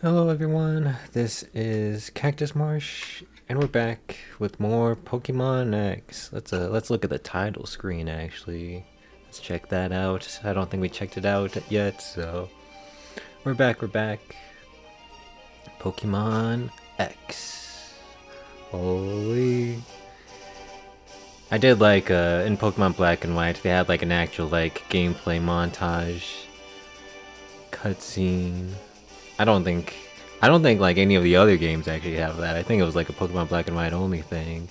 Hello everyone, this is Cactus Marsh, and we're back with more Pokemon X. Let's look at the title screen actually. Let's check that out. I don't think we checked it out yet, so we're back. Pokemon X. Holy. I did like in Pokemon Black and White, they had like an actual like gameplay montage cutscene. I don't think I don't think like any of the other games actually have that. I think it was like a Pokemon Black and White only thing.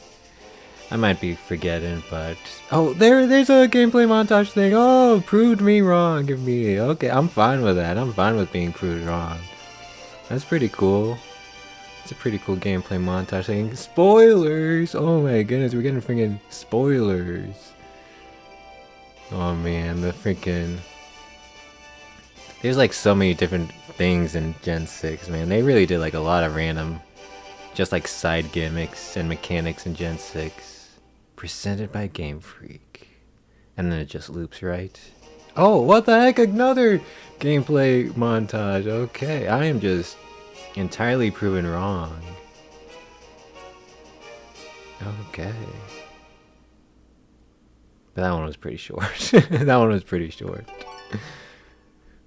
I might be forgetting, but oh, there's a gameplay montage thing. Oh, proved me wrong. Give me okay. I'm fine with that. I'm fine with being proved wrong. That's pretty cool. It's a pretty cool gameplay montage thing. Spoilers! Oh my goodness, we're getting freaking spoilers. Oh man, the freaking there's like so many different things in Gen 6, man. They really did like a lot of random, just like side gimmicks and mechanics in Gen 6. Presented by Game Freak. And then it just loops, right? Oh, what the heck? Another gameplay montage. Okay, I am just entirely proven wrong. Okay. But that one was pretty short. That one was pretty short.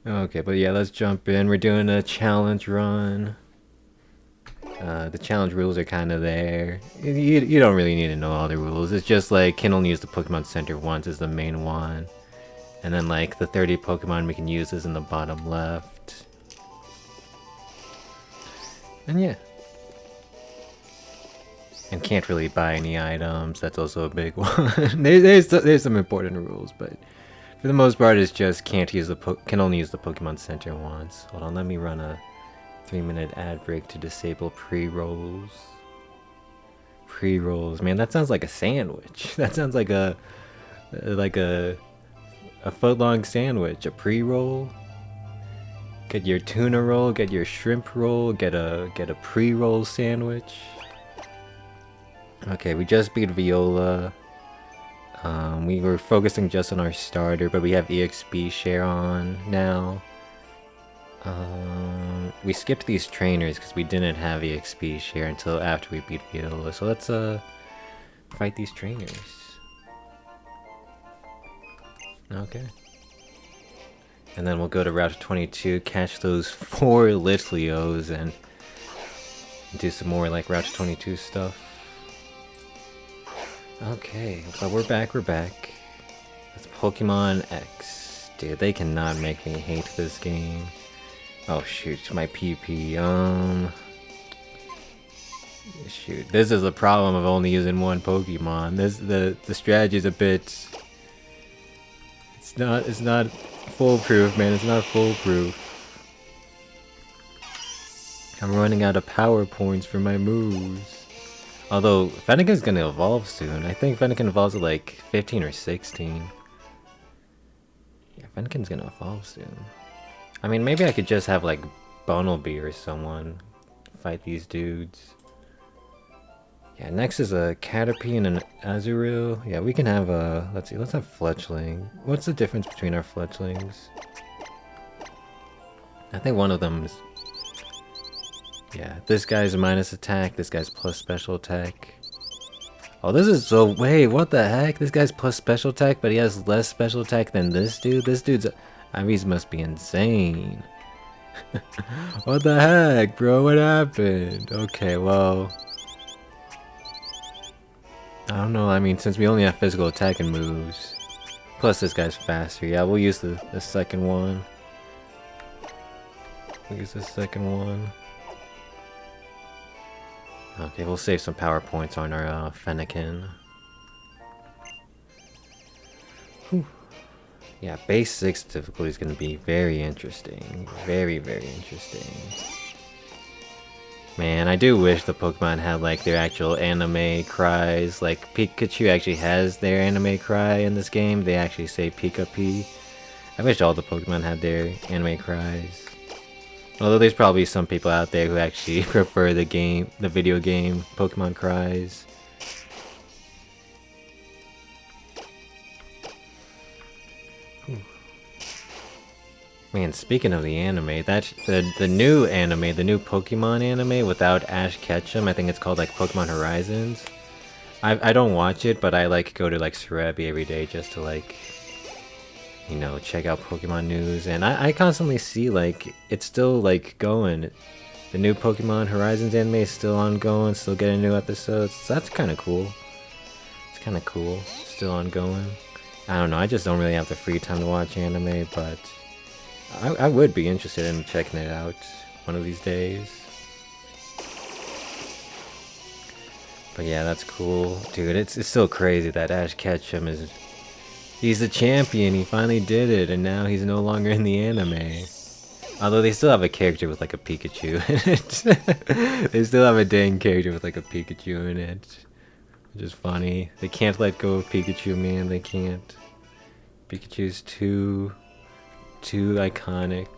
Okay, but yeah, let's jump in. We're doing a challenge run. The challenge rules are kind of there. You don't really need to know all the rules. It's just like can only use the Pokemon Center once is the main one. And then like the 30 Pokemon we can use is in the bottom left. And yeah. And can't really buy any items. That's also a big one. there's some important rules, but for the most part, it's just can only use the Pokemon Center once. Hold on, let me run a 3-minute ad break to disable pre-rolls. Pre-rolls, man, that sounds like a sandwich. That sounds like a foot-long sandwich. A pre-roll. Get your tuna roll, get your shrimp roll, get a pre-roll sandwich. Okay, we just beat Viola. We were focusing just on our starter, but we have EXP share on now. We skipped these trainers because we didn't have EXP share until after we beat Viola. So let's fight these trainers. Okay. And then we'll go to Route 22, catch those 4 Litleos, and do some more like Route 22 stuff. Okay, but we're back. That's Pokemon X. Dude, they cannot make me hate this game. Oh shoot, my PP. Shoot, this is a problem of only using one Pokemon. The strategy is a bit. It's not foolproof, man. It's not foolproof. I'm running out of power points for my moves. Although Fennekin's gonna evolve soon. I think Fennekin evolves at like 15 or 16. Yeah, Fennekin's gonna evolve soon. I mean, maybe I could just have like Bunnelby or someone fight these dudes. Yeah, next is a Caterpie and an Azurill. Yeah, we can have a... let's see, let's have Fletchling. What's the difference between our Fletchlings? I think one of them is... yeah, this guy's minus attack, this guy's plus special attack. Oh, this is so... wait, what the heck? This guy's plus special attack, but he has less special attack than this dude? This dude's... Ivy's must be insane. What the heck, bro? What happened? Okay, well... I don't know, I mean, since we only have physical attacking moves. Plus this guy's faster. Yeah, we'll use the second one. We'll use the second one. Okay, we'll save some power points on our Fennekin. Whew. Yeah, base 6 difficulty is going to be very interesting. Very, very interesting. Man, I do wish the Pokemon had like their actual anime cries. Like Pikachu actually has their anime cry in this game. They actually say Pika-P. I wish all the Pokemon had their anime cries. Although there's probably some people out there who actually prefer the video game Pokemon cries. Man, speaking of the anime, the new anime, the new Pokemon anime without Ash Ketchum, I think it's called like Pokemon Horizons. I don't watch it, but I like go to like Cerebi every day just to like, you know, check out Pokemon news, and I constantly see like it's still like going. The new Pokemon Horizons anime is still ongoing, still getting new episodes. So that's kind of cool. It's kind of cool, still ongoing. I don't know, I just don't really have the free time to watch anime, but I would be interested in checking it out one of these days. But yeah, that's cool. Dude, it's still crazy that Ash Ketchum is... He's the champion, he finally did it, and now he's no longer in the anime. Although they still have a character with like a Pikachu in it. They still have a dang character with like a Pikachu in it. Which is funny. They can't let go of Pikachu, man, they can't. Pikachu's too iconic.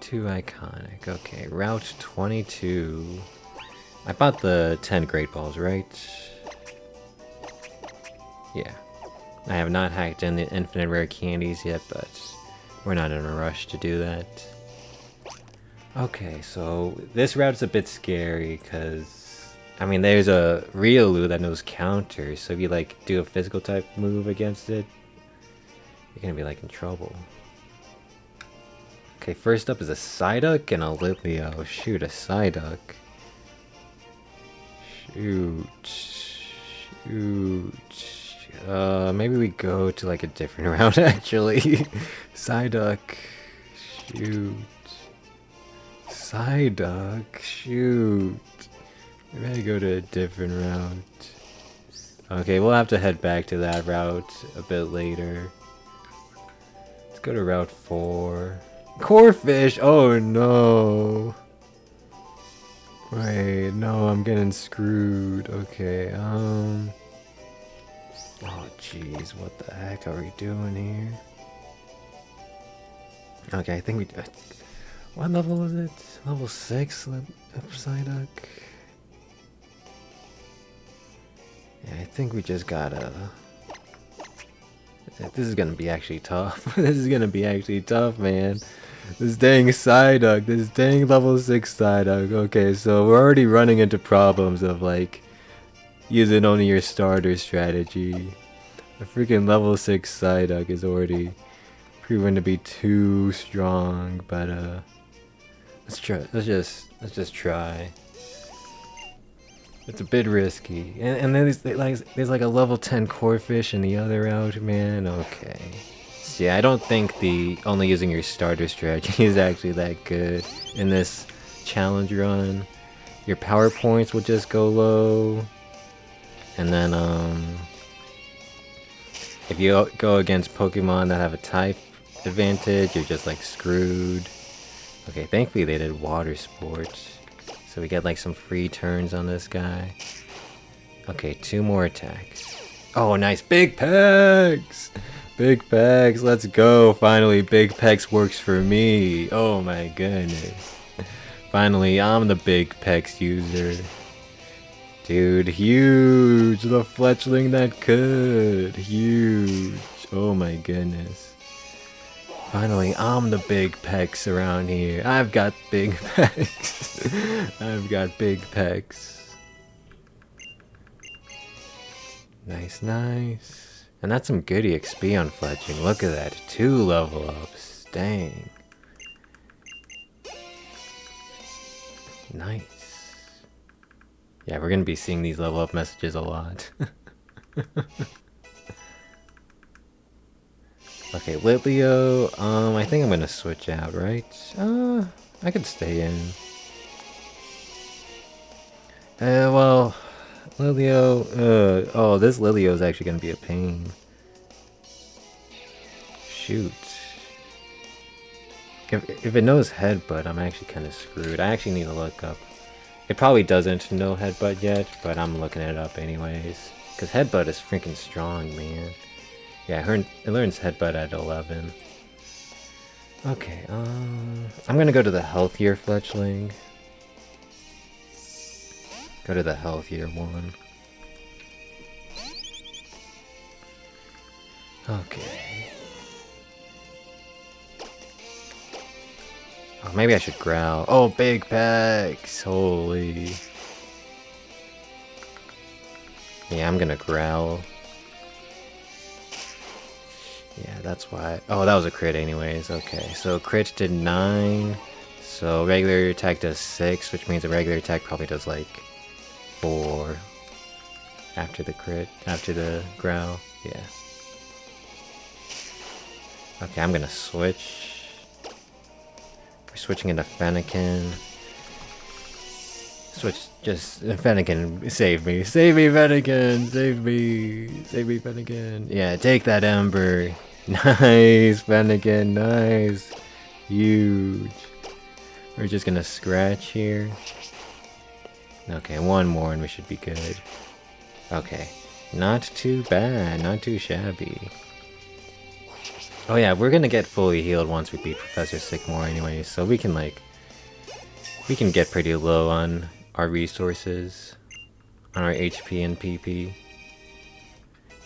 Too iconic. Okay, Route 22. I bought the 10 Great Balls, right? Yeah. I have not hacked in the infinite rare candies yet, but we're not in a rush to do that. Okay, so this route's a bit scary because, I mean, there's a Riolu that knows counters, so if you like do a physical type move against it, you're gonna be like in trouble. Okay, first up is a Psyduck and a Litleo. Shoot, a Psyduck. Shoot. Maybe we go to like a different route actually. Psyduck. Shoot. Psyduck. Shoot. Maybe I go to a different route. Okay, we'll have to head back to that route a bit later. Let's go to Route 4. Corphish! Oh no! Wait, no, I'm getting screwed. Okay, Oh jeez, what the heck are we doing here? Okay, I think we... What level was it? Level 6? Psyduck? Yeah, I think we just gotta... This is gonna be actually tough. This is gonna be actually tough, man. This dang Psyduck, this dang level 6 Psyduck. Okay, so we're already running into problems of like using only your starter strategy. A freaking level 6 Psyduck is already proven to be too strong, but let's try. Let's just try. It's a bit risky, and then there's like a level 10 Corphish in the other route, man. Okay. So yeah, I don't think the only using your starter strategy is actually that good in this challenge run. Your power points will just go low, and then if you go against Pokemon that have a type advantage, you're just like screwed. Okay, thankfully they did water sports, so we get like some free turns on this guy. Okay, 2 more attacks. Oh, nice. Big Pegs! Big Pegs, let's go. Finally, Big Pegs works for me. Oh my goodness. Finally, I'm the Big Pegs user. Dude, huge! The fletchling that could! Huge! Oh my goodness. Finally, I'm the Big Pegs around here. I've got Big Pegs. I've got Big Pegs. Nice, nice. And that's some good EXP on fletching. Look at that. 2 level ups. Dang. Nice. Yeah, we're gonna be seeing these level up messages a lot. Okay, Litleo, I think I'm gonna switch out, right? I could stay in. Well, Litleo, oh, this Litleo is actually gonna be a pain. Shoot. If it knows Headbutt, I'm actually kind of screwed. I actually need to look up. It probably doesn't know Headbutt yet, but I'm looking it up anyways. Because Headbutt is freaking strong, man. Yeah, it learns Headbutt at 11. Okay, I'm gonna go to the healthier fletchling. Go to the healthier one. Okay. Oh, maybe I should growl. Oh, big pegs! Holy. Yeah, I'm gonna growl. Yeah, that's why. Oh, that was a crit anyways. Okay, so crit did 9. So regular attack does 6, which means a regular attack probably does like 4 after the crit, after the growl. Yeah. Okay, I'm gonna switch. We're switching into Fennekin. Switch, just Fennekin, save me, Fennekin, save me, Fennekin. Yeah, take that Ember. Nice, Fennekin, nice, huge. We're just gonna scratch here. Okay, one more and we should be good. Okay, not too bad, not too shabby. Oh yeah, we're gonna get fully healed once we beat Professor Sycamore anyway, so we can we can get pretty low on our resources, on our HP and PP.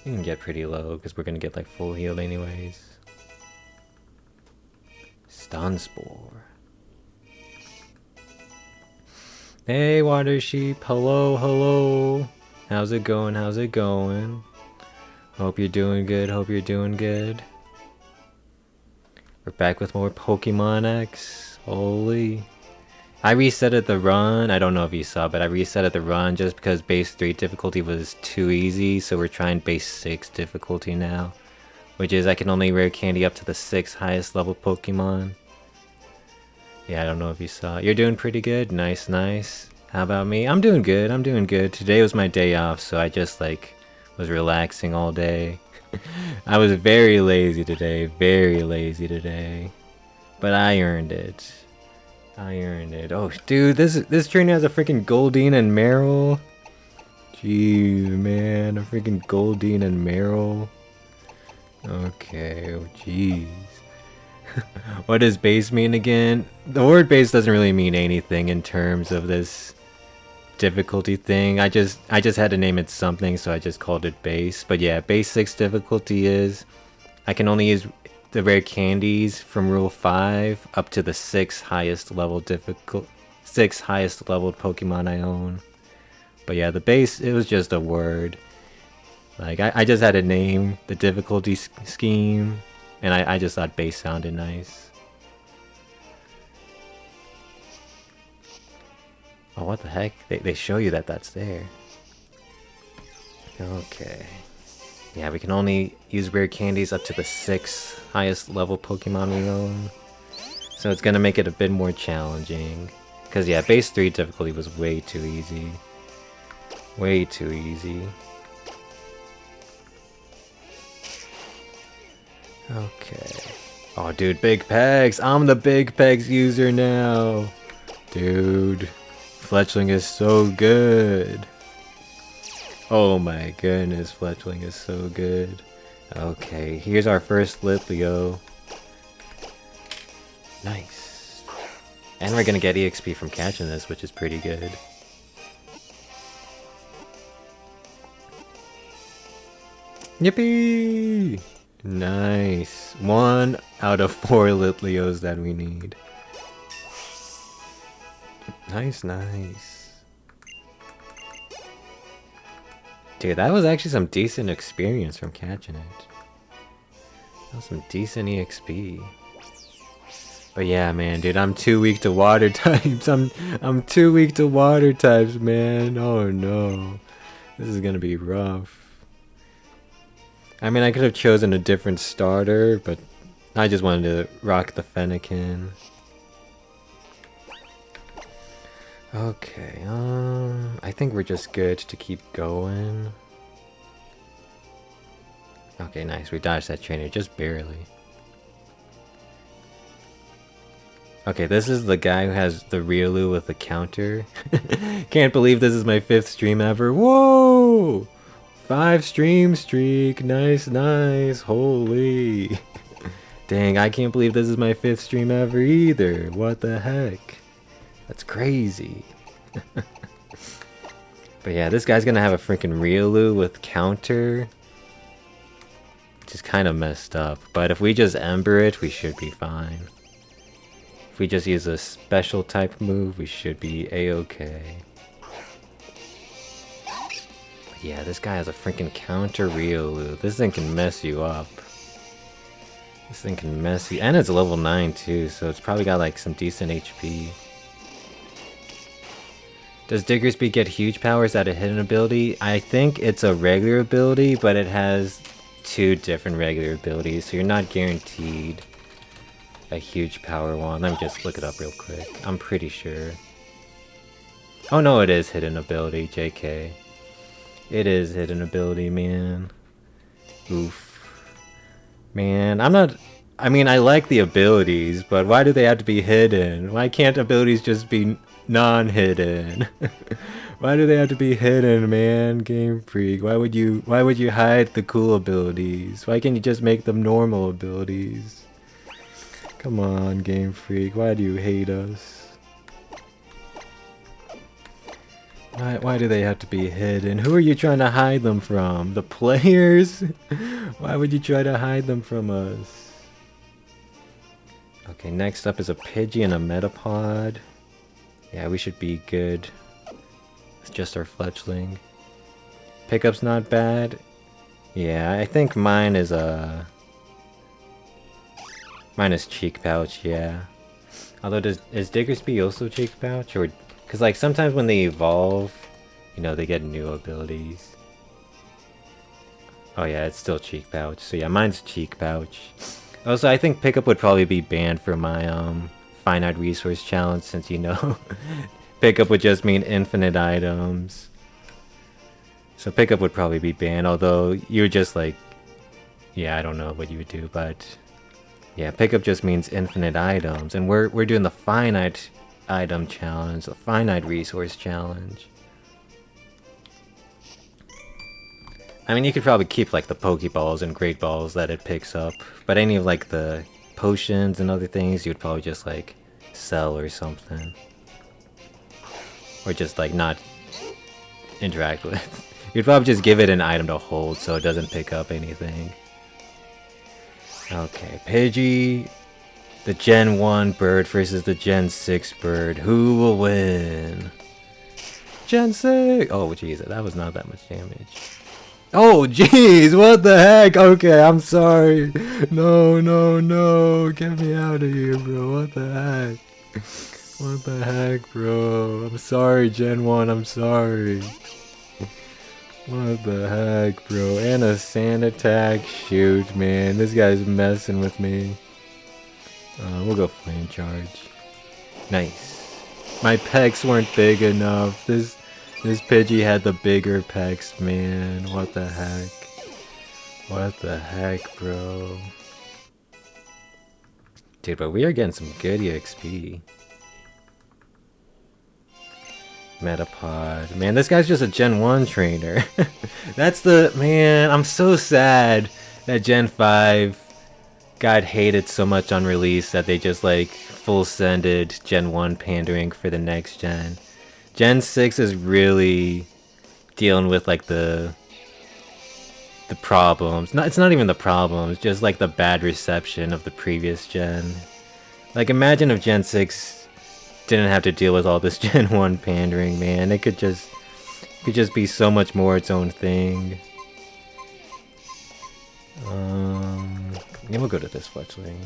We can get pretty low because we're gonna get like full healed anyways. Stun Spore. Hey Water Sheep, hello, hello. How's it going, how's it going? Hope you're doing good, hope you're doing good. We're back with more Pokemon X. Holy. I resetted the run. I don't know if you saw, but I resetted the run just because base 3 difficulty was too easy. So we're trying base 6 difficulty now. Which is I can only rare candy up to the 6th highest level Pokemon. Yeah, I don't know if you saw. You're doing pretty good. Nice, nice. How about me? I'm doing good. I'm doing good. Today was my day off, so I just was relaxing all day. I was very lazy today. Very lazy today. But I earned it. I earned it. Oh, dude, this trainer has a freaking Goldeen and Meryl. Jeez, man, a freaking Goldeen and Meryl. Okay, oh, jeez. What does base mean again? The word base doesn't really mean anything in terms of this difficulty thing. I just had to name it something, so I just called it base. But yeah, base 6 difficulty is I can only use the rare candies from rule 5 up to the 6th highest level Pokemon I own. But yeah, the base, it was just a word. Like I just had to name the difficulty scheme, and I just thought base sounded nice. Oh, what the heck? They show you that that's there. Okay. Yeah, we can only use rare candies up to the 6th highest level Pokemon we own. So it's gonna make it a bit more challenging. Because yeah, base 3 difficulty was way too easy. Way too easy. Okay. Oh dude, Big Pegs! I'm the Big Pegs user now! Dude. Fletchling is so good. Oh my goodness, Fletchling is so good. Okay, here's our first Litleo. Nice. And we're gonna get EXP from catching this, which is pretty good. Yippee! Nice. 1 out of 4 Litleos that we need. Nice, nice. Dude, that was actually some decent experience from catching it. That was some decent EXP. But yeah, man, dude, I'm too weak to water types. I'm too weak to water types, man. Oh no. This is gonna be rough. I mean, I could have chosen a different starter, but I just wanted to rock the Fennekin. Okay, I think we're just good to keep going. Okay, nice. We dodged that trainer just barely. Okay, this is the guy who has the Riolu with the counter. Can't believe this is my 5th stream ever. Whoa! 5 stream streak. Nice, nice. Holy. Dang, I can't believe this is my 5th stream ever either. What the heck? That's crazy. But yeah, this guy's gonna have a freaking Riolu with counter. which is kind of messed up. But if we just Ember it, we should be fine. If we just use a special type move, we should be a-okay. Yeah, this guy has a freaking counter Riolu. This thing can mess you up. This thing can mess you... And it's level 9 too, so it's probably got like some decent HP. Does Diggersby get huge powers at a hidden ability? I think it's a regular ability, but it has 2 different regular abilities, so you're not guaranteed a huge power one. Let me just look it up real quick. I'm pretty sure. Oh no, it is hidden ability, JK. It is hidden ability, man. Oof. Man, I'm not... I mean, I like the abilities, but why do they have to be hidden? Why can't abilities just be non-hidden? Why do they have to be hidden, man? Game Freak. Why would you hide the cool abilities? Why can't you just make them normal abilities? Come on, Game Freak. Why do you hate us? Why do they have to be hidden? Who are you trying to hide them from? The players? Why would you try to hide them from us? Okay, next up is a Pidgey and a Metapod. Yeah, we should be good. It's just our fletchling. Pickup's not bad. Yeah, I think mine is Cheek Pouch, yeah. Although, is Diggersby also Cheek Pouch? Or... Because, like, sometimes when they evolve, you know, they get new abilities. Oh, yeah, it's still Cheek Pouch. So, yeah, mine's Cheek Pouch. Also, I think Pickup would probably be banned for my, Finite Resource Challenge, since, you know, Pickup would just mean infinite items. So, Pickup would probably be banned, although you would just, like... Yeah, I don't know what you would do, but... Yeah, Pickup just means infinite items, and we're doing the Finite Item Challenge, the Finite Resource Challenge. I mean, you could probably keep like the Pokeballs and Great Balls that it picks up, but any of like the potions and other things, you would probably just like sell or something. Or just like not interact with. You'd probably just give it an item to hold so it doesn't pick up anything. Okay, Pidgey. The Gen 1 bird versus the Gen 6 bird. Who will win? Gen 6! Oh, jeez, that was not that much damage. Oh, jeez, what the heck? Okay, I'm sorry. No, no, no. Get me out of here, bro. What the heck? What the heck, bro? I'm sorry, Gen 1. I'm sorry. What the heck, bro? And a sand attack? Shoot, man. This guy's messing with me. We'll go Flame Charge. Nice. My pecs weren't big enough. This Pidgey had the bigger pecs, man. What the heck? What the heck, bro? Dude, but we are getting some good EXP. Metapod. Man, this guy's just a Gen 1 trainer. That's the... Man, I'm so sad that Gen 5... got hated so much on release that they just like full sended Gen 1 pandering for the next gen. Gen 6 is really dealing with like the problems. It's not even the problems, just like the bad reception of the previous gen. Like imagine if Gen 6 didn't have to deal with all this Gen 1 pandering, man. It could just be so much more its own thing. Yeah, we'll go to this fletchling.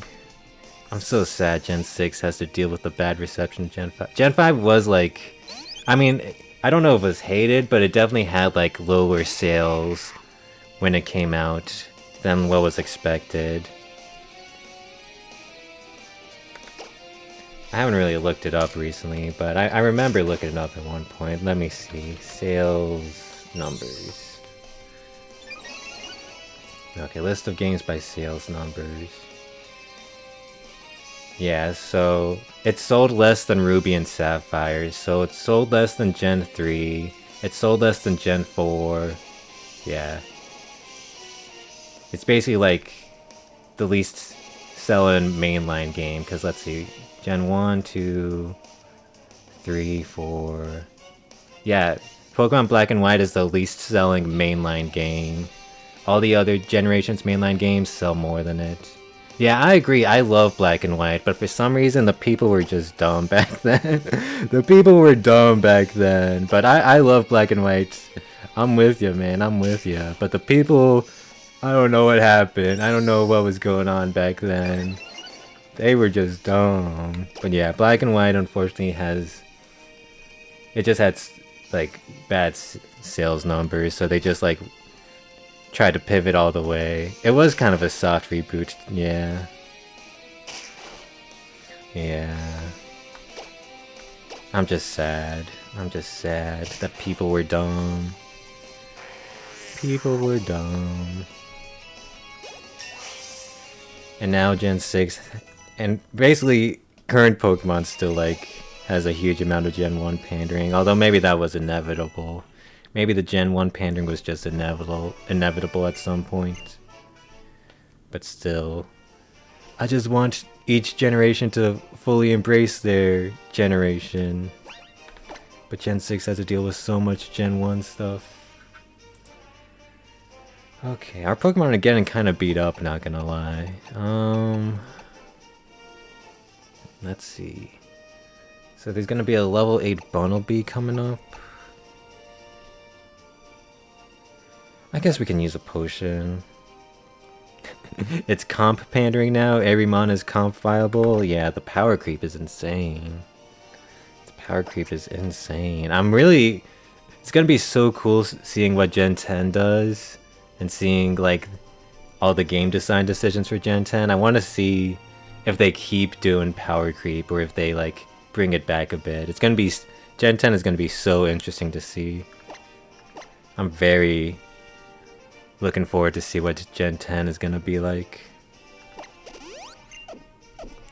I'm so sad Gen 6 has to deal with the bad reception of Gen 5. Gen 5 was like... I mean, I don't know if it was hated, but it definitely had like lower sales when it came out than what was expected. I haven't really looked it up recently, but I remember looking it up at one point. Let me see. Sales numbers. Okay, list of games by sales numbers. Yeah, so it sold less than Ruby and Sapphire, so it sold less than Gen 3, it sold less than Gen 4, yeah. It's basically like the least selling mainline game, because let's see, Gen 1, 2, 3, 4... Yeah, Pokemon Black and White is the least selling mainline game. all the other generations mainline games sell more than it. Yeah, I agree. I love Black and White, but for some reason the people were just dumb back then. The people were dumb back then. But I love Black and White. I'm with you, man. I'm with you. But the people, I don't know what happened. I don't know what was going on back then. They were just dumb. But yeah, Black and White unfortunately it just had like bad sales numbers, so they just like tried to pivot all the way. It was kind of a soft reboot, yeah. Yeah. I'm just sad. I'm just sad that people were dumb. People were dumb. And now Gen 6, and basically current Pokemon still like has a huge amount of Gen 1 pandering, although maybe that was inevitable. Maybe the Gen 1 pandering was just inevitable at some point. But still, I just want each generation to fully embrace their generation. But Gen 6 has to deal with so much Gen 1 stuff. Okay, our Pokemon are getting kind of beat up, not gonna lie. Let's see. So there's gonna be a level 8 Bunnelby coming up. I guess we can use a potion. It's comp pandering now. Every mon is comp viable. Yeah, the power creep is insane. The power creep is insane. It's gonna be so cool seeing what Gen 10 does. And seeing like all the game design decisions for Gen 10. I want to see if they keep doing power creep or if they like bring it back a bit. It's gonna be Gen 10 is gonna be so interesting to see. I'm very looking forward to see what Gen 10 is gonna be like.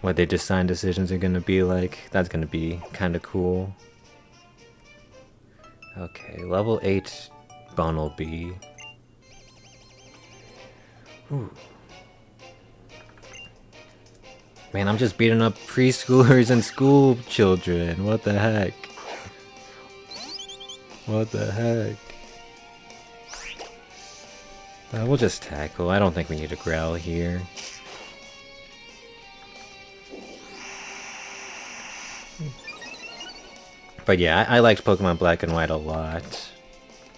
What their design decisions are gonna be like. That's gonna be kind of cool. Okay, level 8 Bunnelby. Ooh. Man, I'm just beating up preschoolers and school children. What the heck? What the heck? We'll just tackle. I don't think we need a growl here. But yeah, I liked Pokemon Black and White a lot.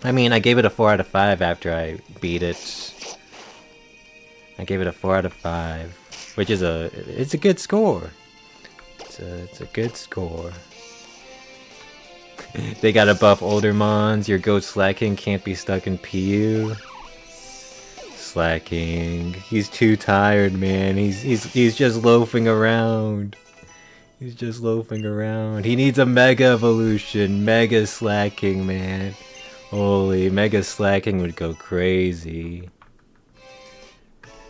I mean, I gave it a 4 out of 5 after I beat it. I gave it a 4 out of 5, which is it's a good score. It's a good score. They gotta buff older mons. Your goat Slacking can't be stuck in PU. Slacking. He's too tired, man. He's just loafing around. He's just loafing around. He needs a Mega Evolution. Mega Slacking, man. Holy, Mega Slacking would go crazy.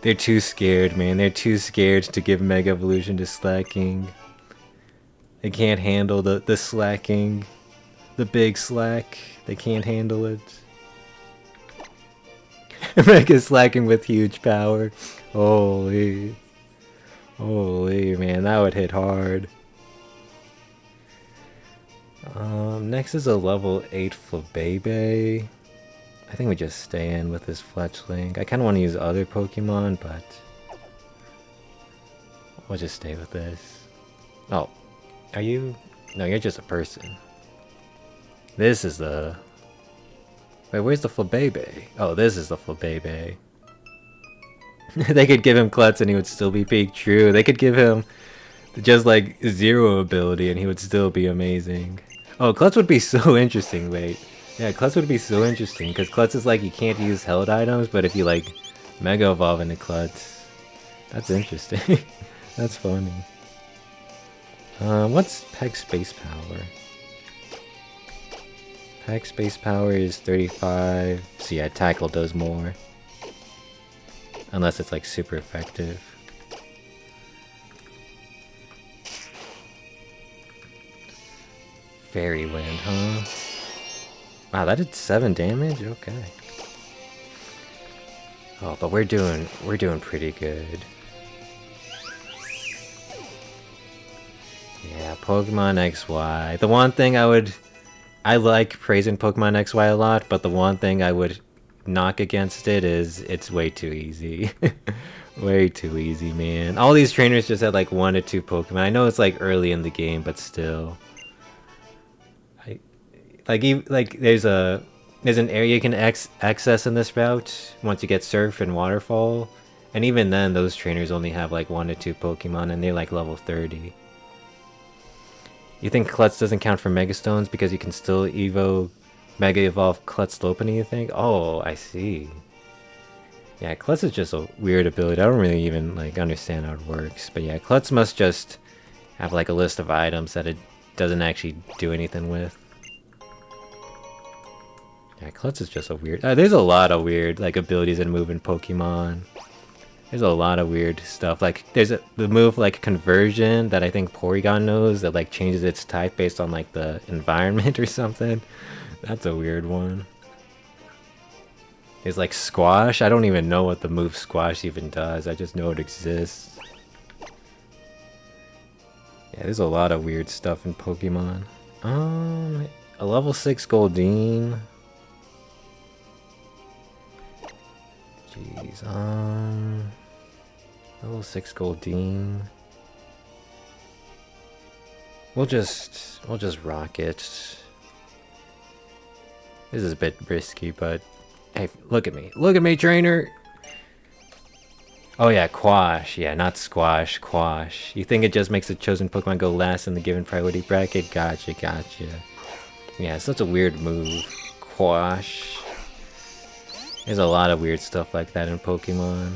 They're too scared, man. They're too scared to give Mega Evolution to Slacking. They can't handle the Slacking. The big Slack. They can't handle it. Mega Slacking with huge power. Holy. Holy, man. That would hit hard. Next is a level 8 Flabébé. I think we just stay in with this Fletchling. I kind of want to use other Pokemon, but we'll just stay with this. Oh, are you? No, you're just a person. This is the... Wait, where's the Flabébé? Oh, this is the Flabébé. They could give him Klutz and he would still be peak. True. They could give him just like 0 ability and he would still be amazing. Oh, Klutz would be so interesting. Wait. Yeah, Klutz would be so interesting because Klutz is like you can't use held items, but if you like Mega Evolve into Klutz, that's interesting. That's funny. What's Peg Space Power? Peg Space Power is 35. So yeah, Tackle does more. Unless it's like super effective. Fairy Wind, huh? Wow, that did 7 damage? Okay. Oh, but we're doing pretty good. Yeah, Pokemon XY. The one thing I like praising Pokemon XY a lot, but the one thing I would knock against it is it's way too easy. Way too easy, man. All these trainers just had like 1 or 2 Pokemon. I know it's like early in the game, but still. Like there's an area you can access in this route once you get Surf and Waterfall, and even then those trainers only have like 1 or 2 Pokemon, and they're like level 30. You think Klutz doesn't count for Mega Stones because you can still Mega Evolve Klutz Lopunny, you think? Oh, I see. Yeah, Klutz is just a weird ability. I don't really even like understand how it works, but yeah, Klutz must just have like a list of items that it doesn't actually do anything with. Yeah, Klutz is just a weird... there's a lot of weird like abilities that move in Pokemon. There's a lot of weird stuff. Like there's the move like Conversion that I think Porygon knows that like changes its type based on like the environment or something. That's a weird one. There's like Squash. I don't even know what the move Squash even does. I just know it exists. Yeah, there's a lot of weird stuff in Pokemon. A level 6 Goldeen. Jeez, level 6 Goldeen. We'll just rock it. This is a bit risky, but hey, look at me. Look at me, trainer! Oh yeah, Quash. Yeah, not Squash, Quash. You think it just makes the chosen Pokemon go last in the given priority bracket? Gotcha, gotcha. Yeah, such a weird move. Quash. There's a lot of weird stuff like that in Pokemon.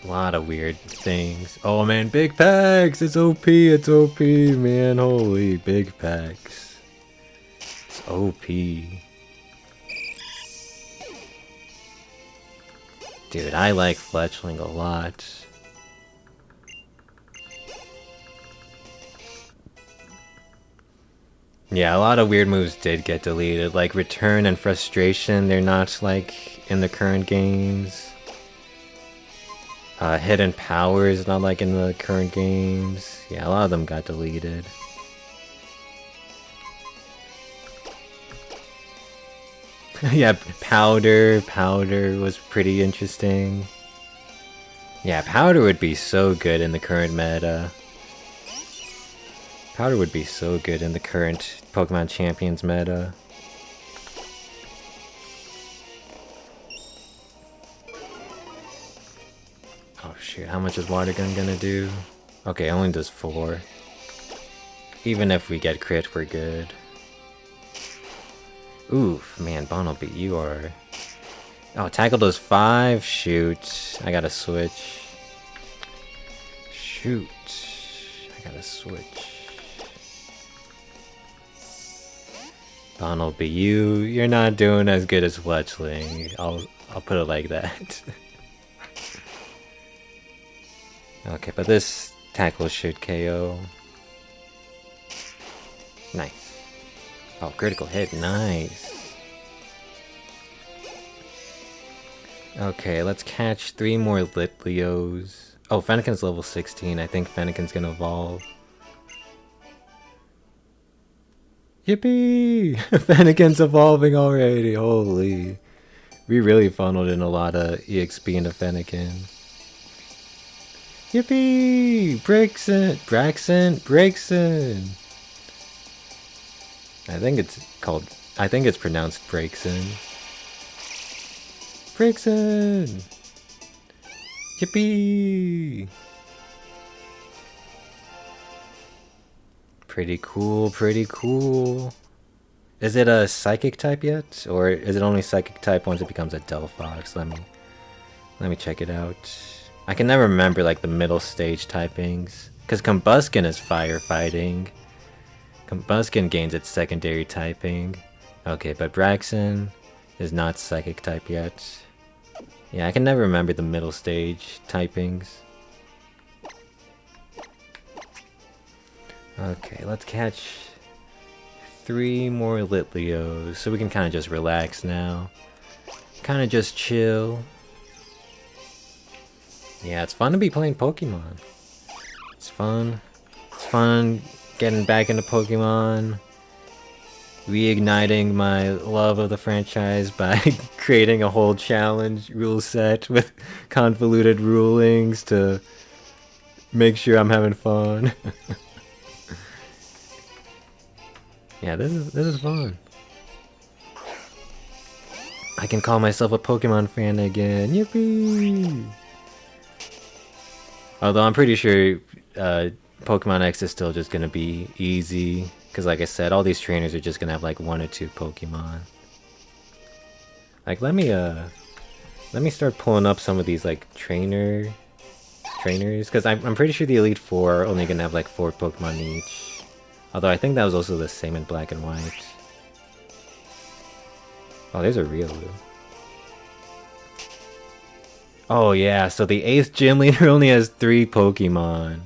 A lot of weird things. Oh man, big packs! It's OP, it's OP, man. Holy, big packs. It's OP. Dude, I like Fletchling a lot. Yeah, a lot of weird moves did get deleted, like Return and Frustration, they're not like in the current games. Hidden Power is not like in the current games. Yeah, a lot of them got deleted. Yeah, Powder was pretty interesting. Yeah, Powder would be so good in the current meta. Powder would be so good in the current Pokemon Champions meta. Oh shoot, how much is Water Gun gonna do? Okay, only does 4. Even if we get crit, we're good. Oof, man, Bonelby, you are... Oh, Tackle does 5? Shoot, I gotta switch. Shoot, I gotta switch. Bonelby, you're not doing as good as Fletchling. I'll put it like that. Okay, but this Tackle should KO. Nice. Oh, critical hit, nice. Okay, let's catch 3 more Litleos. Oh, Fennekin's level 16. I think Fennekin's gonna evolve. Yippee! Fennekin's evolving already, holy. We really funneled in a lot of EXP into Fennekin. Yippee! Braixen! I think it's pronounced Braixen. Braixen! Yippee! Pretty cool, pretty cool. Is it a Psychic type yet? Or is it only Psychic type once it becomes a Delphox? Let me check it out. I can never remember like the middle stage typings. Because Combuskin is firefighting. Combuskin gains its secondary typing. Okay, but Braixen is not Psychic type yet. Yeah, I can never remember the middle stage typings. Okay, let's catch 3 more Litleos, so we can kind of just relax now. Kind of just chill. Yeah, it's fun to be playing Pokemon. It's fun. It's fun getting back into Pokemon, reigniting my love of the franchise by creating a whole challenge rule set with convoluted rulings to make sure I'm having fun. Yeah, this is fun. I can call myself a Pokemon fan again. Yippee! Although I'm pretty sure Pokemon X is still just gonna be easy. Because like I said, all these trainers are just gonna have like 1 or 2 Pokemon. Like let me start pulling up some of these like trainers. Because I'm pretty sure the Elite Four are only gonna have like 4 Pokemon each. Although I think that was also the same in Black and White. Oh, there's a Riolu. Oh yeah, so the 8th gym leader only has 3 Pokemon.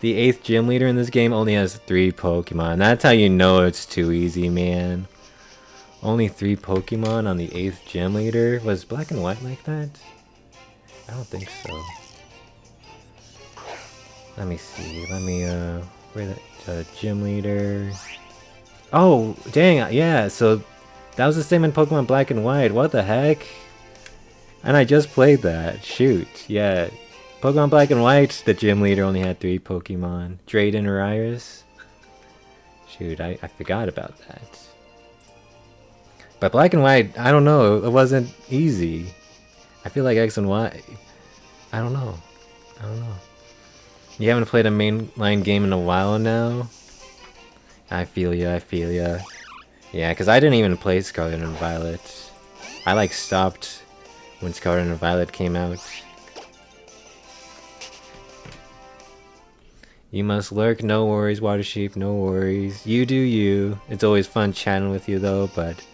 The 8th gym leader in this game only has 3 Pokemon. That's how you know it's too easy, man. Only 3 Pokemon on the 8th gym leader? Was Black and White like that? I don't think so. Let me see. Where the gym leader? Oh, dang, yeah, so that was the same in Pokemon Black and White. What the heck? And I just played that. Shoot, yeah. Pokemon Black and White, the gym leader only had 3 Pokemon. Drayden or Iris? Shoot, I forgot about that. But Black and White, I don't know, it wasn't easy. I feel like X and Y, I don't know. You haven't played a mainline game in a while now? I feel ya, I feel ya. Yeah, because I didn't even play Scarlet and Violet. I like stopped when Scarlet and Violet came out. You must lurk, no worries, Water Sheep, no worries. You do you. It's always fun chatting with you though, but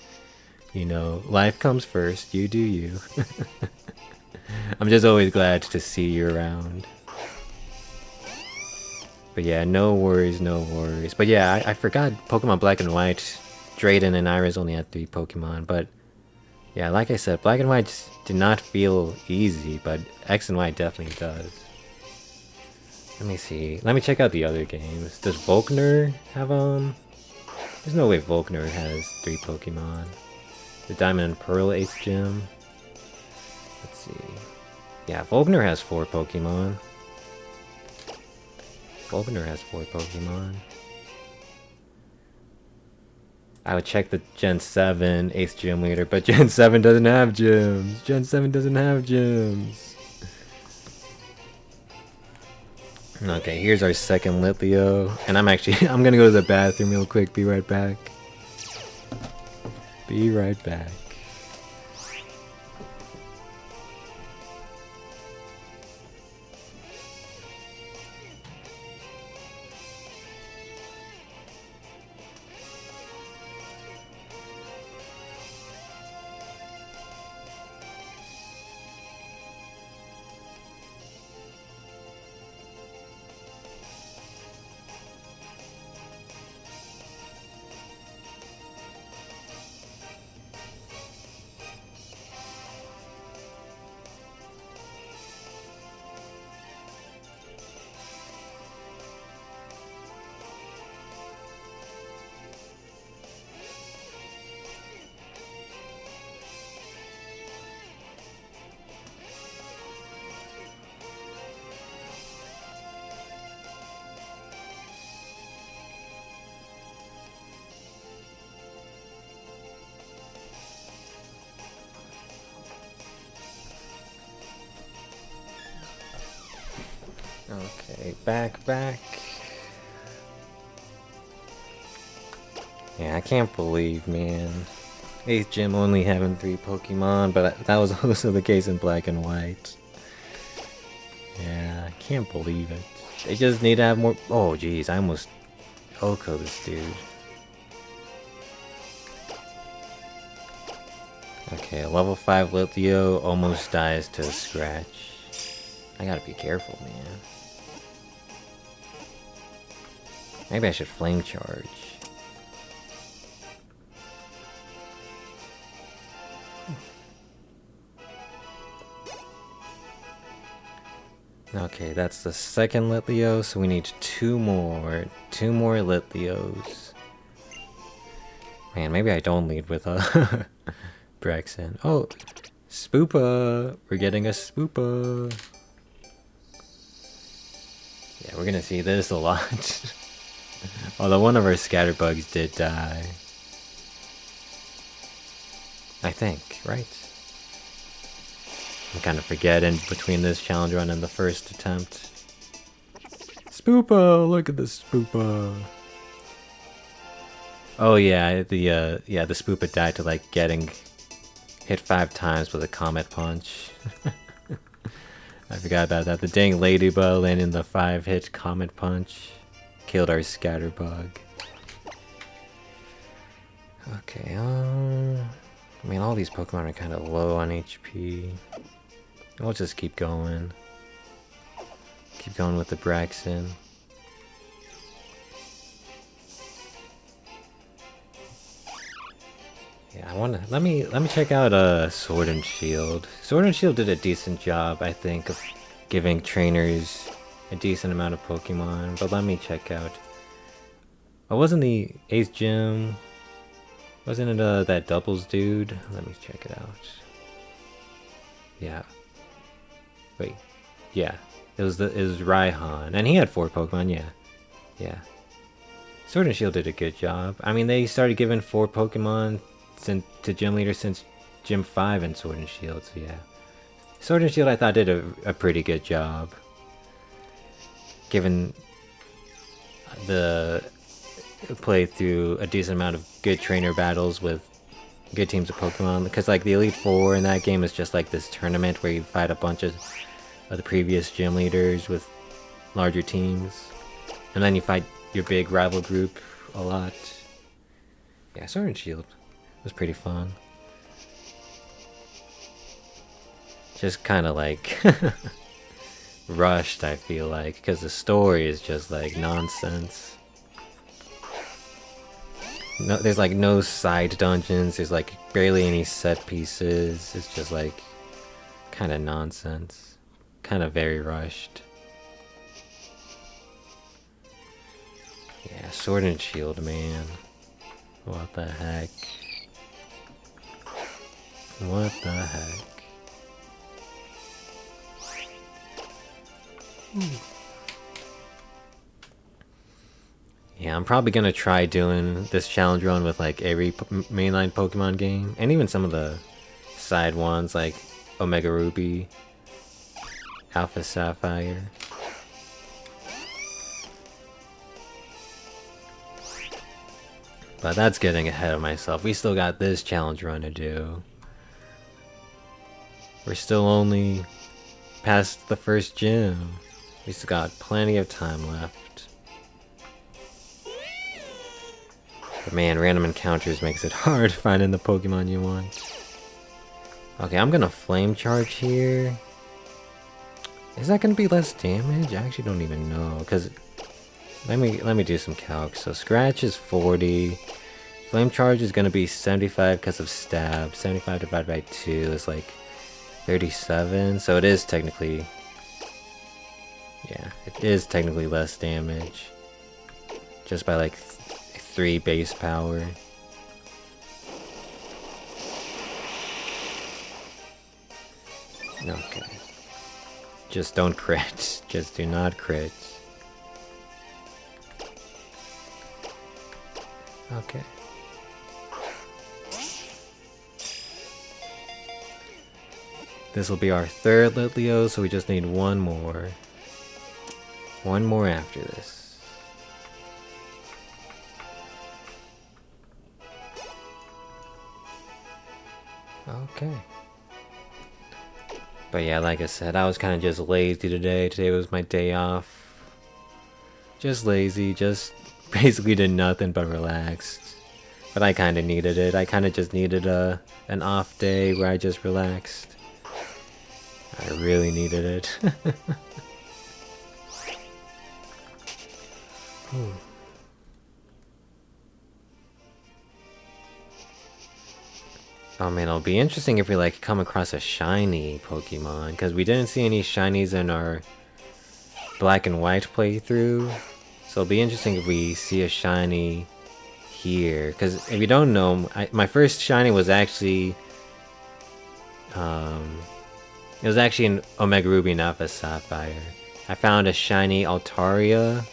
you know, life comes first. You do you. I'm just always glad to see you around. But yeah, no worries, no worries. But yeah, I forgot Pokemon Black and White. Drayden and Iris only had 3 Pokemon, but yeah, like I said, Black and White did not feel easy, but X and Y definitely does. Let me see. Let me check out the other games. Does Volkner have There's no way Volkner has 3 Pokemon. The Diamond and Pearl 8th gym. Let's see. Yeah, Volkner has 4 Pokemon. Volkner has 4 Pokemon. I would check the Gen 7 8th gym leader, but Gen 7 doesn't have gyms. Gen 7 doesn't have gyms. Okay, here's our second Litleo. And I'm gonna go to the bathroom real quick. Be right back. Be right back. Okay, back. Yeah, I can't believe, man. 8th gym only having 3 Pokemon, but that was also the case in Black and White. Yeah, I can't believe it. They just need to have more. Oh, jeez, I almost Oko this dude. Okay, level 5 Litleo almost dies to a scratch. I gotta be careful, man. Maybe I should Flame Charge. Okay, that's the second Litleo, so we need two more. Two more Litleos. Man, maybe I don't lead with Braixen. Oh, Spoopa! We're getting a Spoopa! Yeah, we're gonna see this a lot. Although one of our Scatterbugs did die. I think, right? I'm kind of forgetting between this challenge run and the first attempt. Spoopa! Look at this Spoopa! Oh yeah, the Spoopa died to like getting hit 5 times with a Comet Punch. I forgot about that. The dang Ladybug landing the 5-hit Comet Punch killed our Scatterbug. Okay, I mean, all these Pokemon are kind of low on HP. We'll just keep going. Keep going with the Braixen. Yeah, I wanna let me check out Sword and Shield. Sword and Shield did a decent job, I think, of giving trainers a decent amount of Pokemon. But let me check out. Oh, wasn't the 8th gym? Wasn't it that doubles dude? Let me check it out. Yeah. Wait. Yeah. It was Raihan, and he had 4 Pokemon. Yeah. Yeah. Sword and Shield did a good job. I mean, they started giving 4 Pokemon to gym leaders since Gym 5 in Sword and Shield, so yeah. Sword and Shield I thought did a pretty good job. Given the play through a decent amount of good trainer battles with good teams of Pokemon. Because like the Elite Four in that game is just like this tournament where you fight a bunch of the previous gym leaders with larger teams. And then you fight your big rival group a lot. Yeah, Sword and Shield was pretty fun. Just kind of like rushed, I feel like, because the story is just like nonsense. No, there's like no side dungeons, there's like barely any set pieces. It's just like kind of nonsense. Kind of very rushed. Yeah, Sword and Shield, man. What the heck? What the heck? Yeah, I'm probably gonna try doing this challenge run with like every mainline Pokemon game, and even some of the side ones like Omega Ruby, Alpha Sapphire. But that's getting ahead of myself. We still got this challenge run to do. We're still only past the first gym. We still got plenty of time left. But man, random encounters makes it hard finding the Pokemon you want. Okay, I'm gonna Flame Charge here. Is that gonna be less damage? I actually don't even know, because let me do some calcs. So Scratch is 40. Flame Charge is gonna be 75 because of Stab. 75 divided by 2 is like 37. So it is technically, yeah, it is technically less damage. Just by like 3 base power. Okay. Just don't crit. Just do not crit. Okay. This will be our 3rd Litleo, so we just need one more. One more after this. Okay. But yeah, like I said, I was kind of just lazy today. Today was my day off. Just lazy, just basically did nothing but relaxed. But I kind of needed it. I kind of just needed an off day where I just relaxed. I really needed it. Oh man, it'll be interesting if we like come across a shiny Pokemon, because we didn't see any shinies in our black and white playthrough. So it'll be interesting if we see a shiny here. Because if you don't know, my first shiny was actually... it was actually an Omega Ruby and Alpha Sapphire. I found a shiny Altaria,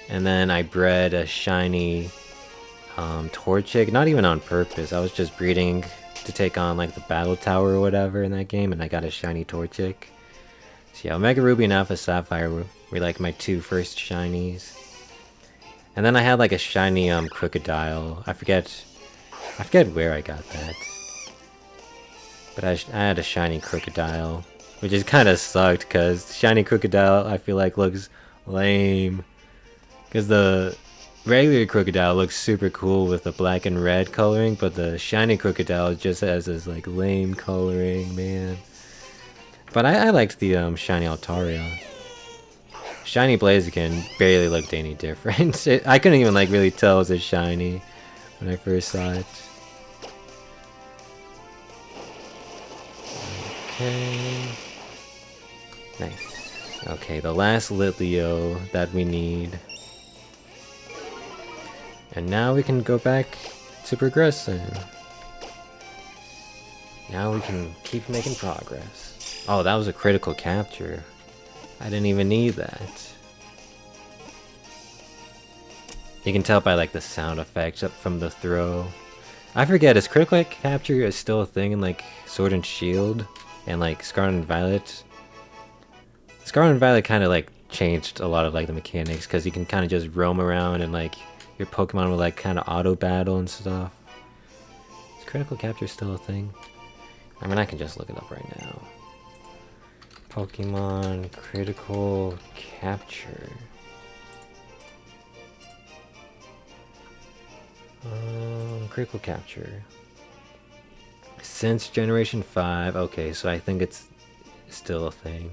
and then I bred a shiny Torchic, not even on purpose. I was just breeding to take on like the battle tower or whatever in that game, and I got a shiny Torchic. So yeah, Omega Ruby and Alpha Sapphire were like my two first shinies. And then I had like a shiny Crocodile. I forget where I got that. But I had a shiny Crocodile, which is kind of sucked because shiny Crocodile I feel like looks lame. Because the regular Crocodile looks super cool with the black and red coloring, but the shiny Crocodile just has this like lame coloring, man. But I liked the shiny Altaria. Shiny Blaziken barely looked any different. I couldn't even like really tell it was a shiny when I first saw it. Okay. Nice. Okay, the last Litleo that we need. And now we can go back to progressing. Now we can keep making progress. Oh, that was a critical capture. I didn't even need that. You can tell by like the sound effects up from the throw. I forget, is critical capture is still a thing in like Sword and Shield and like Scarlet and Violet? Scarlet and Violet kind of like changed a lot of like the mechanics because you can kind of just roam around and like your Pokemon will like kind of auto battle and stuff. Is critical capture still a thing? I mean, I can just look it up right now. Pokemon critical capture. Critical capture. Since Generation 5, okay, so I think it's still a thing.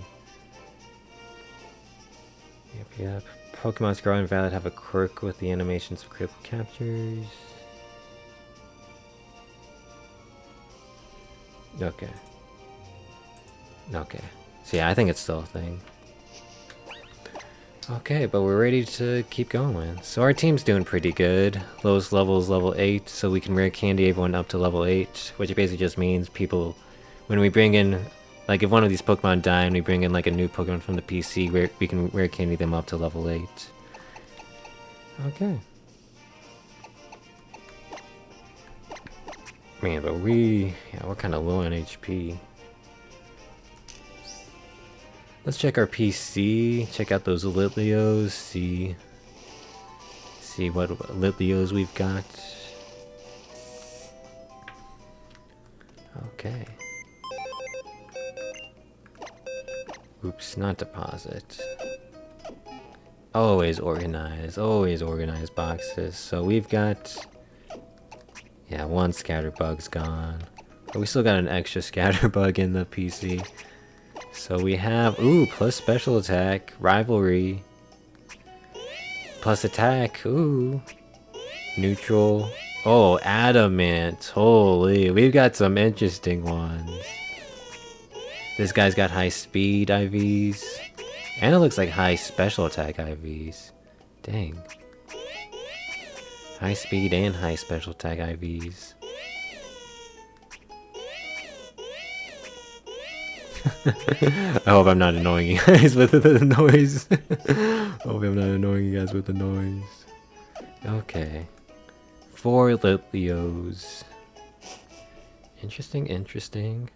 Yep. Pokemon Scarlet and Violet have a quirk with the animations of critical captures. Okay. So yeah, I think it's still a thing. Okay, but we're ready to keep going. So our team's doing pretty good. Lowest level is level 8, so we can rare candy everyone up to level 8, which basically just means people, when we bring in, like if one of these Pokemon die and we bring in like a new Pokemon from the PC, we can rare candy them up to level 8. Okay. Man, but we're kind of low on HP. Let's check our PC, check out those Litleos, see what Litleos we've got. Okay. Oops, not deposit. Always organize boxes. So we've got, yeah, one Scatterbug's gone. But we still got an extra Scatterbug in the PC. So we have, ooh, plus special attack, rivalry, plus attack, ooh, neutral, oh, adamant, holy, we've got some interesting ones. This guy's got high speed IVs, and it looks like high special attack IVs, dang. High speed and high special attack IVs. I hope I'm not annoying you guys with the noise. I hope I'm not annoying you guys with the noise. Okay. 4 Litleos. Interesting.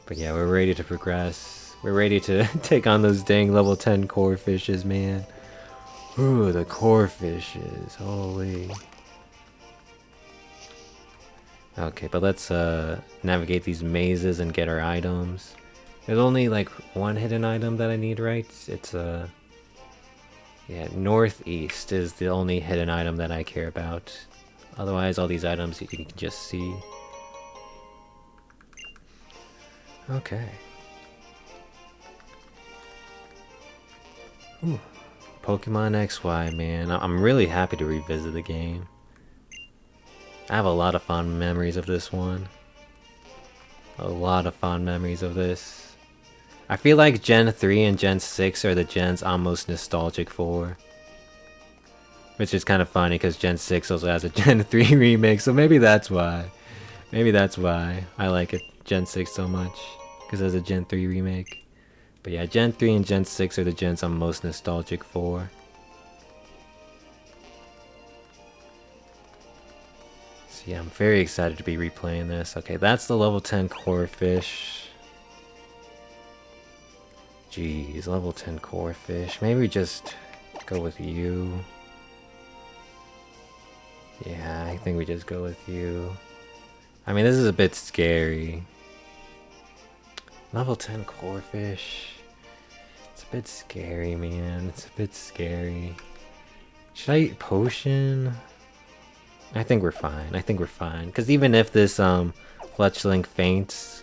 But yeah, we're ready to progress. We're ready to take on those dang level 10 core fishes, man. Ooh, the core fishes. Holy. Okay, but let's navigate these mazes and get our items. There's only like one hidden item that I need, right? It's yeah, northeast is the only hidden item that I care about. Otherwise, all these items you can just see. Okay. Ooh. Pokemon XY, man. I'm really happy to revisit the game. I have a lot of fond memories of this one. A lot of fond memories of this. I feel like Gen 3 and Gen 6 are the gens I'm most nostalgic for. Which is kind of funny because Gen 6 also has a Gen 3 remake, so maybe that's why. Maybe that's why I like it, Gen 6 so much. Because there's a Gen 3 remake. But yeah, Gen 3 and Gen 6 are the gens I'm most nostalgic for. So yeah, I'm very excited to be replaying this. Okay, that's the level 10 Corphish. Jeez, level 10 Corphish. Maybe we just go with you. Yeah, I think we just go with you. I mean, this is a bit scary. Level 10 Corphish. It's a bit scary, man. It's a bit scary. Should I eat potion? I think we're fine. I think we're fine. Because even if this fletchling faints,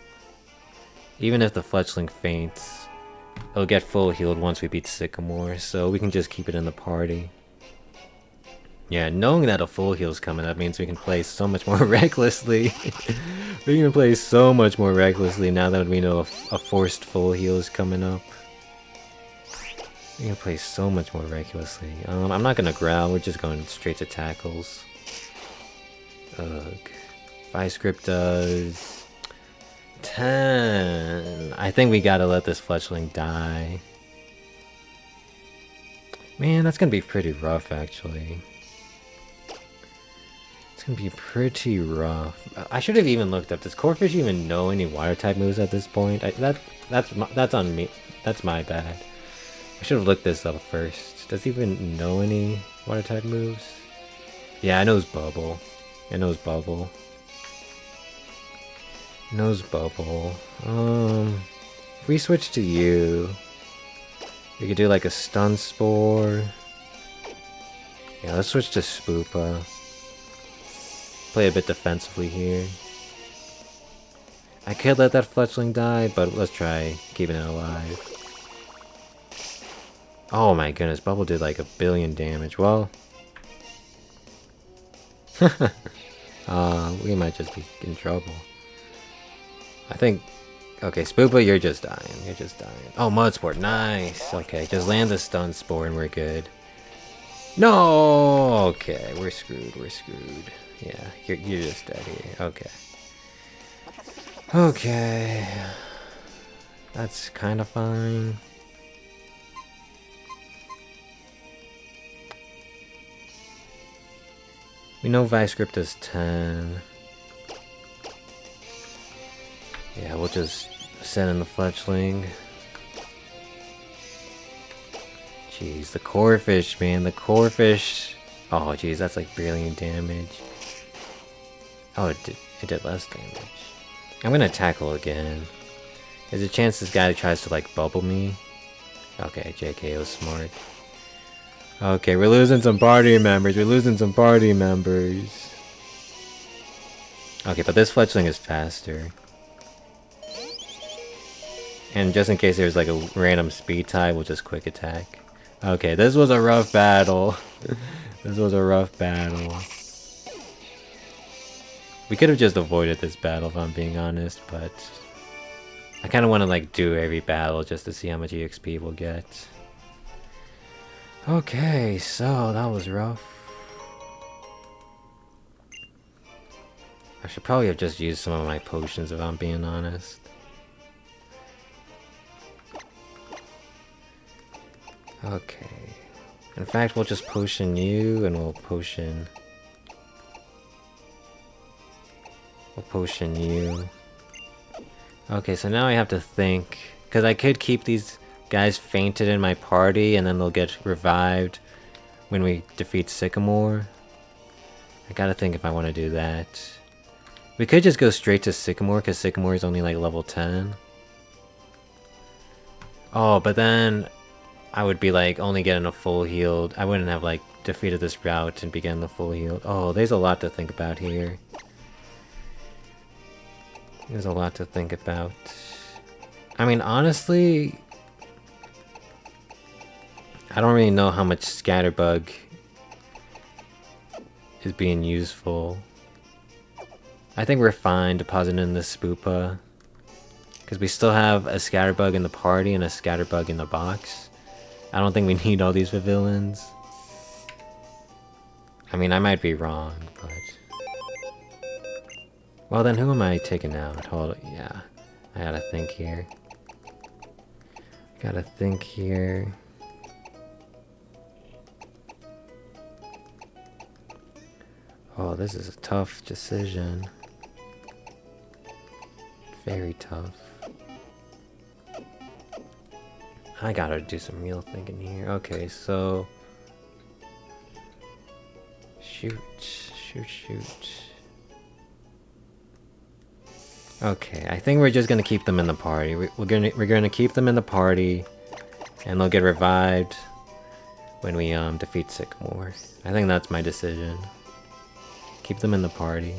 even if the fletchling faints, it'll get full healed once we beat Sycamore. So we can just keep it in the party. Yeah, knowing that a full heal's coming, that means we can play so much more recklessly. We can play so much more recklessly now that we know a forced full heal is coming up. We can play so much more recklessly. I'm not gonna growl, we're just going straight to tackles. Ugh. Viscript does 10. I think we gotta let this fletchling die. Man, that's gonna be pretty rough, actually. It's gonna be pretty rough. I should have even looked up. Does Corphish even know any water type moves at this point? That's on me. That's my bad. I should have looked this up first. Does he even know any water type moves? Yeah, it knows Bubble. It knows Bubble. It knows Bubble. If we switch to you, we could do like a Stun Spore. Yeah, let's switch to Spoopa. Play a bit defensively here. I could let that fletchling die, but let's try keeping it alive. Oh my goodness, Bubble did like 1 billion damage. Well, we might just be in trouble. I think. Okay, Spoopa, you're just dying. You're just dying. Oh, Mud Sport, nice. Okay, just land the Stun Spore and we're good. No. Okay, we're screwed. We're screwed. Yeah, you're just dead here. Okay. Okay. That's kind of fine. We know Viscript is 10. Yeah, we'll just send in the fletchling. Jeez, the Corphish, man. The Corphish. Oh, jeez, that's like barely any damage. Oh, it did less damage. I'm gonna tackle again. There's a chance this guy tries to like bubble me. Okay, JK was smart. Okay, we're losing some party members. We're losing some party members. Okay, but this fletchling is faster. And just in case there's like a random speed tie, we'll just quick attack. Okay, this was a rough battle. This was a rough battle. We could have just avoided this battle if I'm being honest, but I kind of want to like do every battle just to see how much EXP we'll get. Okay, so that was rough. I should probably have just used some of my potions if I'm being honest. Okay. In fact, we'll just potion you and we'll potion you. Okay, so now I have to think, because I could keep these guys fainted in my party and then they'll get revived when we defeat Sycamore. I gotta think if I want to do that. We could just go straight to Sycamore because Sycamore is only like level 10. Oh, but then I would be like only getting a full healed. I wouldn't have like defeated this route and be getting the full healed. Oh, there's a lot to think about here. There's a lot to think about. I mean, honestly, I don't really know how much Scatterbug is being useful. I think we're fine depositing in this Spoopa. Because we still have a Scatterbug in the party and a Scatterbug in the box. I don't think we need all these villains. I mean, I might be wrong, but... Well, then who am I taking out? Hold on, yeah. I gotta think here. Gotta think here. Oh, this is a tough decision. Very tough. I gotta do some real thinking here. Okay, so... Shoot. Okay, I think we're just gonna keep them in the party. We're gonna keep them in the party, and they'll get revived when we defeat Sycamore. I think that's my decision. Keep them in the party.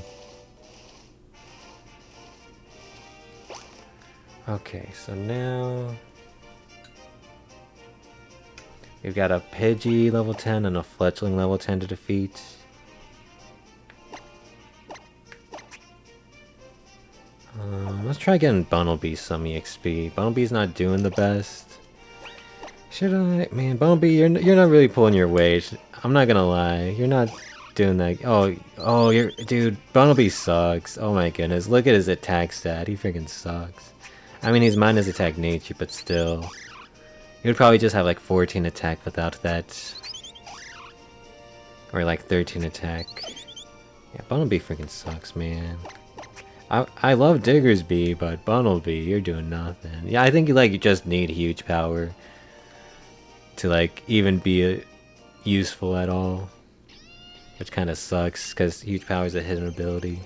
Okay, so now we've got a Pidgey level 10 and a Fletchling level 10 to defeat. Let's try getting Bunnelby some EXP. Bunnelby's not doing the best. Should I? Man, Bunnelby, you're not really pulling your weight. I'm not gonna lie. You're not doing that. Oh, dude, Bunnelby sucks. Oh my goodness, look at his attack stat. He freaking sucks. I mean, he's minus attack nature, but still. He would probably just have like 14 attack without that. Or like 13 attack. Yeah, Bunnelby freaking sucks, man. I love Diggersby, but Bunnelby, you're doing nothing. Yeah, I think you just need huge power to like even be useful at all. Which kind of sucks, because huge power is a hidden ability.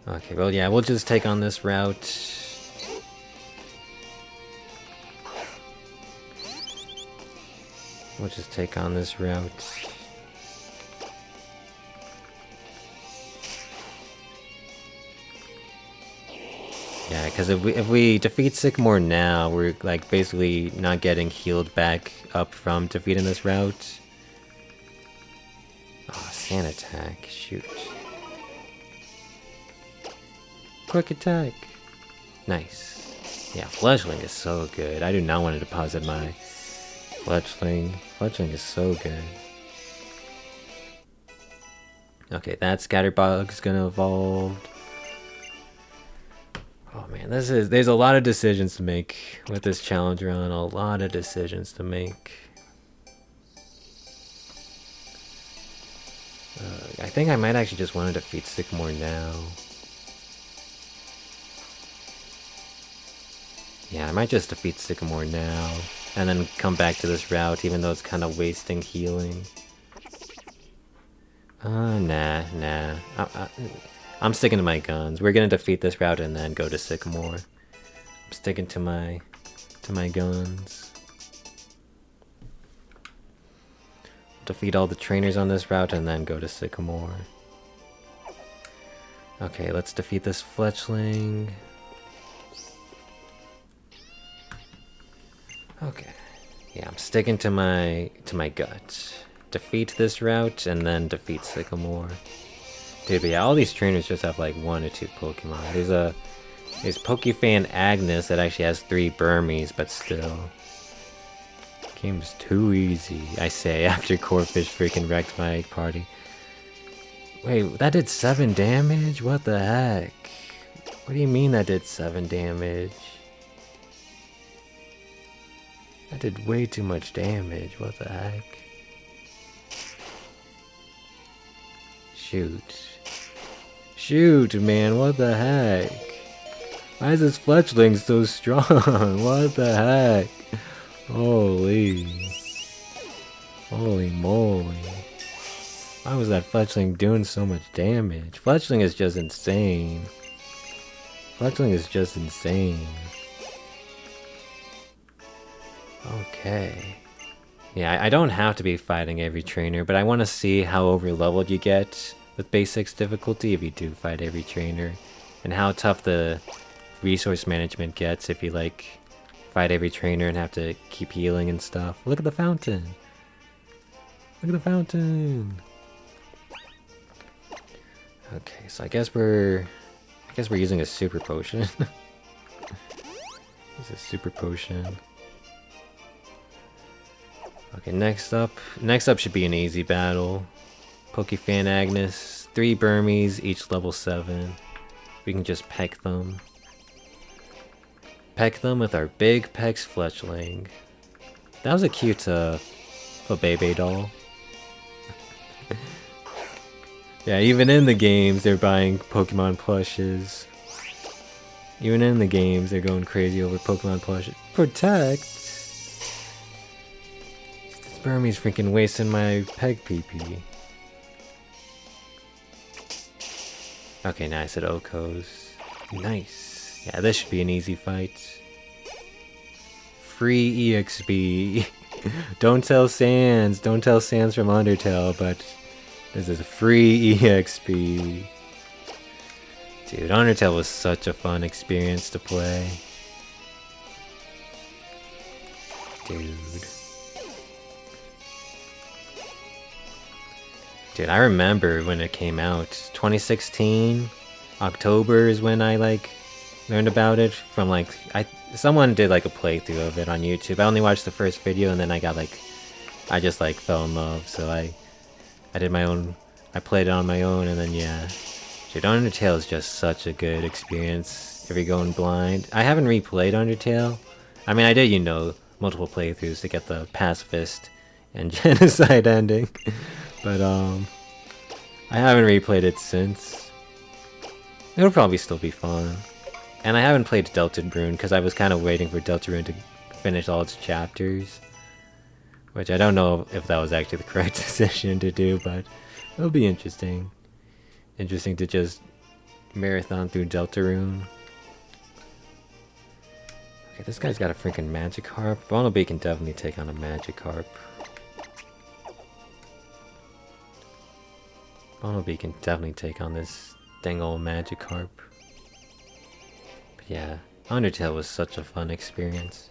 Okay, well yeah, we'll just take on this route. We'll just take on this route. Yeah, because if we defeat Sycamore now, we're like basically not getting healed back up from defeating this route. Oh, Sand Attack, shoot. Quick attack. Nice. Yeah, Fletchling is so good. I do not want to deposit my Fletchling. Fletchling is so good. Okay, that Scatterbug's gonna evolve. Oh man, there's a lot of decisions to make with this challenge run. A lot of decisions to make. I think I might actually just want to defeat Sycamore now. Yeah, I might just defeat Sycamore now, and then come back to this route, even though it's kind of wasting healing. Nah. I'm sticking to my guns. We're gonna defeat this route and then go to Sycamore. I'm sticking to my guns. Defeat all the trainers on this route and then go to Sycamore. Okay, let's defeat this Fletchling. Okay. Yeah, I'm sticking to my gut. Defeat this route and then defeat Sycamore. Dude, but yeah, all these trainers just have like 1 or 2 Pokemon. There's Pokefan Agnes that actually has 3 Burmese, but still. Game's too easy, I say, after Corphish freaking wrecked my party. Wait, that did 7 damage? What the heck? What do you mean that did 7 damage? That did way too much damage, what the heck? Shoot, man, what the heck? Why is this Fletchling so strong? What the heck? Holy moly. Why was that Fletchling doing so much damage? Fletchling is just insane. Fletchling is just insane. Okay. Yeah, I don't have to be fighting every trainer, but I want to see how over-leveled you get with basics difficulty if you do fight every trainer, and how tough the resource management gets if you like fight every trainer and have to keep healing and stuff. Look at the fountain. Look at the fountain. Okay, so I guess we're I guess we're using a super potion. It's a super potion. Okay, next up should be an easy battle. Pokefan Agnes, 3 Burmese, each level 7. We can just peck them. Peck them with our big Pex Fletchling. That was a cute Flabebe doll. Yeah, even in the games they're buying Pokemon plushes. Even in the games they're going crazy over Pokemon plushes. Protect? This Burmese freaking wasting my Peg PP. Okay, nice at Okos. Nice. Yeah, this should be an easy fight. Free EXP. Don't tell Sans from Undertale, but this is free EXP. Dude, Undertale was such a fun experience to play. Dude, I remember when it came out. 2016, October is when I learned about it from someone did a playthrough of it on YouTube. I only watched the first video and then I just fell in love. So I did my own, I played it on my own, and then yeah. Dude, Undertale is just such a good experience if you're going blind. I haven't replayed Undertale. I mean, I did, multiple playthroughs to get the pacifist and genocide ending. But I haven't replayed it since. It'll probably still be fun. And I haven't played Deltarune because I was kind of waiting for Deltarune to finish all its chapters. Which I don't know if that was actually the correct decision to do, but it'll be interesting. Interesting to just marathon through Deltarune. Okay, this guy's got a freaking Magikarp. Bunnelby can definitely take on a Magikarp. Bunnelby can definitely take on this dang old Magikarp. But yeah, Undertale was such a fun experience.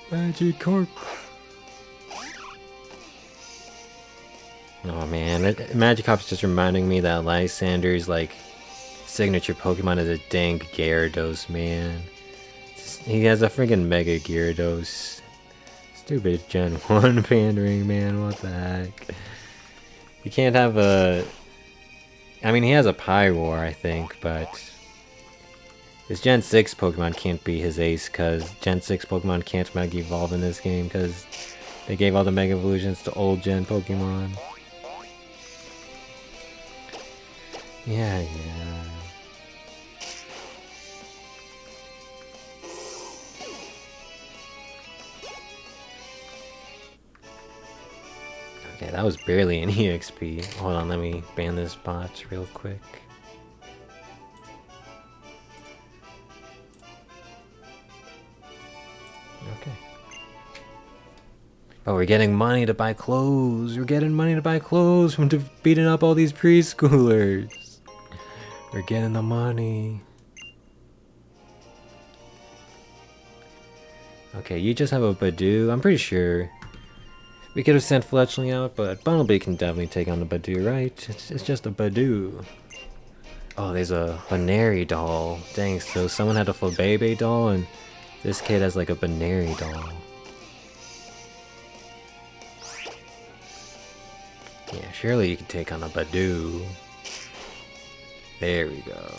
Magikarp! Oh man, Magikarp's just reminding me that Lysander's signature Pokemon is a dang Gyarados, man. He has a freaking Mega Gyarados. Stupid Gen 1 pandering, man, what the heck. You can't have a... I mean, he has a Pyroar, I think, but... His Gen 6 Pokemon can't be his ace, because Gen 6 Pokemon can't Mega Evolve in this game, because they gave all the Mega Evolutions to old Gen Pokemon. Yeah. Okay, that was barely an EXP. Hold on, let me ban this bot real quick. Okay. Oh, we're getting money to buy clothes. We're getting money to buy clothes from beating up all these preschoolers. We're getting the money. Okay, you just have a Badoo. I'm pretty sure we could have sent Fletchling out, but Bunnelby can definitely take on the Badoo, right? It's just a Badoo. Oh, there's a Banary doll. Dang, so someone had a Flabebe doll, and this kid has a Banary doll. Yeah, surely you can take on a Badoo. There we go.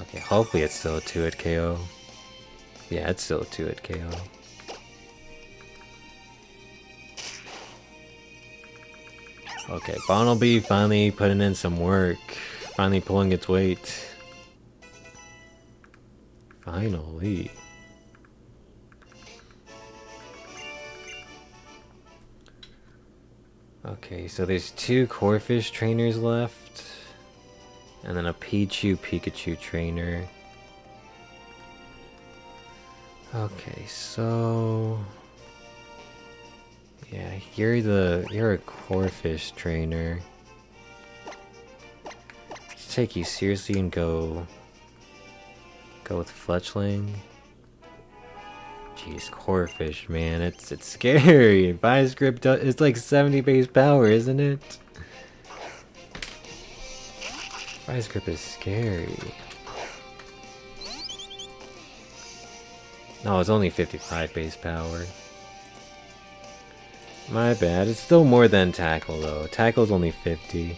Okay, hopefully it's still a 2-hit KO. Yeah, it's still a 2-hit KO. Okay, Bunnelby finally putting in some work. Finally pulling its weight. Finally. Okay, so there's 2 Corphish trainers left. And then a Pikachu trainer. Okay, so... yeah, you're a Corphish trainer. Let's take you seriously and go with Fletchling. Jeez, Corphish, man, it's scary. Vice Grip it's like 70 base power, isn't it? Vice Grip is scary. No, it's only 55 base power. My bad. It's still more than Tackle, though. Tackle's only 50.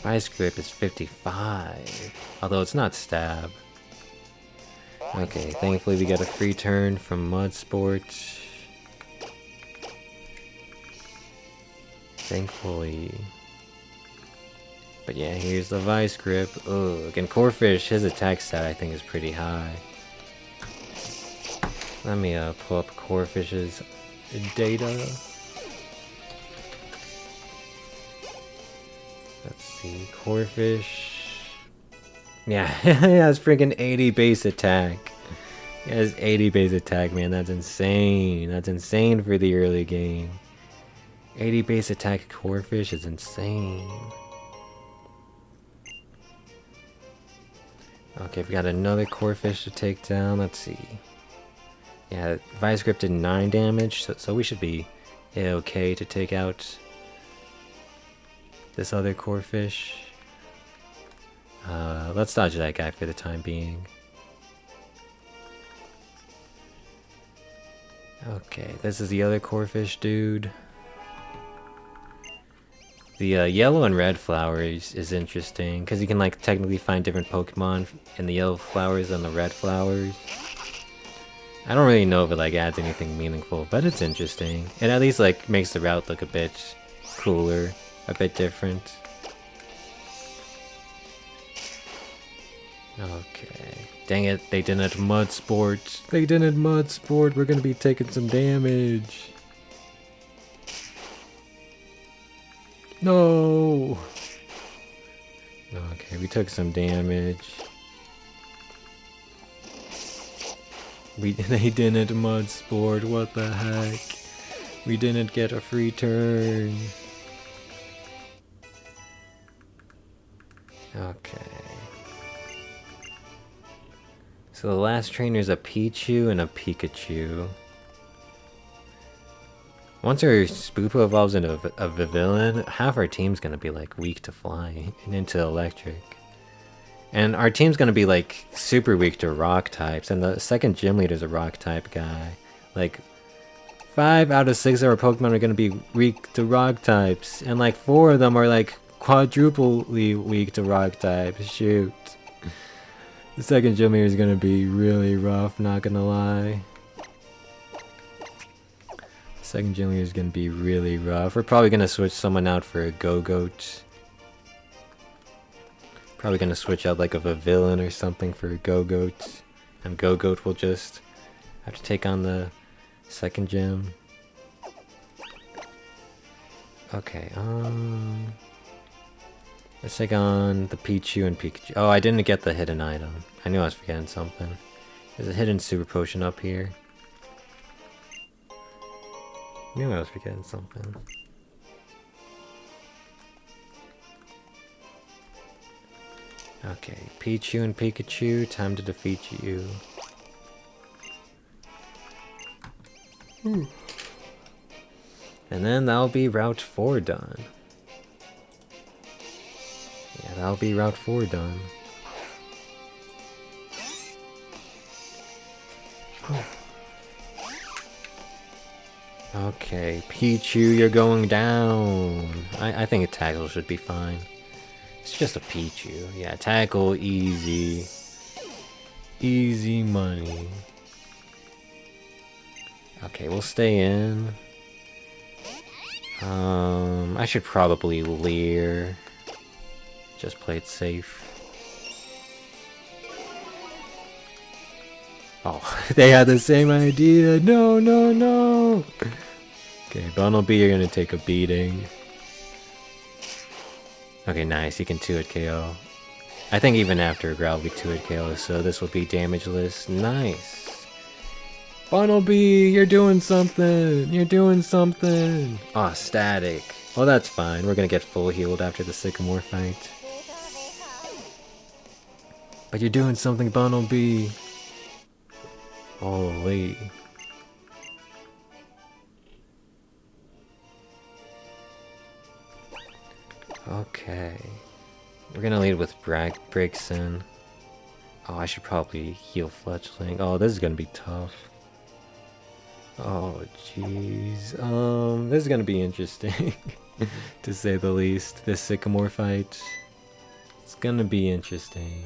Vice Grip is 55. Although it's not Stab. Okay, thankfully we get a free turn from Mudsport. Thankfully. But yeah, here's the Vice Grip. Ugh, and Corphish, his attack stat I think is pretty high. Let me pull up Corphish's data. Let's see, Corphish. Yeah, he has freaking 80 base attack. He has 80 base attack, man. That's insane. That's insane for the early game. 80 base attack Corphish is insane. Okay, we got another Corphish to take down. Let's see. Yeah, Vice Grip did 9 damage, so we should be okay to take out this other Corphish. Let's dodge that guy for the time being. Okay, this is the other Corphish dude. The yellow and red flowers is interesting, because you can like technically find different Pokemon in the yellow flowers and the red flowers. I don't really know if it like adds anything meaningful, but it's interesting. It at least like makes the route look a bit cooler, a bit different. Okay. Dang it, they didn't Mudsport. They didn't Mudsport. We're gonna be taking some damage. No! Okay, we took some damage. They didn't Mudsport, what the heck? We didn't get a free turn. Okay. So the last trainer is a Pichu and a Pikachu. Once our Spoopo evolves into a Vivillon, half our team's gonna be like weak to flying and into electric. And our team's gonna be like super weak to rock types, and the second gym leader's a rock type guy. Like 5 out of 6 of our Pokemon are gonna be weak to rock types, and like 4 of them are like quadruply weak to rock types. Shoot. The second gym leader is gonna be really rough, not gonna lie. Second gym leader is gonna be really rough. We're probably gonna switch someone out for a Go-Goat. Probably gonna switch out like a Vivillon or something for a Go-Goat. And Go-Goat will just have to take on the second gym. Okay, let's take on the Pichu and Pikachu. Oh, I didn't get the hidden item. I knew I was forgetting something. There's a hidden super potion up here. I knew I was forgetting something. Okay, Pichu and Pikachu, time to defeat you. And then that'll be Route 4 done. Yeah, that'll be Route 4 done. Okay, Pichu, you're going down. I think a tackle should be fine. It's just a Pichu. Yeah, tackle, easy. Easy money. Okay, we'll stay in. I should probably Leer. Just play it safe. Oh, they had the same idea. No, no, no. Okay, Bunnelby, you're gonna take a beating. Okay, nice. You can 2-hit KO. I think even after Growl will be 2-hit KO, so this will be damageless. Nice. Bunnelby, you're doing something. You're doing something. Ah, oh, static. Well, that's fine. We're gonna get full healed after the Sycamore fight. But you're doing something, Bunnelby. Holy. Okay. We're gonna lead with Braixen. Oh, I should probably heal Fletchling. Oh, this is gonna be tough. Oh, jeez. This is gonna be interesting, to say the least. This Sycamore fight. It's gonna be interesting.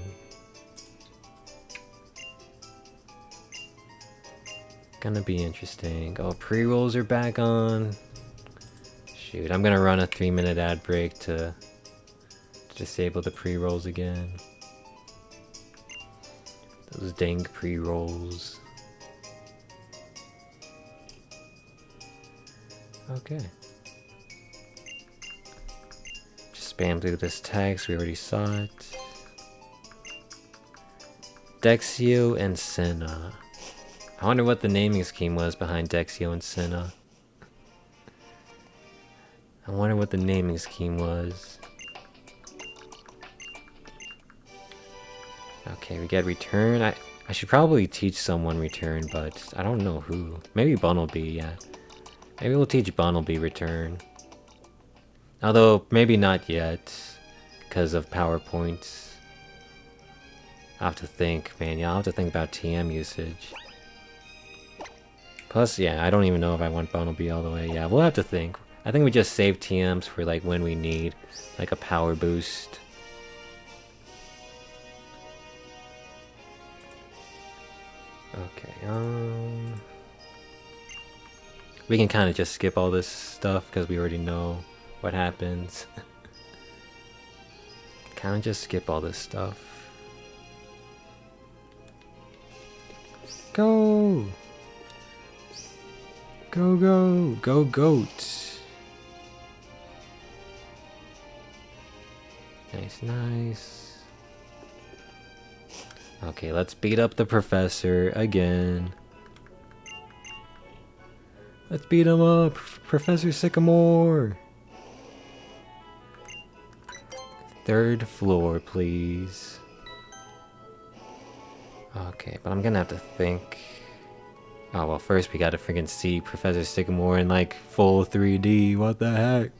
Gonna be interesting. Oh, pre-rolls are back on. Shoot, I'm gonna run a 3-minute ad break to disable the pre-rolls again. Those dang pre-rolls. Okay. Just spam through this text, we already saw it. Dexio and Senna. I wonder what the naming scheme was behind Dexio and Senna. I wonder what the naming scheme was. Okay, we get return. I should probably teach someone return, but I don't know who. Maybe Bunnelby, yeah. Maybe we'll teach Bunnelby return. Although, maybe not yet, because of PowerPoints. I'll have to think, man. Yeah, I'll have to think about TM usage. Plus, yeah, I don't even know if I want Bunnelby all the way. Yeah, we'll have to think. I think we just save TMs for like when we need like a power boost. Okay, we can kind of just skip all this stuff because we already know what happens. Kind of just skip all this stuff. Go! Go, go! Go, goat! Nice, nice. Okay, let's beat up the professor again. Let's beat him up, Professor Sycamore! 3rd floor, please. Okay, but I'm gonna have to think. Oh, well, first we gotta freaking see Professor Sycamore in like full 3D. What the heck?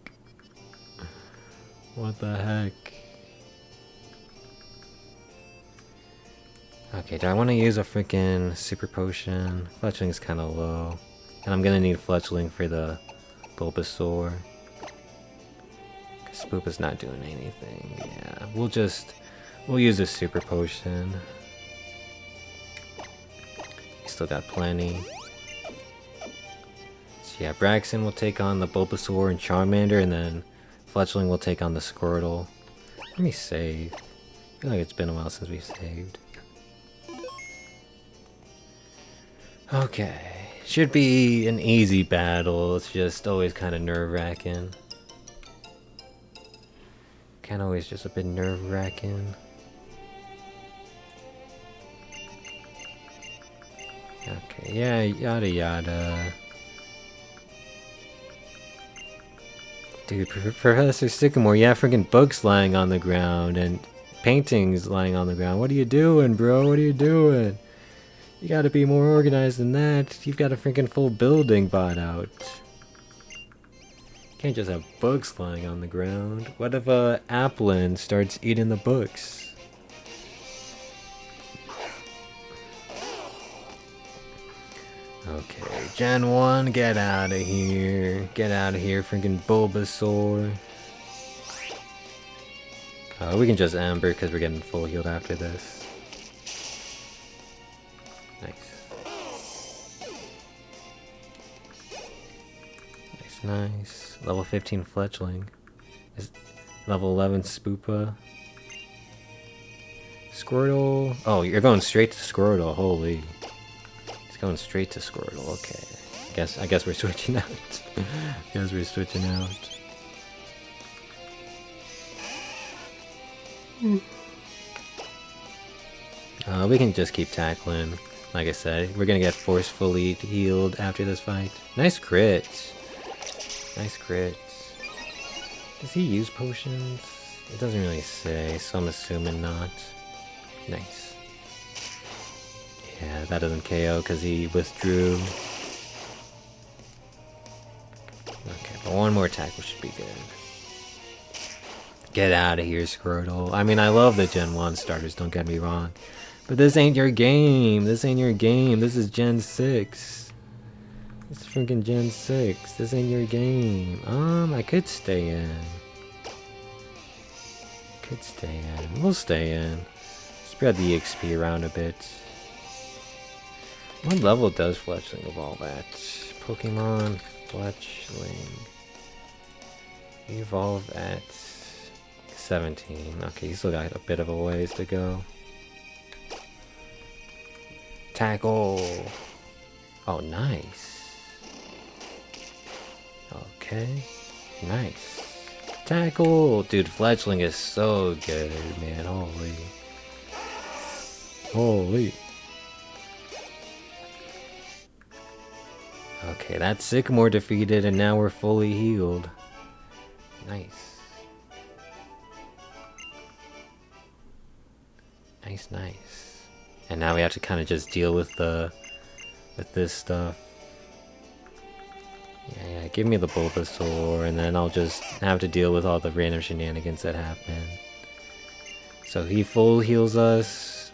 What the heck? Okay, do I want to use a freaking super potion? Fletchling's kind of low. And I'm gonna need Fletchling for the Bulbasaur. Because Spoopa's not doing anything. Yeah, we'll use a super potion. Still got plenty. So yeah, Braixen will take on the Bulbasaur and Charmander, and then Fletchling will take on the Squirtle. Let me save. I feel like it's been a while since we saved. Okay. Should be an easy battle. It's just always kind of nerve-wracking. Kind of always just a bit nerve-wracking. Okay, yeah, yada yada. Dude, Professor Sycamore, yeah, freaking books lying on the ground and paintings lying on the ground. What are you doing, bro? What are you doing? You gotta be more organized than that. You've got a freaking full building bought out. Can't just have books lying on the ground. What if Applin starts eating the books? Okay, Gen 1, get out of here. Get out of here, freaking Bulbasaur. We can just Amber because we're getting full healed after this. Nice. Nice, nice. Level 15 Fletchling. Is level 11 Spoopa. Squirtle. Oh, you're going straight to Squirtle. Holy. Going straight to Squirtle, okay. I guess we're switching out. Guess we're switching out. We can just keep tackling. Like I said, we're gonna get forcefully healed after this fight. Nice crit. Nice crit. Does he use potions? It doesn't really say, so I'm assuming not. Nice. Yeah, that doesn't KO because he withdrew. Okay, but one more tackle should be good. Get out of here, Squirtle. I mean, I love the Gen 1 starters, don't get me wrong. But this ain't your game. This ain't your game. This is Gen 6. This is freaking Gen 6. This ain't your game. I could stay in. Could stay in. We'll stay in. Spread the XP around a bit. What level does Fletchling evolve at? Pokemon Fletchling. Evolve at 17. Okay, he's still got a bit of a ways to go. Tackle! Oh, nice. Okay. Nice. Tackle! Dude, Fletchling is so good, man. Holy. Holy. Okay, that's Sycamore defeated, and now we're fully healed. Nice. Nice, nice. And now we have to kind of just deal with this stuff. Yeah, give me the Bulbasaur, and then I'll just have to deal with all the random shenanigans that happen. So he full heals us,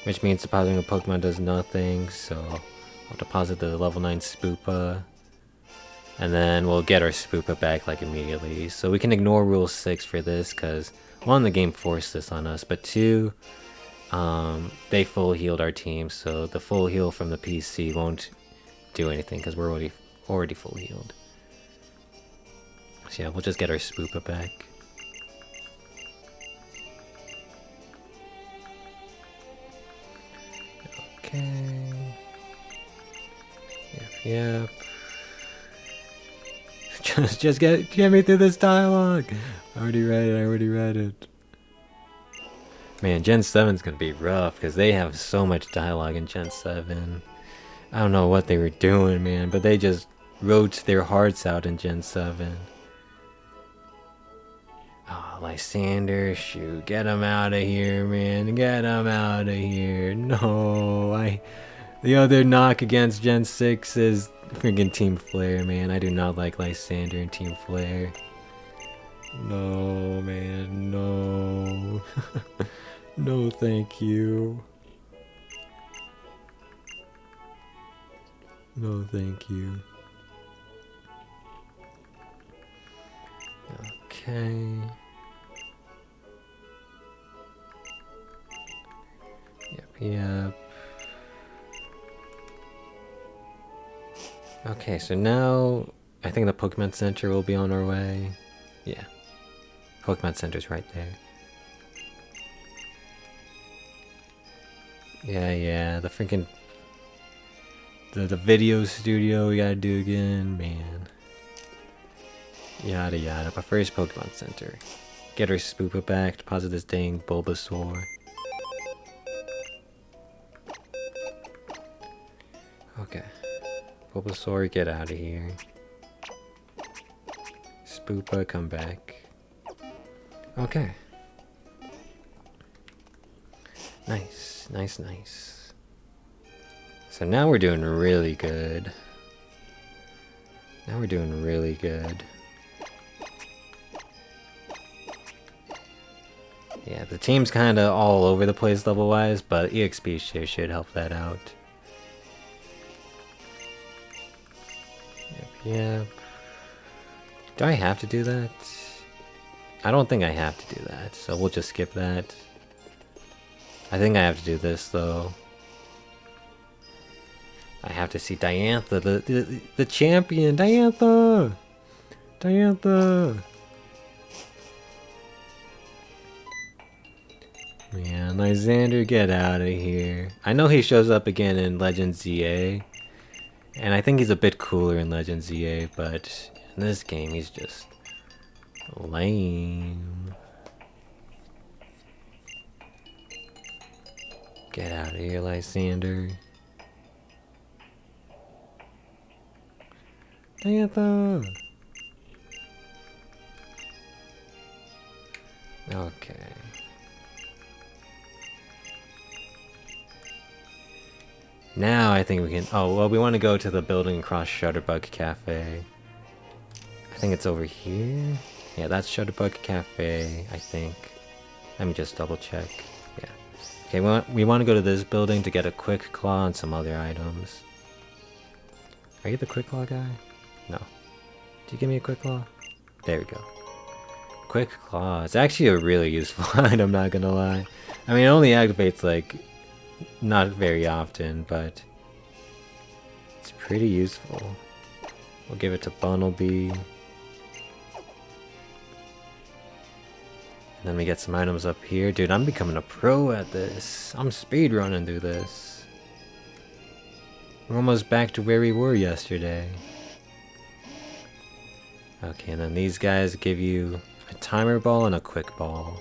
which means depositing a Pokemon does nothing, so I'll deposit the level 9 Spoopa. And then we'll get our Spoopa back like immediately. So we can ignore Rule 6 for this, because 1, the game forced this on us, but 2, they full healed our team, so the full heal from the PC won't do anything because we're already full healed. So yeah, we'll just get our Spoopa back. Okay. Yep. Just get me through this dialogue. I already read it. Man, Gen 7's gonna be rough because they have so much dialogue in Gen 7. I don't know what they were doing, man, but they just wrote their hearts out in Gen 7. Oh, Lysander, shoot, get him out of here, man. Get him out of here. No, the other knock against Gen 6 is freaking Team Flare, man. I do not like Lysander and Team Flare. No, man, no. No, thank you. No, thank you. Okay. Yep. Okay, so now I think the Pokemon Center will be on our way. Yeah. Pokemon Center's right there. Yeah, the freaking the video studio we gotta do again, man. Yada yada. But first, Pokemon Center. Get our Spoopa back, deposit this dang Bulbasaur. Okay. Bulbasaur, get out of here. Spoopa, come back. Okay. Nice. So now we're doing really good. Yeah, the team's kinda all over the place level-wise, but EXP share should help that out. Yep. Do I have to do that? I don't think I have to do that, so we'll just skip that. I think I have to do this, though. I have to see Diantha, the champion! Diantha! Man, Lysander, get out of here. I know he shows up again in Legend ZA, and I think he's a bit cooler in Legend ZA, but in this game he's just lame. Get out of here, Lysander. Diantha! Okay. Now I think we can... Oh, well, we want to go to the building across Shutterbug Cafe. I think it's over here. Yeah, that's Shutterbug Cafe, I think. Let me just double check. Yeah. Okay, we want to go to this building to get a Quick Claw and some other items. Are you the Quick Claw guy? No. Do you give me a Quick Claw? There we go. Quick Claw. It's actually a really useful item, not gonna lie. I mean, it only activates, like, not very often, but it's pretty useful. We'll give it to Bunnelby. And then we get some items up here. Dude, I'm becoming a pro at this. I'm speedrunning through this. We're almost back to where we were yesterday. Okay, and then these guys give you a timer ball and a quick ball.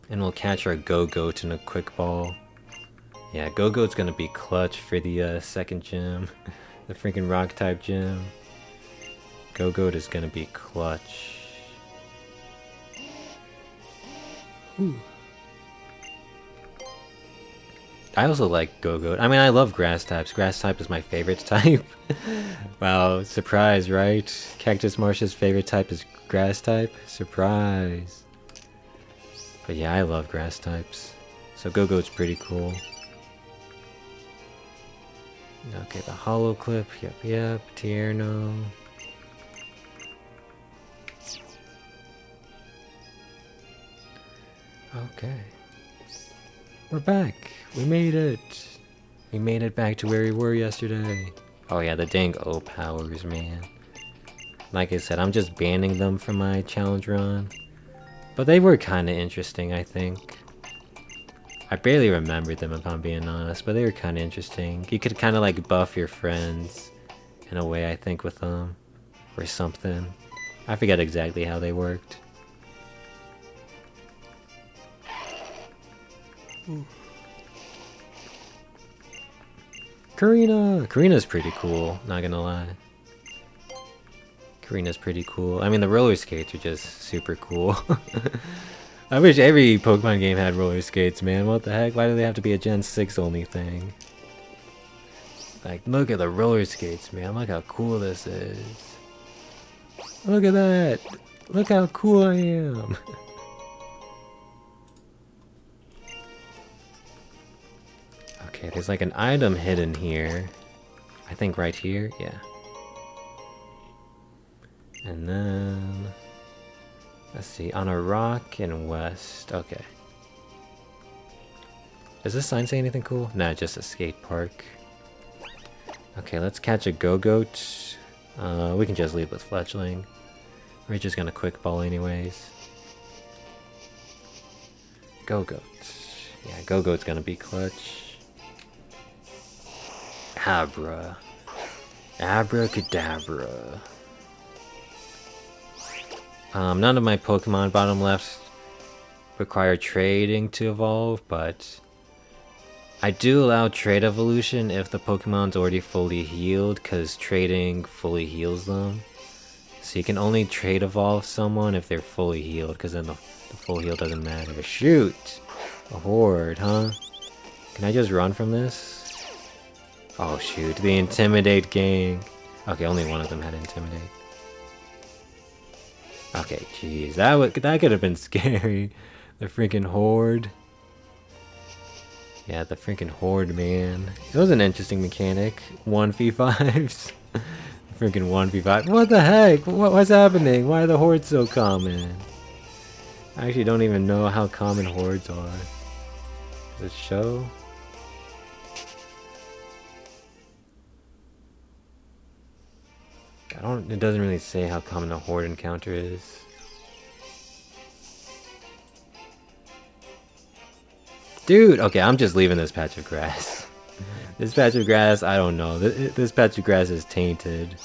And we'll catch our Go-Goat in a quick ball. Yeah, Go-Goat's gonna be clutch for the second gym. The freaking rock type gym. Go-Goat is gonna be clutch. Ooh. I also like Go-Goat. I mean, I love grass types. Grass type is my favorite type. Wow, surprise, right? Cactus Marsh's favorite type is grass type? Surprise. But yeah, I love grass types. So Go-Goat's pretty cool. Okay, the Hollow Clip. Yep. Tierno. Okay. We're back. We made it. We made it back to where we were yesterday. Oh yeah, the dang O powers, man. Like I said, I'm just banning them from my challenge run. But they were kind of interesting, I think. I barely remembered them, if I'm being honest, but they were kind of interesting. You could kind of like buff your friends in a way, I think, with them. Or something. I forget exactly how they worked. Karina! Karina's pretty cool, not gonna lie. Karina's pretty cool. I mean, the roller skates are just super cool. I wish every Pokemon game had roller skates, man. What the heck? Why do they have to be a Gen 6 only thing? Like, look at the roller skates, man. Look how cool this is. Look at that! Look how cool I am! Okay, there's like an item hidden here. I think right here, yeah. And then... let's see, on a rock in west. Okay. Does this sign say anything cool? Nah, just a skate park. Okay, let's catch a Go-Goat. We can just leave with Fletchling. We're just gonna quick ball anyways. Go-Goat. Yeah, Go-Goat's gonna be clutch. Abra. Abracadabra. None of my Pokemon bottom left require trading to evolve, but I do allow trade evolution if the Pokemon's already fully healed, because trading fully heals them. So you can only trade evolve someone if they're fully healed, because then the full heal doesn't matter. Shoot! A horde, huh? Can I just run from this? Oh shoot, the Intimidate gang. Okay, only one of them had Intimidate. Okay, jeez, that could have been scary. The freaking horde. Yeah, the freaking horde, man. It was an interesting mechanic. 1v5s. Freaking 1v5. What the heck? What's happening? Why are the hordes so common? I actually don't even know how common hordes are. Does it show? It doesn't really say how common a horde encounter is. Dude, okay, I'm just leaving this patch of grass. This patch of grass, I don't know. This patch of grass is tainted.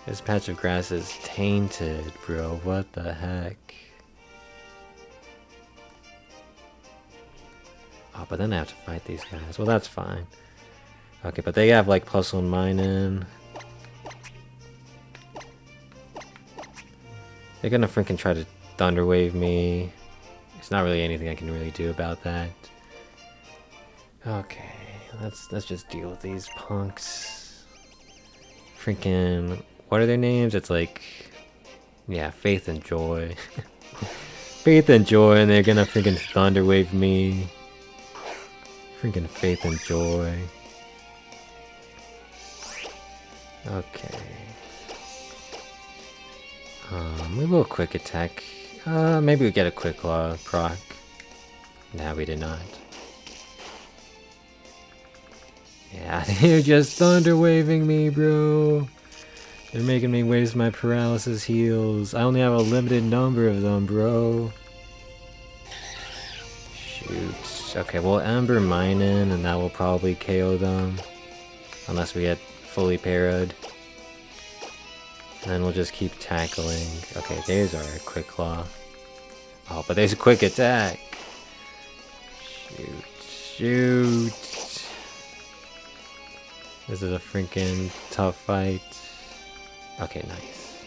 This patch of grass is tainted, bro. What the heck? Oh, but then I have to fight these guys. Well, that's fine. Okay, but they have like Puzzle and Minun. They're gonna freaking try to Thunder Wave me. There's not really anything I can really do about that. Okay, let's just deal with these punks. Freaking, what are their names? It's like, yeah, Faith and Joy. Faith and Joy, and they're gonna freaking Thunderwave me. Freaking Faith and Joy. Okay. We will quick attack. Maybe we get a quick claw proc. Nah, we did not. Yeah, they're just thunder waving me, bro. They're making me waste my paralysis heals. I only have a limited number of them, bro. Shoot. Okay, we'll Ember Mine in, and that will probably KO them. Unless we get fully parried. And then we'll just keep tackling. Okay, there's our quick claw. Oh, but there's a quick attack. Shoot. This is a freaking tough fight. Okay, nice.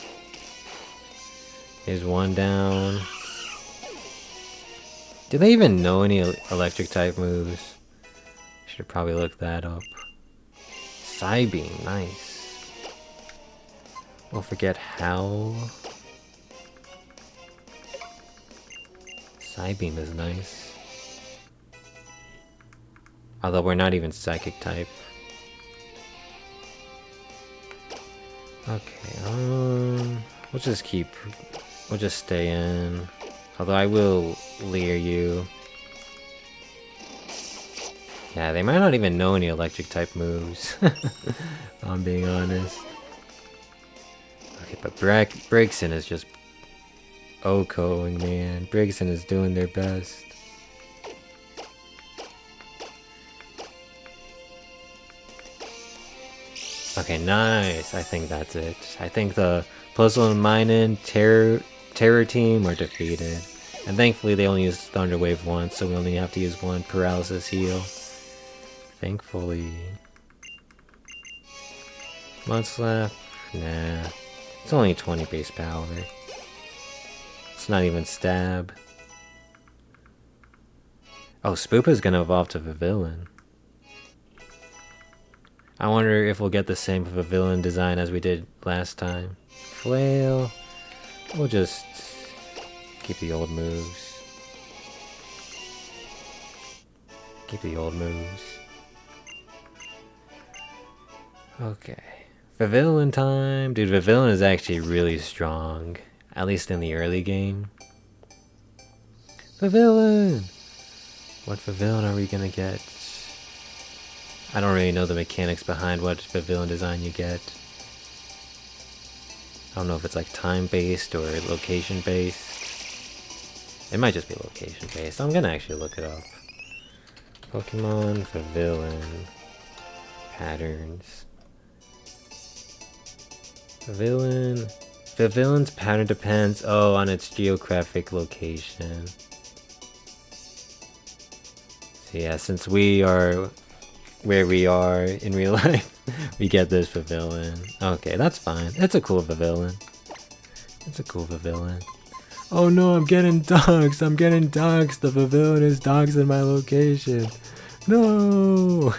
Here's one down. Do they even know any electric type moves? Should probably look that up. Psybeam, nice. Don't forget Howl. Psybeam is nice. Although we're not even psychic type. Okay, we'll just stay in. Although I will leer you. Yeah, they might not even know any electric type moves. If I'm being honest. Okay, but Braixen is just OHKOing, man. Braixen is doing their best. Okay, nice. I think that's it. I think the Puzzle Mine Terror team are defeated. And thankfully they only used Thunder Wave once, so we only have to use one paralysis heal. Thankfully. Mudslap? Nah. It's only 20 base power. It's not even stab. Oh, Spoopa's gonna evolve to Vivillon. I wonder if we'll get the same Vivillon design as we did last time. Flail. We'll just keep the old moves. Keep the old moves. Okay. Vivillon time! Dude, Vivillon is actually really strong. At least in the early game. Vivillon! What Vivillon are we gonna get? I don't really know the mechanics behind what Vivillon design you get. I don't know if it's like time-based or location-based. It might just be location-based. I'm gonna actually look it up. Pokemon Vivillon patterns. Vivillon's pattern depends, on its geographic location. So yeah, since we are where we are in real life, we get this Vivillon. Okay, that's fine. It's a cool Vivillon. It's a cool Vivillon. Oh no, I'm getting dogs. I'm getting dogs. The Vivillon is dogs in my location. No!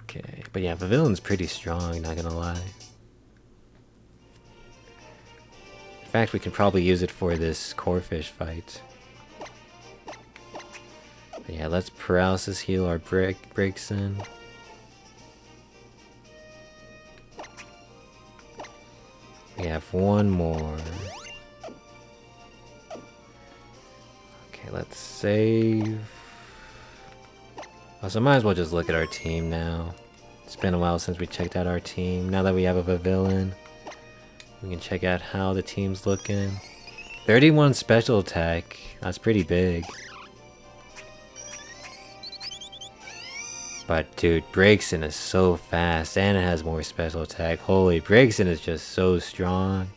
Okay, but yeah, Vivillon's pretty strong, not gonna lie. In fact, we can probably use it for this Corphish fight. But yeah, let's paralysis heal our Braixen. We have one more. Okay, let's save. Oh, so might as well just look at our team now. It's been a while since we checked out our team. Now that we have a Vivillon, we can check out how the team's looking. 31 special attack. That's pretty big. But dude, Braixen is so fast and it has more special attack. Holy, Braixen is just so strong.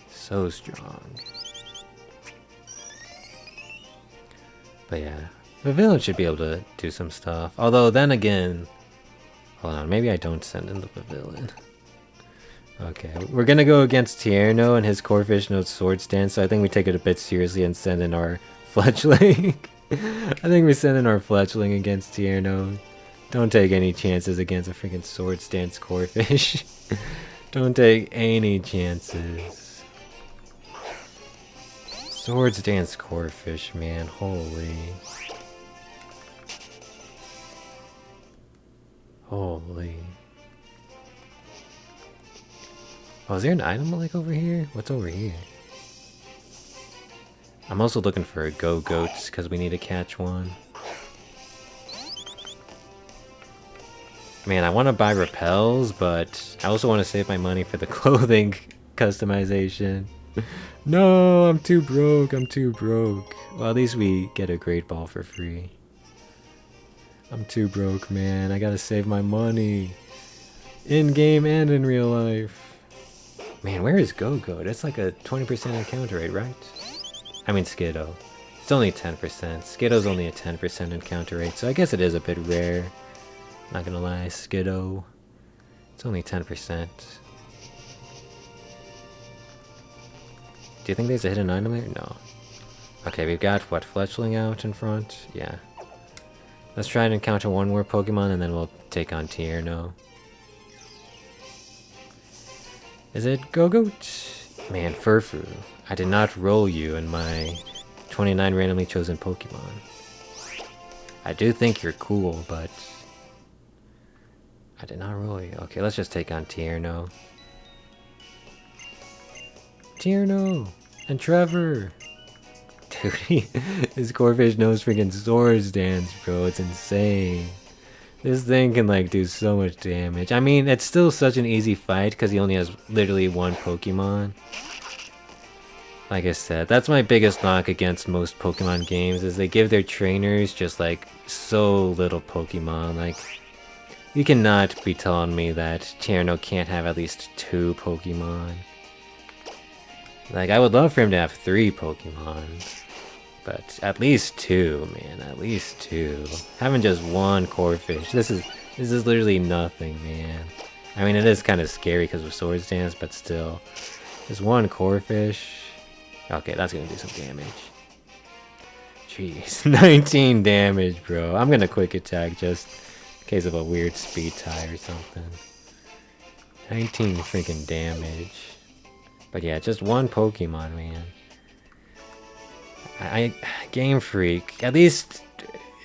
So strong. But yeah, Vivillon should be able to do some stuff. Although then again, hold on, maybe I don't send in the Vivillon. Okay, we're gonna go against Tierno and his Corphish knows Swords Dance, so I think we take it a bit seriously and send in our Fletchling. I think we send in our Fletchling against Tierno. Don't take any chances against a freaking Swords Dance Corphish. Don't take any chances. Swords Dance Corphish, man, holy. Holy. Oh, is there an item like over here? What's over here? I'm also looking for a Go-Goats because we need to catch one. Man, I want to buy repels, but I also want to save my money for the clothing customization. No, I'm too broke. I'm too broke. Well, at least we get a great ball for free. I'm too broke, man. I gotta save my money. In game and in real life. Man, where is Go-Go? That's like a 20% encounter rate, right? I mean Skiddo. It's only 10%. Skiddo's only a 10% encounter rate, so I guess it is a bit rare. Not gonna lie, Skiddo. It's only 10%. Do you think there's a hidden item there? No. Okay, we've got, what, Fletchling out in front? Yeah. Let's try and encounter one more Pokemon and then we'll take on Tierno. Is it Go-Goat? Man, Furfrou. I did not roll you in my 29 randomly chosen Pokemon. I do think you're cool, but I did not roll you. Okay, let's just take on Tierno. Tierno! And Trevor! Dude, his Corphish knows freaking Swords Dance, bro. It's insane. This thing can like do so much damage. I mean, it's still such an easy fight because he only has literally one Pokemon. Like I said, that's my biggest knock against most Pokemon games is they give their trainers just like so little Pokemon. Like, you cannot be telling me that Tierno can't have at least 2 Pokemon. Like, I would love for him to have 3 Pokemon. But at least 2, man. At least 2. Having just one Corphish. This is literally nothing, man. I mean, it is kind of scary because of Swords Dance, but still. Just one Corphish. Okay, that's gonna do some damage. Jeez. 19 damage, bro. I'm gonna quick attack just in case of a weird speed tie or something. 19 freaking damage. But yeah, just one Pokemon, man. Game Freak. At least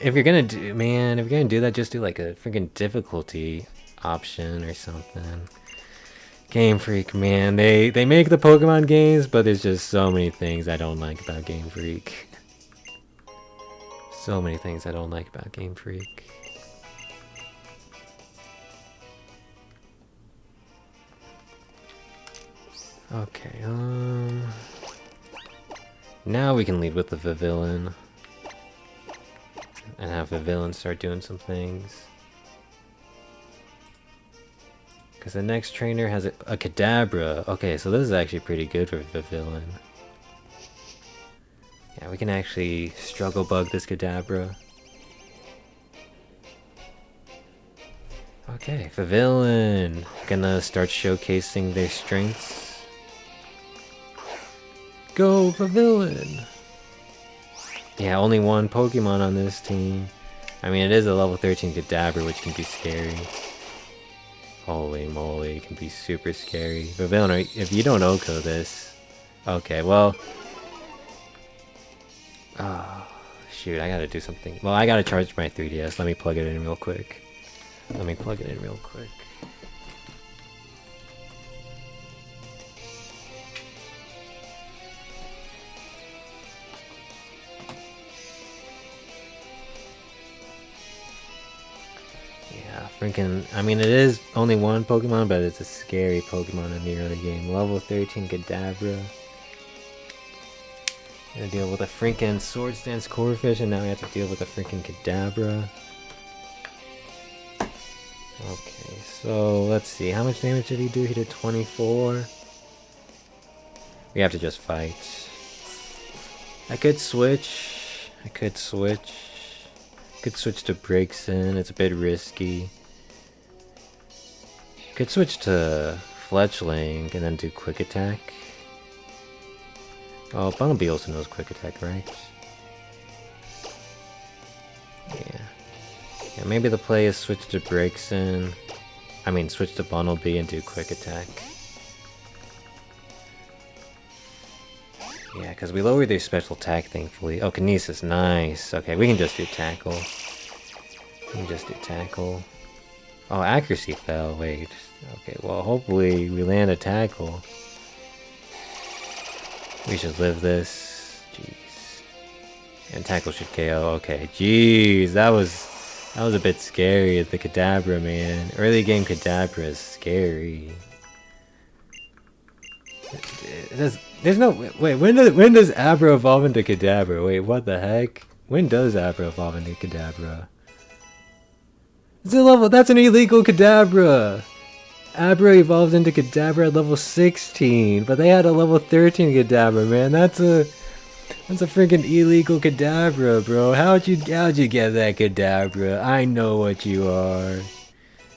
if you're gonna do, man, if you're gonna do that, just do like a freaking difficulty option or something. Game Freak, man. They make the Pokemon games, but there's just so many things I don't like about Game Freak. So many things I don't like about Game Freak. Okay, now we can lead with the Vivillon. And have Vivillon start doing some things. Because the next trainer has a Kadabra. Okay, so this is actually pretty good for Vivillon. Yeah, we can actually struggle bug this Kadabra. Okay, Vivillon. Gonna start showcasing their strengths. Go Vivillon! Yeah, only one Pokemon on this team. I mean, it is a level 13 Kadabra, which can be scary. Holy moly, it can be super scary. Vivillon, if you don't Oko this... Okay, well... Oh, shoot, I gotta do something. Well, I gotta charge my 3DS. Let me plug it in real quick. Freaking, I mean, it is only one Pokemon, but it's a scary Pokemon in the early game. Level 13 Kadabra. Gonna deal with a freaking Swords Dance Corphish, and now we have to deal with a freaking Kadabra. Okay, so let's see. How much damage did he do? He did 24. We have to just fight. I could switch. Could switch to Braixen. It's a bit risky. Could switch to Fletchling and then do quick attack. Oh, Bunnelby also knows quick attack, right? Yeah. Yeah, maybe the play is switch to Braixen. I mean, switch to Bunnelby and do quick attack. Yeah, because we lowered their special attack, thankfully. Oh, Kinesis, nice. Okay, we can just do tackle. We can just do tackle. Oh, accuracy fell, wait. Okay, well, hopefully we land a tackle. We should live this. Jeez. And tackle should KO. Okay, jeez, that was a bit scary at the Kadabra, man. Early game Kadabra is scary. There's no wait. When does Abra evolve into Kadabra? Wait, what the heck? When does Abra evolve into Kadabra? It's a level. That's an illegal Kadabra. Abra evolved into Kadabra at level 16, but they had a level 13 Kadabra, man. That's a freaking illegal Kadabra, bro. How'd you get that Kadabra? I know what you are.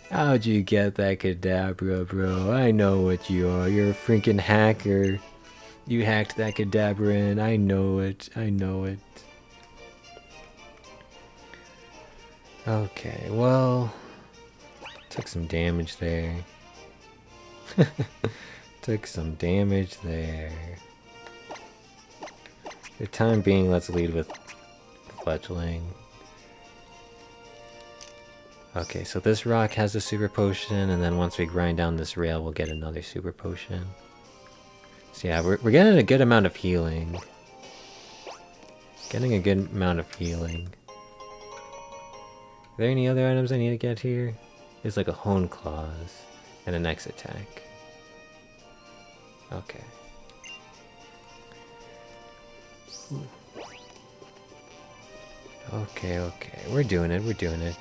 How'd you get that Kadabra, bro? I know what you are. You're a freaking hacker. You hacked that Kadabra in. I know it. I know it. Okay, well... Took some damage there. Took some damage there. For the time being, let's lead with Fletchling. Okay, so this rock has a super potion, and then once we grind down this rail, we'll get another super potion. So yeah, we're getting a good amount of healing. Getting a good amount of healing. Are there any other items I need to get here? There's like a Hone Claws and an X attack. Okay. Okay, we're doing it, we're doing it.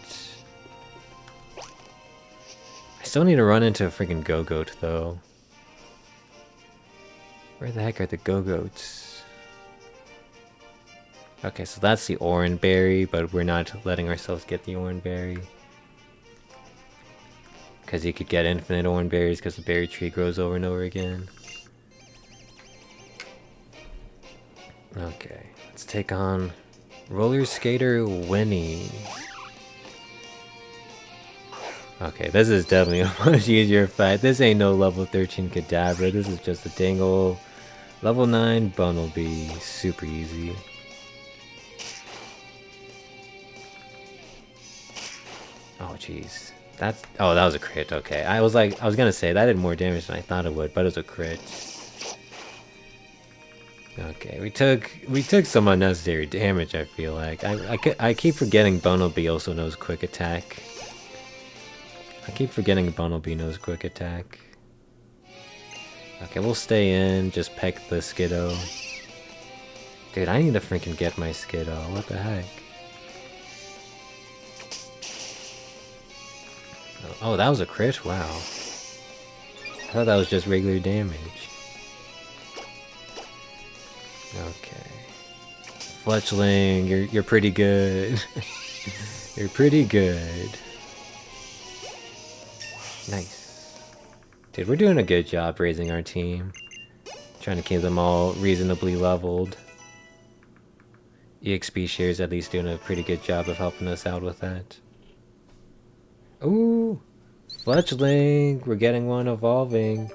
I still need to run into a freaking Go-Goat though. Where the heck are the Go-Goats? Okay, so that's the Oran Berry, but we're not letting ourselves get the Oran Berry. Because you could get infinite Oran Berries because the berry tree grows over and over again. Okay, let's take on Roller Skater Winnie. Okay, this is definitely a much easier fight. This ain't no level 13 Kadabra. This is just a dang old level 9 Bunnelby. Super easy. Oh jeez. That was a crit. Okay, I was gonna say that did more damage than I thought it would, but it was a crit. Okay, we took some unnecessary damage. I feel like I keep forgetting Bunnelby also knows quick attack. I keep forgetting Bunnelby knows quick attack. Okay, we'll stay in. Just peck the Skiddo. Dude, I need to freaking get my Skiddo. What the heck? Oh, that was a crit? Wow. I thought that was just regular damage. Okay. Fletchling, you're pretty good. You're pretty good. Nice. Dude, we're doing a good job raising our team. Trying to keep them all reasonably leveled. EXP shares at least doing a pretty good job of helping us out with that. Ooh! Fletchling! We're getting one evolving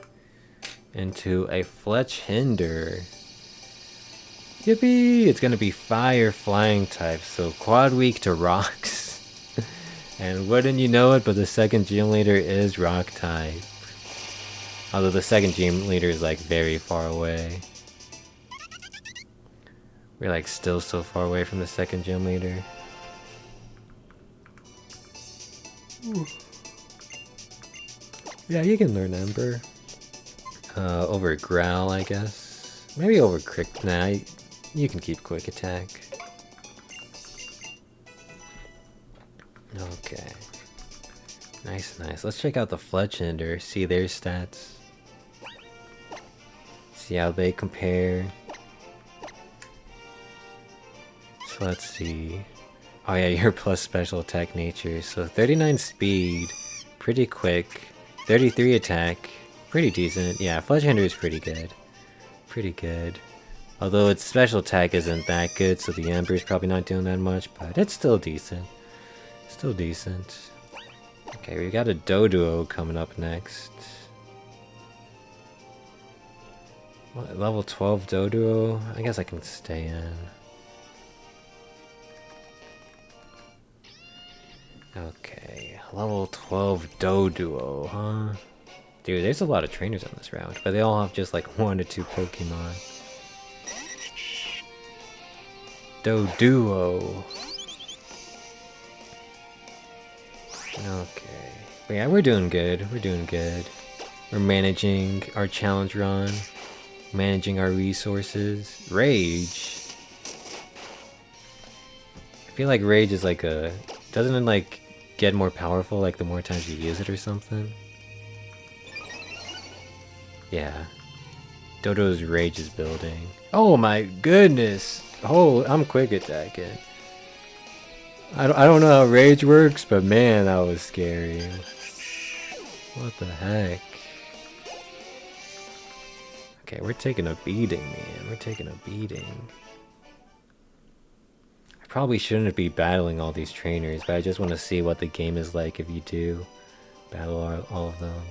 into a Fletchinder. Yippee! It's gonna be fire flying type, so quad weak to rocks. And wouldn't you know it, but the second gym leader is rock type. Although the second gym leader is like very far away. We're like still so far away from the second gym leader. Ooh. Yeah, you can learn Ember. Over Growl, I guess. Maybe over Crick. Nah, you can keep quick attack. Okay. Nice, nice. Let's check out the Fletchinder, see their stats. See how they compare. So let's see. Oh yeah, you're plus special attack nature. So 39 speed, pretty quick. 33 attack, Pretty decent. Yeah, Fledgehender is pretty good. Pretty good. Although its special attack isn't that good, so the Ember is probably not doing that much, but it's still decent. Still decent. Okay, we got a Doduo coming up next. What, level 12 Doduo? I guess I can stay in. Okay, level 12 Doduo, huh? Dude, there's a lot of trainers on this round, but they all have just like 1 to 2 Pokemon. Doduo. Okay. But yeah, we're doing good. We're doing good. We're managing our challenge run. Managing our resources. Rage. I feel like Rage is like a... Doesn't it like get more powerful like the more times you use it or something? Yeah. Dodo's Rage is building. Oh my goodness! Oh, I'm quick attacking. I don't know how Rage works, but man, that was scary. What the heck? Okay, we're taking a beating, man. We're taking a beating. I probably shouldn't be battling all these trainers, but I just want to see what the game is like if you do battle all of them.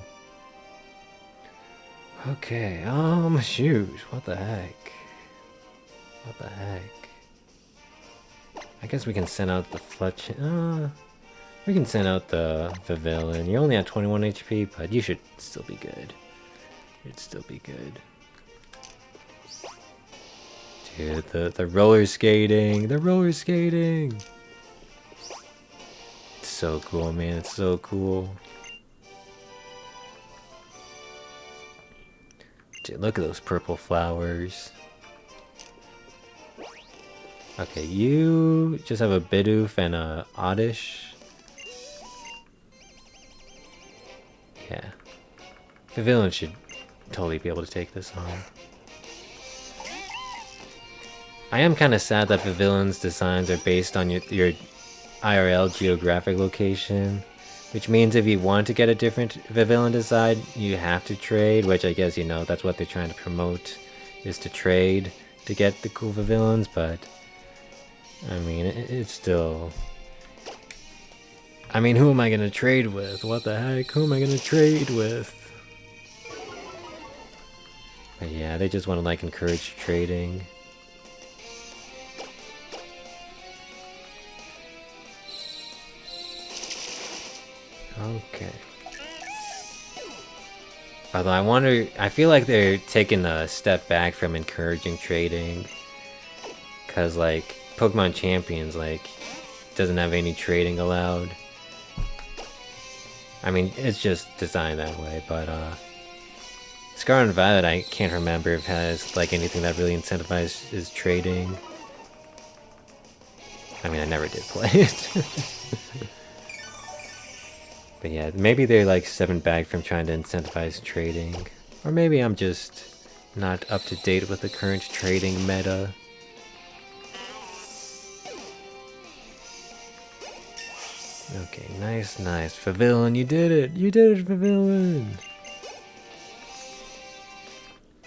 Okay, shoot. What the heck? What the heck? I guess we can send out the Fletch... we can send out the Vivillon. You're only at 21 HP, but you should still be good. You'd still be good. Dude, the roller skating! The roller skating! It's so cool, man. It's so cool. Dude, look at those purple flowers. Okay, you just have a Bidoof and a Oddish. Yeah. Vivillon should totally be able to take this on. I am kind of sad that Vivillon's designs are based on your IRL geographic location. Which means if you want to get a different Vivillon design, you have to trade, which I guess, you know, that's what they're trying to promote, is to trade to get the cool Vivillons, but... I mean, it's still... I mean, who am I gonna trade with? What the heck? Who am I gonna trade with? But yeah, they just want to, like, encourage trading. Okay. Although I wonder... I feel like they're taking a step back from encouraging trading. Because, like... Pokemon Champions, like, doesn't have any trading allowed. I mean, it's just designed that way, but, Scarlet and Violet, I can't remember if it has, like, anything that really incentivizes trading. I mean, I never did play it. But yeah, maybe they're, like, stepping back from trying to incentivize trading. Or maybe I'm just not up to date with the current trading meta. Okay, nice, nice. Vivillon, you did it! You did it, Vivillon!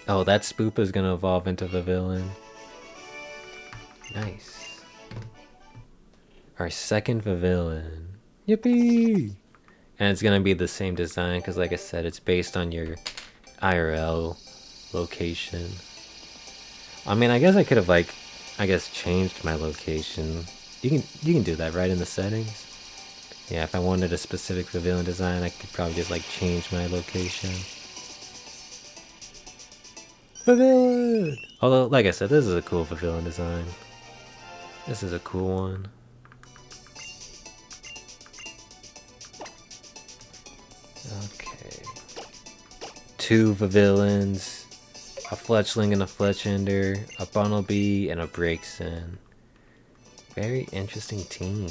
Oh, that Spoopa is gonna evolve into Vivillon. Nice. Our second Vivillon. Yippee! And it's gonna be the same design, because like I said, it's based on your IRL location. I mean, I guess I could have, like, changed my location. You can do that, right, in the settings? Yeah, if I wanted a specific Vivillon design, I could probably just, like, change my location. Vivillon! Although, like I said, this is a cool Vivillon design. This is a cool one. Okay. 2 Vivillons, a Fletchling and a Fletchender, a Bunnelby, and a Braixen. Very interesting team.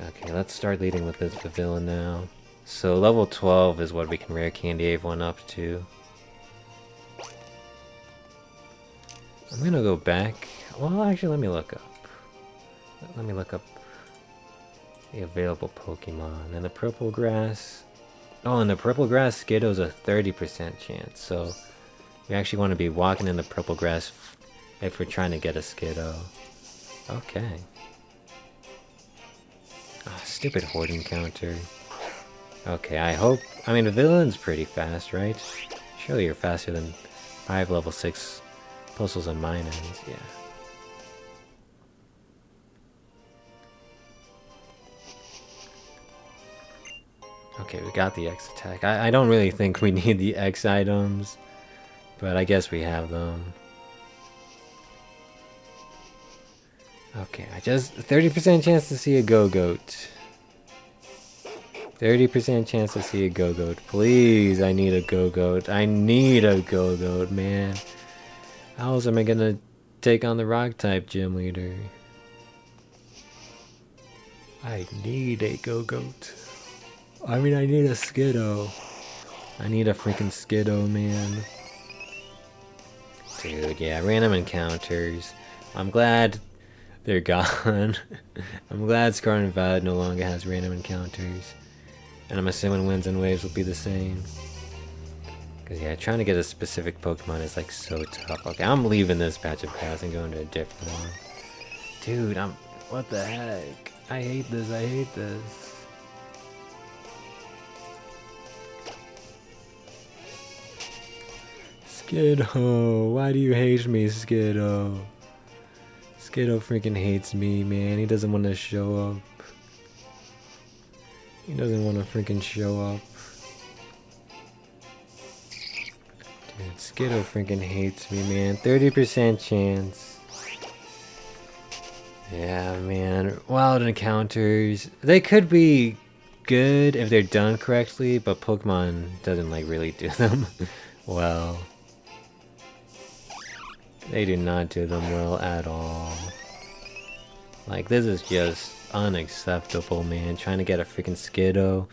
Okay, let's start leading with this Vivillon now. So level 12 is what we can rare candy one up to. I'm gonna go back. Well, actually, let me look up. Let me look up. The available Pokemon. And the purple grass. Oh, and the purple grass Skiddo's a 30% chance. So we actually want to be walking in the purple grass if we're trying to get a Skiddo. Okay. Oh, stupid horde encounter. Okay, I hope... I mean, the villain's pretty fast, right? Surely you're faster than 5 level 6 Pulsels and Minons, yeah. Okay, we got the X attack. I don't really think we need the X items, but I guess we have them. Okay, I just... 30% chance to see a Go-Goat. 30% chance to see a Go-Goat. Please, I need a Go-Goat. I need a Go-Goat, man. How else am I gonna take on the Rock-type gym leader? I need a Go-Goat. I mean, I need a Skiddo. I need a freaking Skiddo, man. Dude, yeah, random encounters. I'm glad they're gone. I'm glad Scarlet and Violet no longer has random encounters. And I'm assuming Winds and Waves will be the same. Because, yeah, trying to get a specific Pokemon is, like, so tough. Okay, I'm leaving this patch of grass and going to a different one. Dude, what the heck? I hate this, I hate this. Skiddo, why do you hate me, Skiddo? Skiddo freaking hates me, man. He doesn't want to show up. He doesn't want to freaking show up. Dude, Skiddo freaking hates me, man. 30% chance. Yeah, man. Wild encounters. They could be good if they're done correctly, but Pokemon doesn't, like, really do them well. They do not do them well at all. Like, this is just unacceptable, man. Trying to get a freaking Skiddo.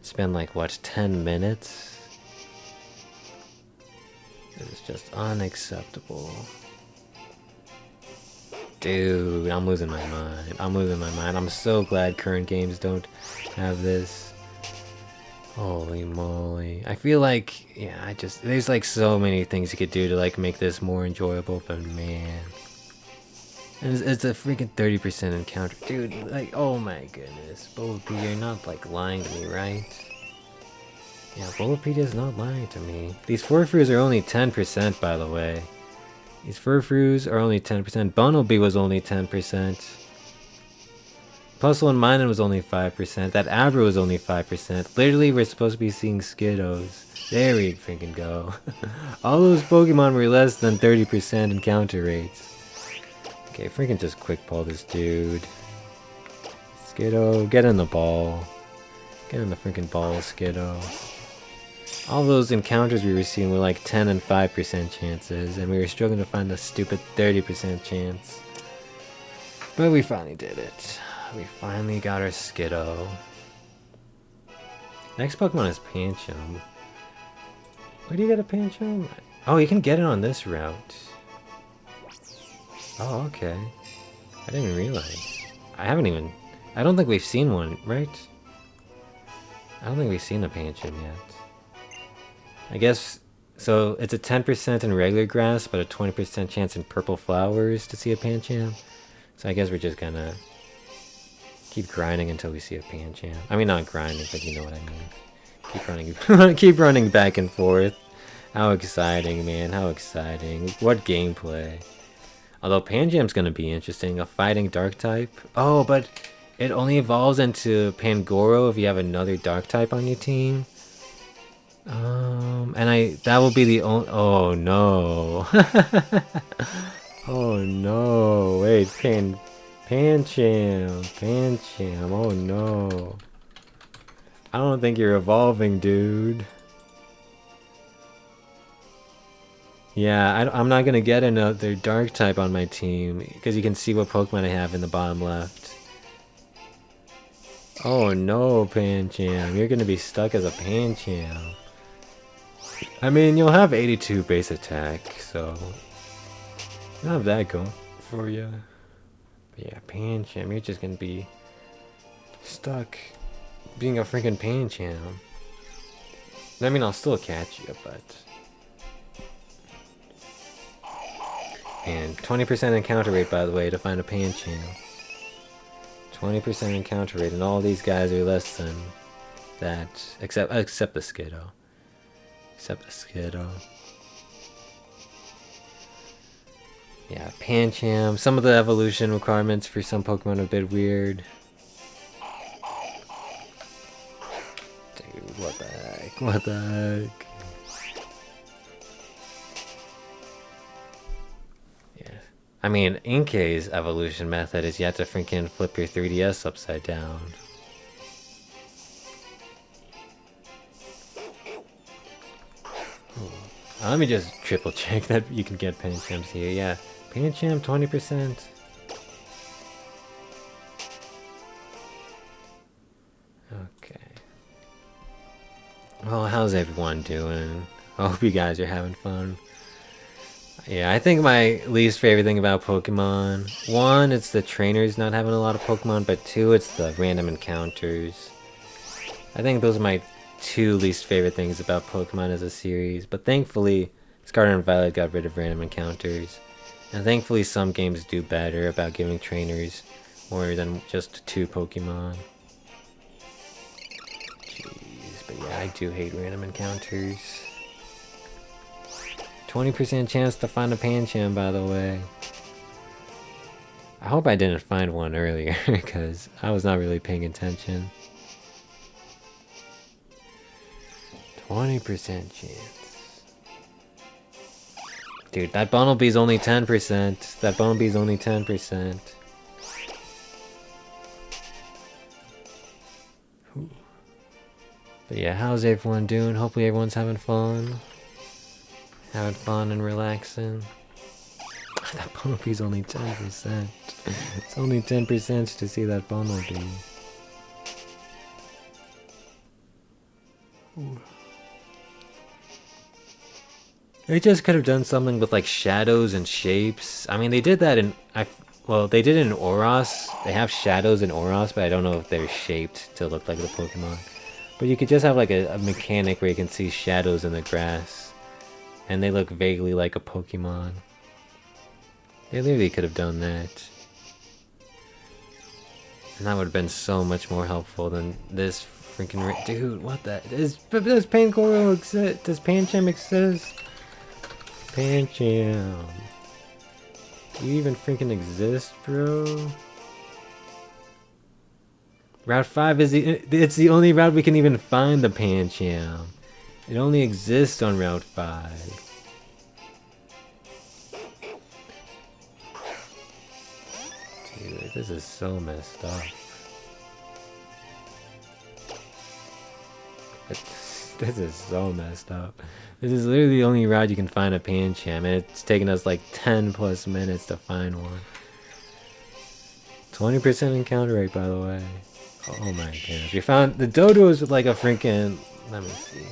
Spend, like, what, 10 minutes? This is just unacceptable. Dude, I'm losing my mind. I'm losing my mind. I'm so glad current games don't have this. Holy moly. I feel like, yeah, there's like so many things you could do to like make this more enjoyable, but man. And it's a freaking 30% encounter. Dude, like, oh my goodness. Bulbapedia, you're not like lying to me, right? Yeah, Bulbapedia's not lying to me. These Furfroos are only 10%, by the way. These Furfroos are only 10%. Bunnelby was only 10%. Puzzle and Minun was only 5%. That Abra was only 5%. Literally, we're supposed to be seeing Skiddos. There we freaking go. All those Pokemon were less than 30% encounter rates. Okay, freaking just quick pull this dude. Skiddo, get in the ball. Get in the freaking ball, Skiddo. All those encounters we were seeing were like 10 and 5% chances, and we were struggling to find the stupid 30% chance. But we finally did it. We finally got our Skiddo. Next Pokemon is Pancham. Where do you get a Pancham? Oh, you can get it on this route. Oh, okay. I didn't even realize. I don't think we've seen one, right? I don't think we've seen a Pancham yet. I guess, so it's a 10% in regular grass, but a 20% chance in purple flowers to see a Pancham. So I guess we're just gonna keep grinding until we see a Pancham. I mean, not grinding, but you know what I mean. Keep running, keep running back and forth. How exciting, man! How exciting! What gameplay! Although Pancham's gonna be interesting, a fighting Dark type. Oh, but it only evolves into Pangoro if you have another Dark type on your team. That will be the only. Oh no! Oh no! Wait, Pancham, oh no. I don't think you're evolving, dude. Yeah, I'm not gonna get another Dark type on my team, because you can see what Pokemon I have in the bottom left. Oh no, Pancham, you're gonna be stuck as a Pancham. I mean, you'll have 82 base attack, so you'll have that going for you. But yeah, Pancham, you're just gonna be Stuck being a freaking Pancham. I mean, I'll still catch you, but... And 20% encounter rate, by the way, to find a Pancham. 20% encounter rate, and all these guys are less than that. Except the Skiddo. Except the Skiddo. Yeah, Pancham. Some of the evolution requirements for some Pokemon are a bit weird. Dude, what the heck? What the heck? Yeah. I mean, Inkay's evolution method is yet to freaking flip your 3DS upside down. Let me just triple check that you can get Panchams here. Yeah, Pancham 20%. Okay. Well, how's everyone doing? I hope you guys are having fun. Yeah, I think my least favorite thing about Pokemon, one, it's the trainers not having a lot of Pokemon, but two, it's the random encounters. I think those are my two least favorite things about Pokemon as a series, but thankfully Scarlet and Violet got rid of random encounters, and thankfully some games do better about giving trainers more than just 2 Pokemon. Jeez, but yeah, I do hate random encounters. 20% chance to find a Pancham, by the way. I hope I didn't find one earlier, because I was not really paying attention. 20% chance. Dude, that Bunnelby's only 10%. That Bunnelby's only 10%. But yeah, how's everyone doing? Hopefully everyone's having fun. Having fun and relaxing. That Bunnelby's only 10%. It's only 10% to see that Bunnelby. They just could have done something with like shadows and shapes. I mean, they did that in well, they did it in Oros. They have shadows in Oros, but I don't know if they're shaped to look like the Pokemon. But you could just have like a mechanic where you can see shadows in the grass, and they look vaguely like a Pokemon. They literally could have done that, and that would have been so much more helpful than this freaking dude. What the? Does Pancoro exist? Does Pancham exist? Pancham. Do you even freaking exist, bro? Route 5 is it's the only route we can even find the Pancham. It only exists on Route 5. Dude, this is so messed up. This is so messed up. This is literally the only route you can find a Pancham, and it's taken us like 10 plus minutes to find one. 20% encounter rate, by the way. Oh my goodness. We found the Doduos with like a freaking... Let me see.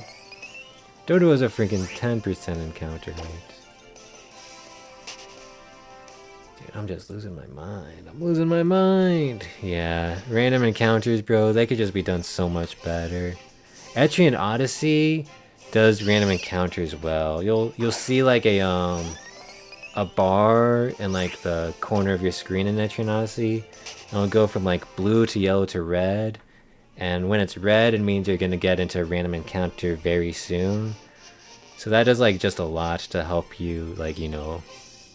Doduo is a freaking 10% encounter rate. Dude, I'm just losing my mind. I'm losing my mind. Yeah, random encounters, bro. They could just be done so much better. Etrian Odyssey does random encounters well. You'll see like a bar in like the corner of your screen in Etrian Odyssey. And it'll go from like blue to yellow to red. And when it's red, it means you're gonna get into a random encounter very soon. So that does like just a lot to help you, like, you know,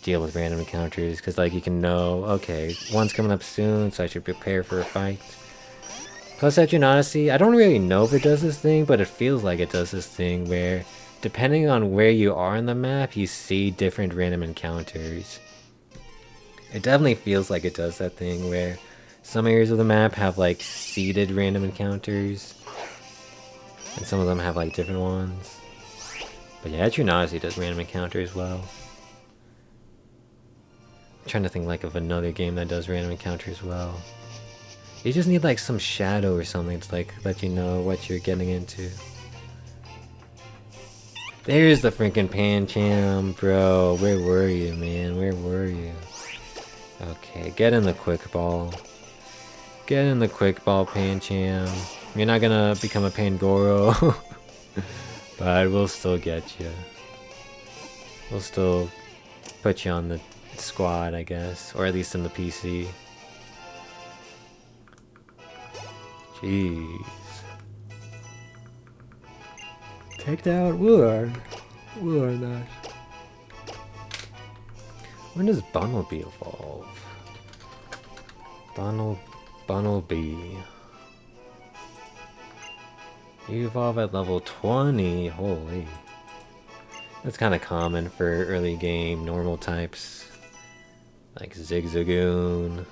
deal with random encounters. Cause like you can know, okay, one's coming up soon, so I should prepare for a fight. Plus Etrian Odyssey, I don't really know if it does this thing, but it feels like it does this thing where, depending on where you are on the map, you see different random encounters. It definitely feels like it does that thing where some areas of the map have like seeded random encounters, and some of them have like different ones. But yeah, Etrian Odyssey does random encounters well. I'm trying to think like of another game that does random encounters well. You just need like some shadow or something to like let you know what you're getting into. There's the freaking Pancham, bro. Where were you, man? Where were you? Okay, get in the quick ball. Get in the quick ball, Pancham. You're not gonna become a Pangoro, but we'll still get you. We'll still put you on the squad, I guess, or at least in the PC. Jeez. Take down War. War that. When does Bunnelby evolve? Bunnelby. You evolve at level 20. Holy. That's kind of common for early game normal types. Like Zigzagoon.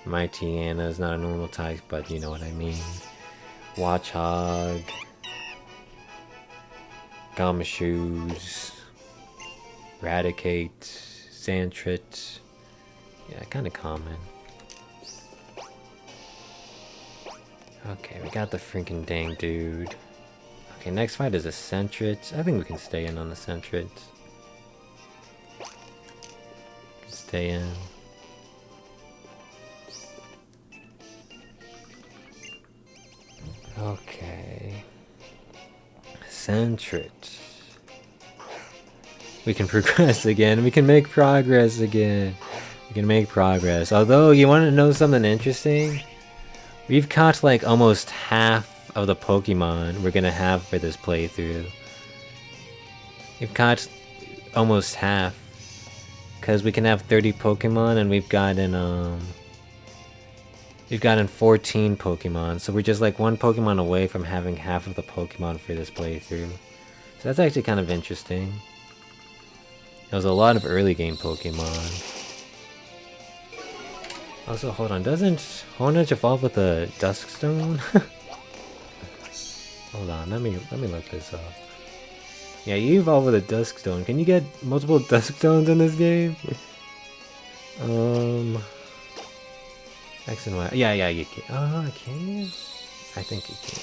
Mightyena is not a normal type, but you know what I mean. Watchog. Gumshoes. Raticate. Sandtrit. Yeah, kind of common. Okay, we got the freaking dang dude. Okay, next fight is a Sentret. I think we can stay in on the Sentret. Stay in. Okay. Sentret. We can progress again. We can make progress again. We can make progress. Although, you want to know something interesting? We've caught like almost half of the Pokemon we're gonna have for this playthrough. We've caught almost half. Because we can have 30 Pokemon and we've gotten 14 Pokemon. So we're just like one Pokemon away from having half of the Pokemon for this playthrough. So that's actually kind of interesting. There was a lot of early game Pokemon. Also, hold on, doesn't Honedge evolve with a Duskstone? Hold on, let me look this up. Yeah, you evolve with a Duskstone. Can you get multiple Duskstones in this game? X and Y. Yeah, you can. Can you? I think you can.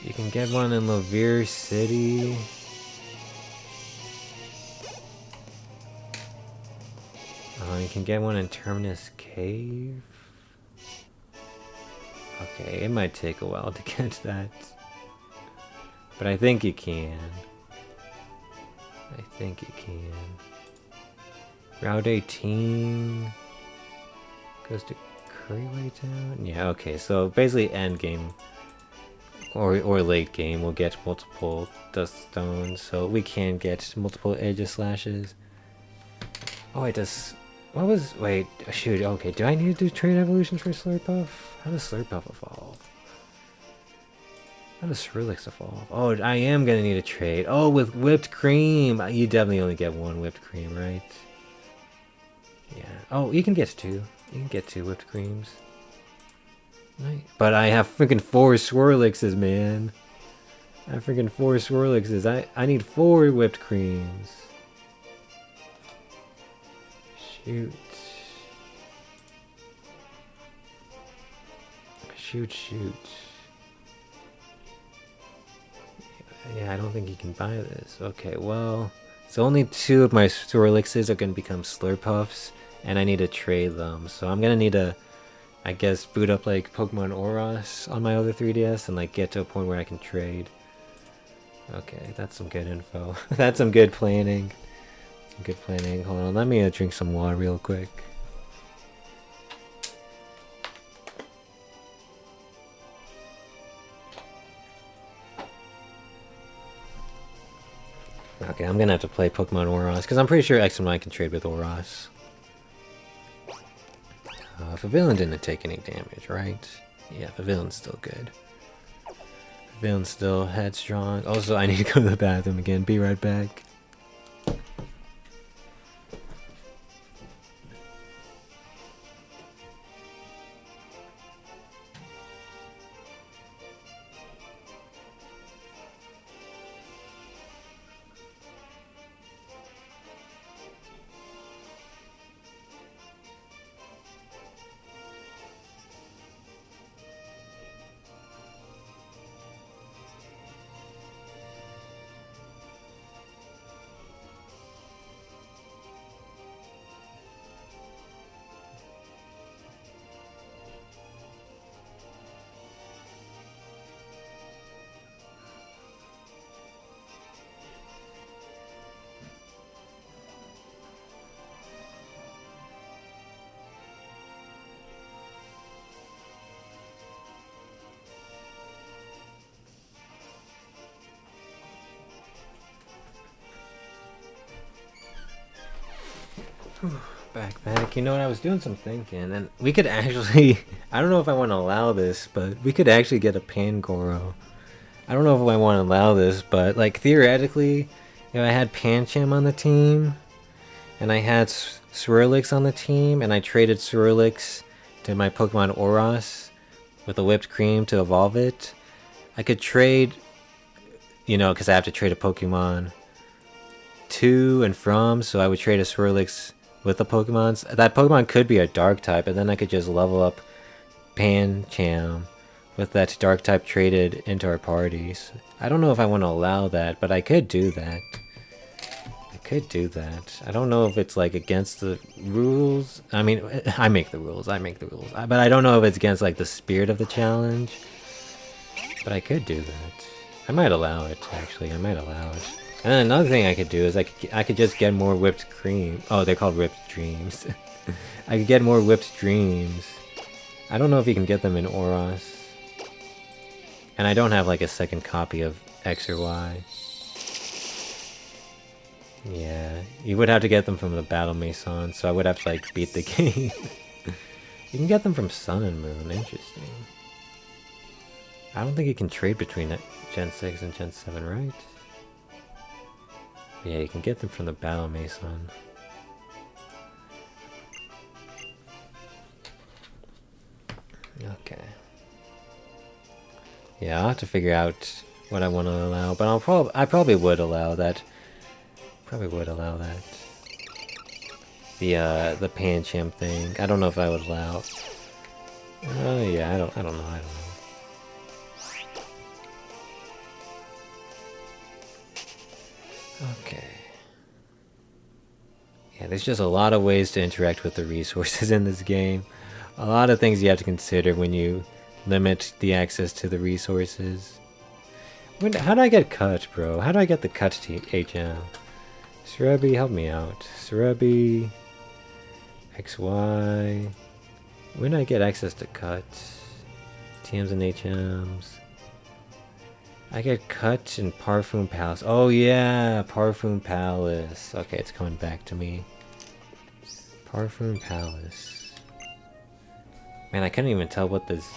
You can get one in Lavier City. You can get one in Terminus Cave. Okay, it might take a while to get that. But I think you can. I think you can. Route 18 goes to Curryway Town? Yeah, okay, so basically end game or late game we'll get multiple Dust Stones, so we can get multiple Aegislashes. Oh, it does. What was. Wait, shoot, okay, do I need to do trade evolutions for Slurpuff? How does Slurpuff evolve? How does Swirlix evolve? Oh, I am gonna need a trade. Oh, with whipped cream! You definitely only get one whipped cream, right? Yeah. Oh, you can get two. You can get 2 whipped creams. Right. But I have freaking 4 Swirlixes, man. I have freaking 4 Swirlixes. I need 4 whipped creams. Shoot. Shoot. Yeah, I don't think you can buy this. Okay, well, so only 2 of my Swirlixes are going to become Slurpuffs, and I need to trade them. So I'm going to need to, I guess, boot up like Pokemon Oros on my other 3DS and like get to a point where I can trade. Okay, that's some good info. That's some good planning. Good planning. Hold on, let me drink some water real quick. Okay, I'm gonna have to play Pokemon Oros, because I'm pretty sure X and Y can trade with Oros. Pavilion didn't take any damage, right? Yeah, Pavilion's still good. Pavilion's still headstrong. Also, I need to go to the bathroom again. Be right back. Backpack. You know what? I was doing some thinking, and we could actually. I don't know if I want to allow this, but we could actually get a Pangoro. I don't know if I want to allow this, but like theoretically, if I had Pancham on the team, and I had Swirlix on the team, and I traded Swirlix to my Pokemon Oros with a whipped cream to evolve it, I could trade, you know, because I have to trade a Pokemon to and from, so I would trade a Swirlix with the Pokemons. That Pokemon could be a Dark type, and then I could just level up Pancham with that Dark type traded into our parties. I don't know if I want to allow that, but I could do that. I don't know if it's like against the rules. I mean, I make the rules. But I don't know if it's against like the spirit of the challenge. But I could do that. I might allow it, actually. I might allow it. And then another thing I could do is I could just get more whipped cream. Oh, they're called whipped dreams. I could get more whipped dreams. I don't know if you can get them in Oros. And I don't have like a second copy of X or Y. Yeah, you would have to get them from the Battle Mason, so I would have to like beat the game. You can get them from Sun and Moon, interesting. I don't think you can trade between Gen 6 and Gen 7, right? Yeah, you can get them from the Battle Mason. Okay. Yeah, I'll have to figure out what I want to allow, but I probably would allow that. The Pancham thing. I don't know if I would allow. Yeah, I don't know. Okay. Yeah, there's just a lot of ways to interact with the resources in this game. A lot of things you have to consider when you limit the access to the resources. How do I get cut, bro? How do I get the cut to HM? Serebi, help me out. Serebi, XY. When do I get access to cut? TMs and HMs. I get cut in Parfum Palace. Oh yeah, Parfum Palace. Okay, it's coming back to me. Parfum Palace. Man, I couldn't even tell what this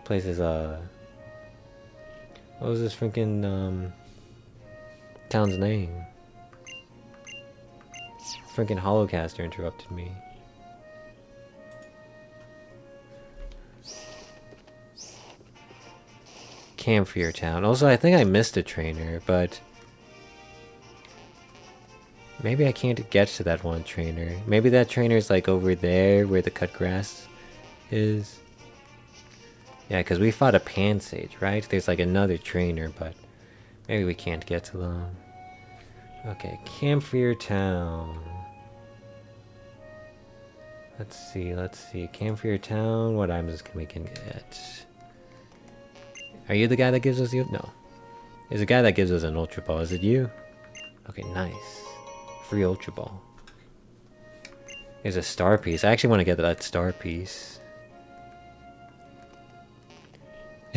place is. What was this freaking town's name? Freaking Holocaster interrupted me. Camphor Town. Also, I think I missed a trainer, but maybe I can't get to that one trainer. Maybe that trainer is like over there where the cut grass is. Yeah, because we fought a Pansage, right? There's like another trainer, but maybe we can't get to them. Okay, Camphor Town. Let's see. Camphor Town, what items can we get? Are you the guy that gives us the... No. There's a guy that gives us an Ultra Ball. Is it you? Okay, nice. Free Ultra Ball. There's a star piece. I actually want to get that star piece.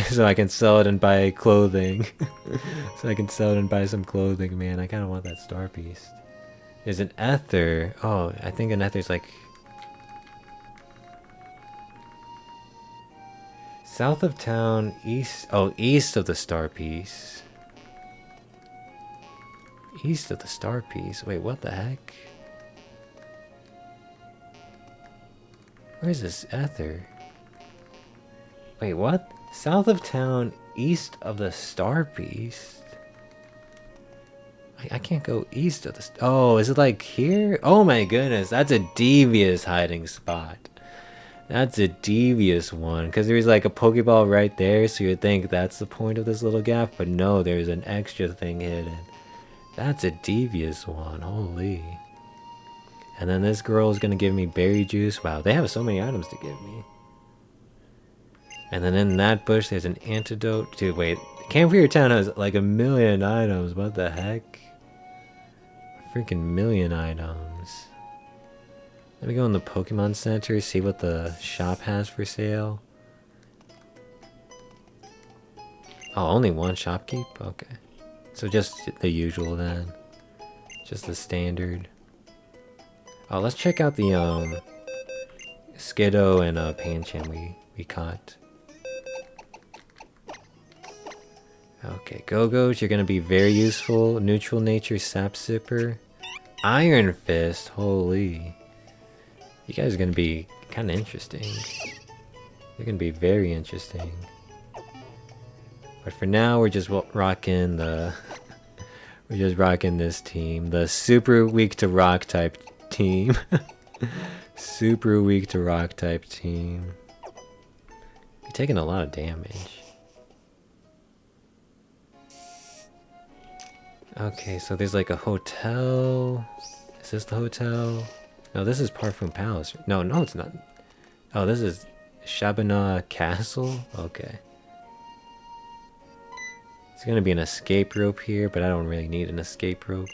So I can sell it and buy clothing. So I can sell it and buy some clothing, man. I kind of want that star piece. There's an Ether. Oh, I think an Ether's like... South of town, east... Oh, east of the star piece. East of the star piece? Wait, what the heck? Where's this Ether? Wait, what? South of town, east of the star piece? I can't go east of the... Oh, is it like here? Oh my goodness, that's a devious hiding spot. That's a devious one, because there's like a Pokeball right there, so you'd think that's the point of this little gap, but no, there's an extra thing hidden. That's a devious one, holy. And then this girl is going to give me berry juice. Wow, they have so many items to give me. And then in that bush, there's an antidote. Dude, wait, Camphor Town has like a million items, what the heck? A freaking million items. Let me go in the Pokemon Center, see what the shop has for sale. Oh, only one shopkeep? Okay. So just the usual then. Just the standard. Oh, let's check out the Skiddo and Pancham we caught. Okay, Go-Go's, you're gonna be very useful. Neutral Nature, Sap Sipper. Iron Fist, holy. You guys are gonna be kinda interesting. You're gonna be very interesting. But for now, we're just rocking the... we're just rocking this team. The super weak to rock type team. Super weak to rock type team. You're taking a lot of damage. Okay, so there's like a hotel. Is this the hotel? No, this is Parfum Palace. No, it's not. Oh, this is Shabana Castle? Okay. There's gonna be an escape rope here, but I don't really need an escape rope.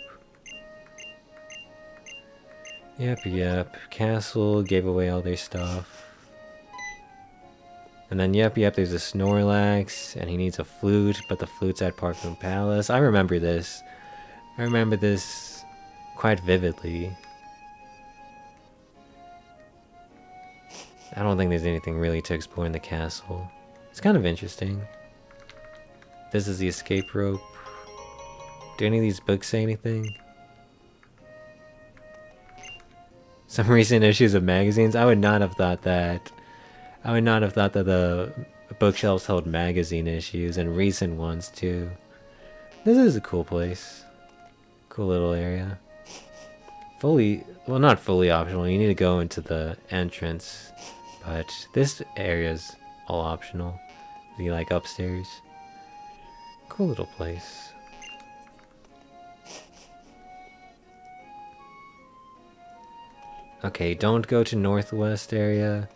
Yep. Castle gave away all their stuff. And then, yep, there's a Snorlax, and he needs a flute, but the flute's at Parfum Palace. I remember this. I remember this quite vividly. I don't think there's anything really to explore in the castle. It's kind of interesting. This is the escape rope. Do any of these books say anything? Some recent issues of magazines? I would not have thought that. I would not have thought that the bookshelves held magazine issues, and recent ones too. This is a cool place. Cool little area. Well, not fully optional. You need to go into the entrance, but this area's all optional. Be like upstairs. Cool little place. Okay, don't go to northwest area,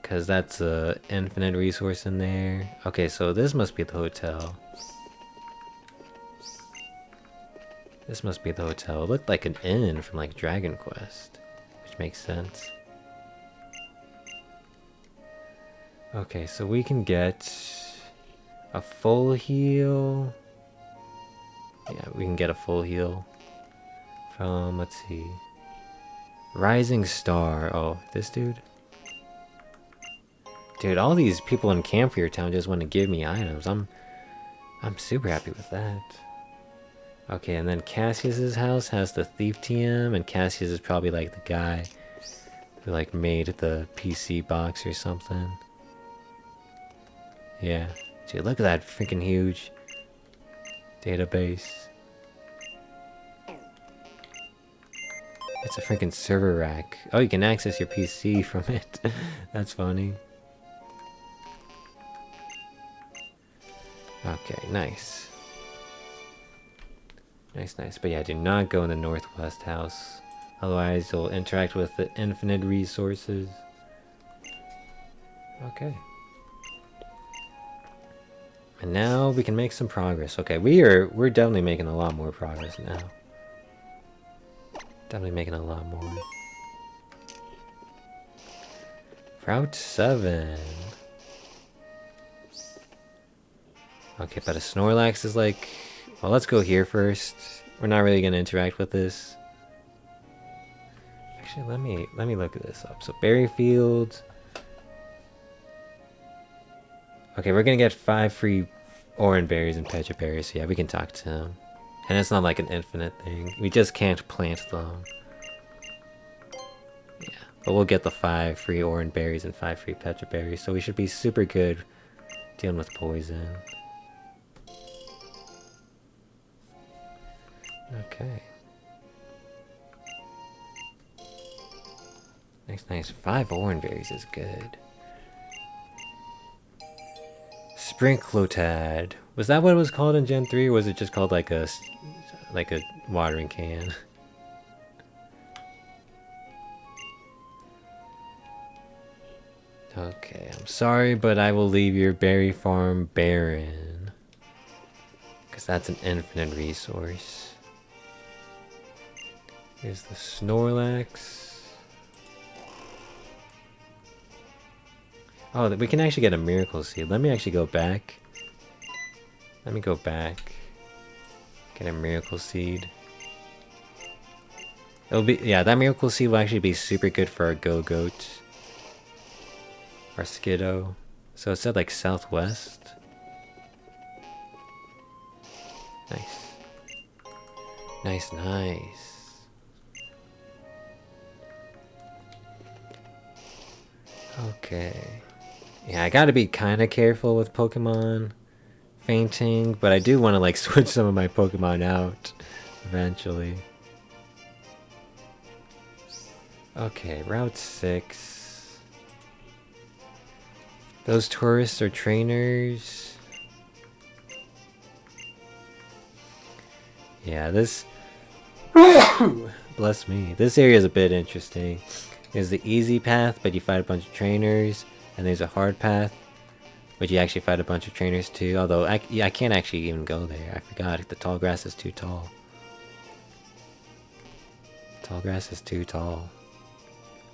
because that's a infinite resource in there. Okay, so this must be the hotel. This must be the hotel. It looked like an inn from like Dragon Quest, which makes sense. Okay, so we can get a full heal. Yeah, we can get a full heal from, let's see, Rising Star. Oh, this dude? Dude, all these people in Camphor Town just want to give me items. I'm super happy with that. Okay, and then Cassius's house has the Thief TM, and Cassius is probably like the guy who like made the PC box or something. Yeah. Dude, look at that freaking huge database. It's a freaking server rack. Oh, you can access your PC from it. That's funny. Okay, nice. Nice. But yeah, do not go in the northwest house. Otherwise, you'll interact with the infinite resources. Okay. And now we can make some progress. Okay, we're definitely making a lot more progress now. Definitely making a lot more. Route 7. Okay, but a Snorlax is like... Well, let's go here first. We're not really gonna interact with this. Actually, let me look this up. So Berry Fields. Okay, we're gonna get 5 free Oran berries and Pecha berries. So yeah, we can talk to him. And it's not like an infinite thing. We just can't plant them. Yeah, but we'll get the 5 free Oran berries and 5 free Pecha berries. So we should be super good dealing with poison. Okay. Nice. 5 Oran berries is good. Sprinkletad. Was that what it was called in Gen 3, or was it just called like a watering can? Okay, I'm sorry, but I will leave your berry farm barren. Because that's an infinite resource. Here's the Snorlax. Oh, we can actually get a Miracle Seed. Let me actually go back. Let me go back. Get a Miracle Seed. It'll be, yeah, that Miracle Seed will actually be super good for our Go-Goat. Our Skiddo. So it said like southwest. Nice. Nice, nice. Okay. Yeah, I gotta be kind of careful with Pokemon fainting, but I do want to like switch some of my Pokemon out eventually. Okay, Route 6. Those tourists are trainers. Yeah, this... Bless me. This area is a bit interesting. There's the easy path, but you fight a bunch of trainers. And there's a hard path, but you actually fight a bunch of trainers too. Although, I can't actually even go there. I forgot. The tall grass is too tall. Tall grass is too tall.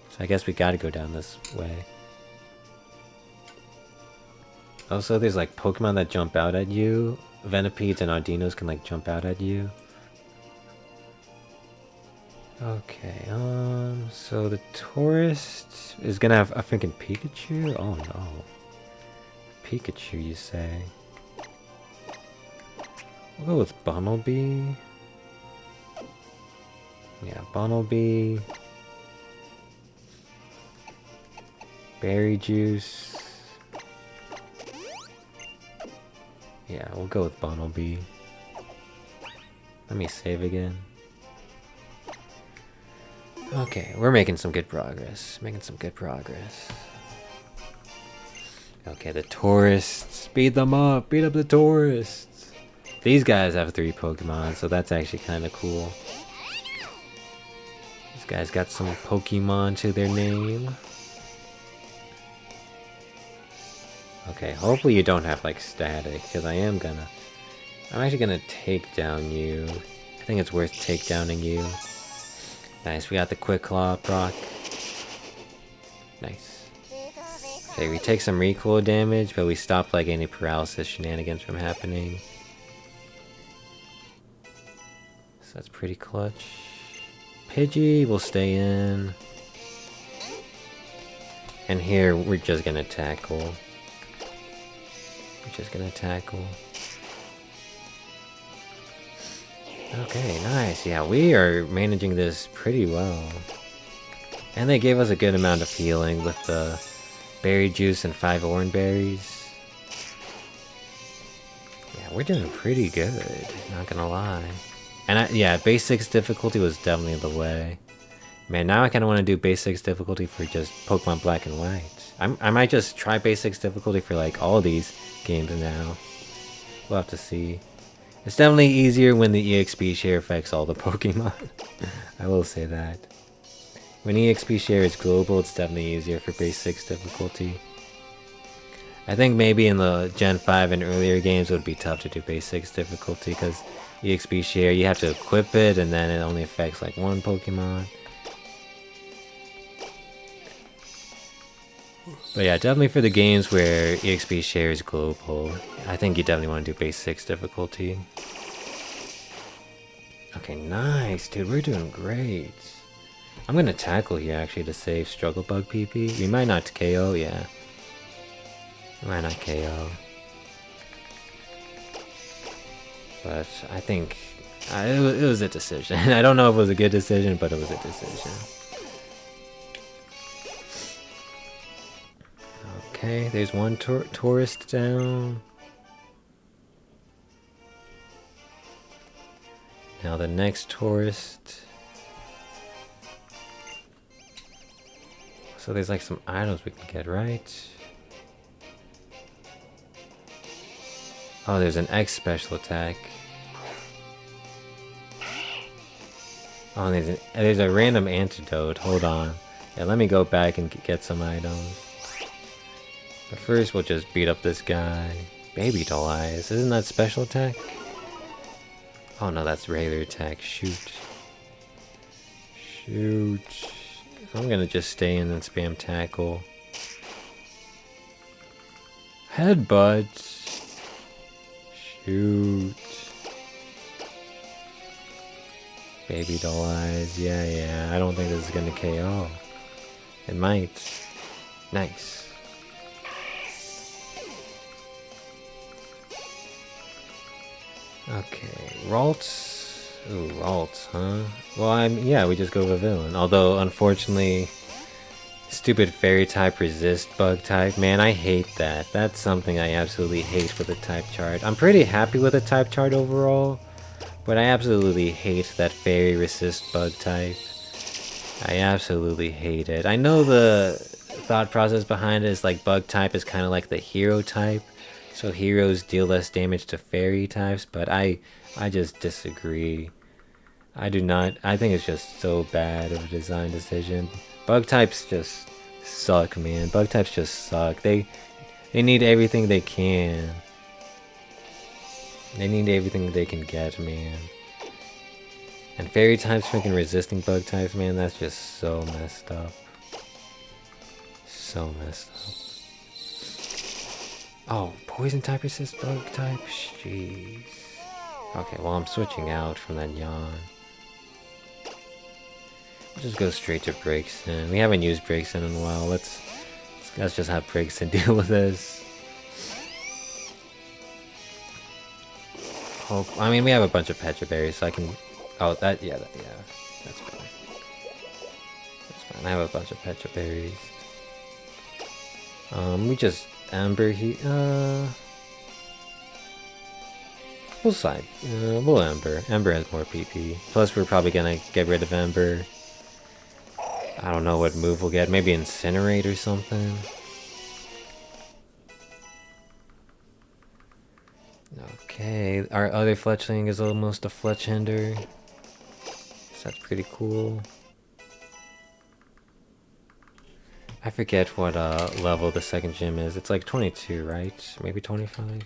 So I guess we gotta go down this way. Also, there's like Pokemon that jump out at you. Venopedes and Ardinos can like jump out at you. Okay, so the tourist is gonna have a freaking Pikachu? Oh no. Pikachu, you say? We'll go with Bunnelby. Yeah, Bunnelby. Berry Juice. Yeah, we'll go with Bunnelby. Let me save again. Okay, we're making some good progress. Making some good progress. Okay, the tourists. Speed them up. Beat up the tourists. These guys have 3 Pokemon, so that's actually kind of cool. These guys got some Pokemon to their name. Okay, hopefully you don't have like static, because I'm actually gonna take down you. I think it's worth takedowning you. Nice, we got the Quick Claw proc. Nice. Okay, we take some recoil damage, but we stop like any paralysis shenanigans from happening. So that's pretty clutch. Pidgey will stay in. And here, we're just gonna tackle. We're just gonna tackle. Okay, nice. Yeah, we are managing this pretty well. And they gave us a good amount of healing with the berry juice and 5 orange berries. Yeah, we're doing pretty good, not gonna lie. And yeah, base 6 difficulty was definitely the way. Man, now I kind of want to do base 6 difficulty for just Pokemon Black and White. I might just try base 6 difficulty for like all these games now. We'll have to see. It's definitely easier when the EXP share affects all the Pokemon. I will say that. When EXP share is global, it's definitely easier for base 6 difficulty. I think maybe in the Gen 5 and earlier games it would be tough to do base 6 difficulty because EXP share, you have to equip it and then it only affects like 1 Pokemon. But yeah, definitely for the games where EXP share is global, I think you definitely want to do base 6 difficulty. Okay, nice, dude, we're doing great. I'm gonna tackle here actually to save Struggle Bug PP. We might not KO, yeah. We might not KO. But I think it was a decision. I don't know if it was a good decision, but it was a decision. Okay, there's one tourist down. Now the next tourist. So there's like some items we can get, right? Oh, there's an X special attack. Oh, there's a random antidote. Hold on. Yeah, let me go back and get some items. But first, we'll just beat up this guy. Baby Doll Eyes. Isn't that special attack? Oh no, that's regular attack. Shoot. Shoot. I'm gonna just stay in and spam tackle. Headbutt. Shoot. Baby doll eyes. Yeah, yeah. I don't think this is gonna KO. It might. Nice. Okay, Ralts. Ooh, Ralts, huh? Well, yeah, we just go with a villain. Although, unfortunately, stupid fairy type resist bug type. Man, I hate that. That's something I absolutely hate with the type chart. I'm pretty happy with the type chart overall, but I absolutely hate that fairy resist bug type. I absolutely hate it. I know the thought process behind it is like bug type is kind of like the hero type, so heroes deal less damage to fairy types, but I just disagree. I do not. I think it's just so bad of a design decision. Bug types just suck, man. Bug types just suck. They need everything they can. They need everything they can get, man. And fairy types freaking resisting bug types, man, that's just so messed up. So messed up. Oh, poison type resist bug type? Jeez. Okay, well, I'm switching out from that yawn. We'll just go straight to Braixen. We haven't used Braixen in a while. Let's just have Braixen deal with this. Hope. I mean, we have a bunch of Petra Berries, so I can. Oh, yeah, that's fine. That's fine. I have a bunch of Petra Berries. We just Ember here. We'll side. We'll Ember. Ember has more PP. Plus, we're probably gonna get rid of Ember. I don't know what move we'll get. Maybe Incinerate or something. Okay, our other Fletchling is almost a Fletchender. So that's pretty cool. I forget what level the second gym is. It's like 22, right? Maybe 25?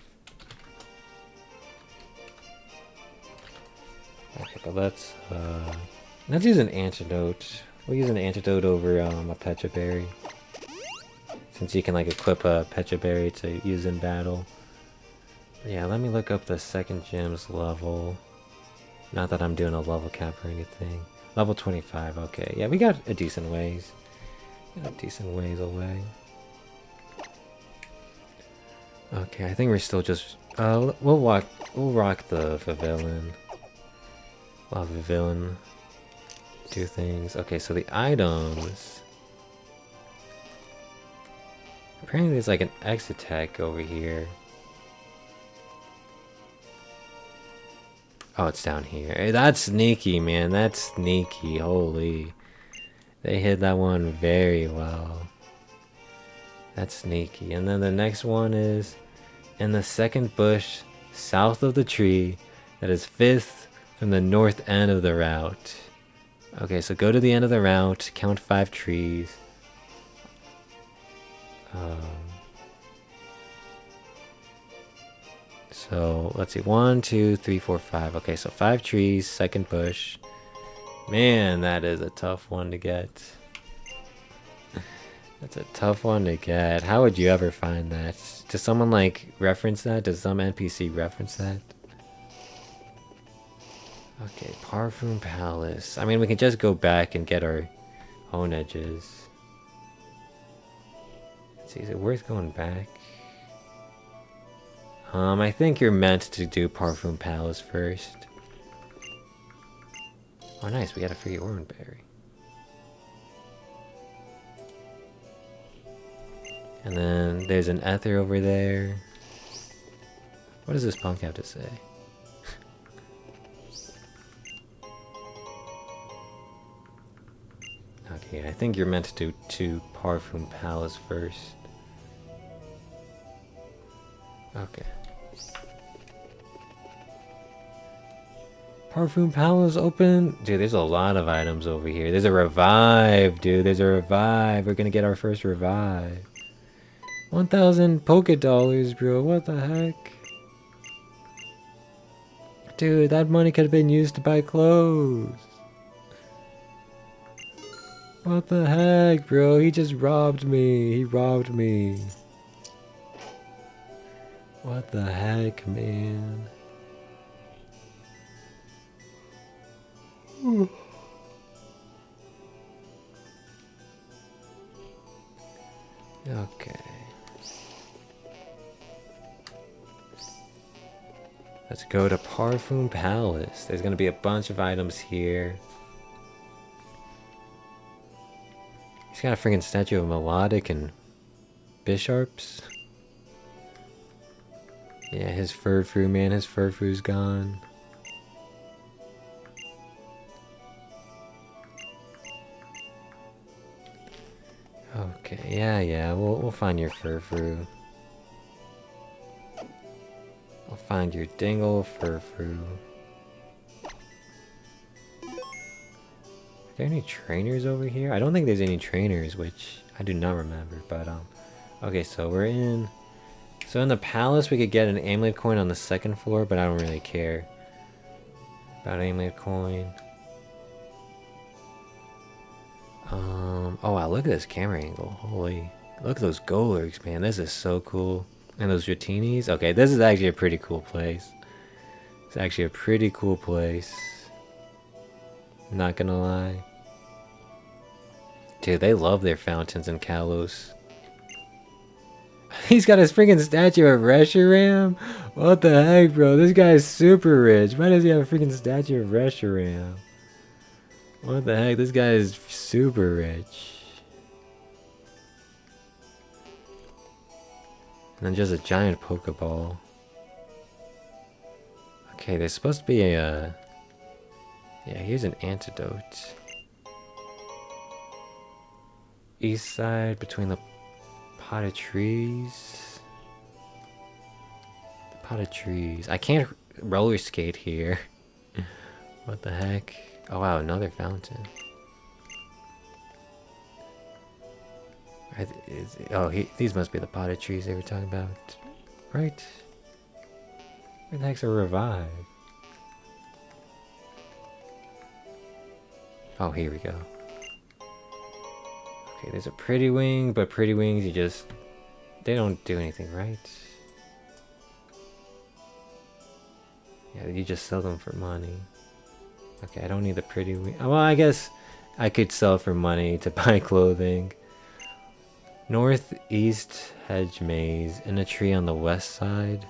Okay, but let's use an antidote. We'll use an antidote over a Petra Berry. Since you can like equip a Petra Berry to use in battle. Yeah, let me look up the second gym's level. Not that I'm doing a level cap or anything. Level 25, okay. Yeah, we got a decent ways. Got a decent ways away. Okay, I think we're still just we'll rock the Villain. We'll have the Villain do things. Okay, so the items. Apparently there's like an X attack over here. Oh, it's down here. Hey, that's sneaky, man. That's sneaky. Holy. They hit that one very well. That's sneaky. And then the next one is in the second bush south of the tree that is 5th from the north end of the route. Okay, so go to the end of the route, count 5 trees. So let's see, 1, 2, 3, 4, 5. Okay, so 5 trees, second bush. Man, that is a tough one to get. That's a tough one to get. How would you ever find that? Does someone like reference that? Does some NPC reference that? Okay, Parfum Palace. I mean, we can just go back and get our own edges. Let's see, is it worth going back? I think you're meant to do Parfum Palace first. Oh, nice, we got a free Oran Berry. And then there's an Ether over there. What does this punk have to say? Okay, I think you're meant to do Parfum Palace first. Okay. Parfum Palace open? Dude, there's a lot of items over here. There's a revive, dude. There's a revive. We're gonna get our first revive. 1,000 Poké Dollars, bro. What the heck? Dude, that money could have been used to buy clothes. What the heck, bro? He just robbed me. He robbed me. What the heck, man? Okay. Let's go to Parfum Palace. There's gonna be a bunch of items here. He's got a freaking statue of Melodic and Bisharps. Yeah, his Furfrou, man, his Furfrou's gone. Okay, yeah, we'll find your Furfrou. We'll find your Dingle Furfrou. Are there any trainers over here? I don't think there's any trainers, which I do not remember, but okay, so we're in. So in the palace, we could get an amulet coin on the second floor, but I don't really care about amulet coin. Oh wow, look at this camera angle. Holy, look at those Golurks, man. This is so cool. And those Dratinis. Okay, this is actually a pretty cool place. It's actually a pretty cool place. Not gonna lie. Dude, they love their fountains in Kalos. He's got his freaking statue of Reshiram? What the heck, bro? This guy's super rich. Why does he have a freaking statue of Reshiram? What the heck? This guy is super rich. And then just a giant Pokeball. Okay, there's supposed to be a... yeah, here's an antidote. East side between the potted trees. The potted trees. I can't roller skate here. What the heck? Oh wow, another fountain. These must be the potted trees they were talking about. Right? Where the heck's a revive? Oh, here we go. Okay, there's a Pretty Wing, but Pretty Wings, they don't do anything, right? Yeah, you just sell them for money. Okay, I don't need the Pretty Wing. Well, I guess I could sell for money to buy clothing. Northeast hedge maze in a tree on the west side.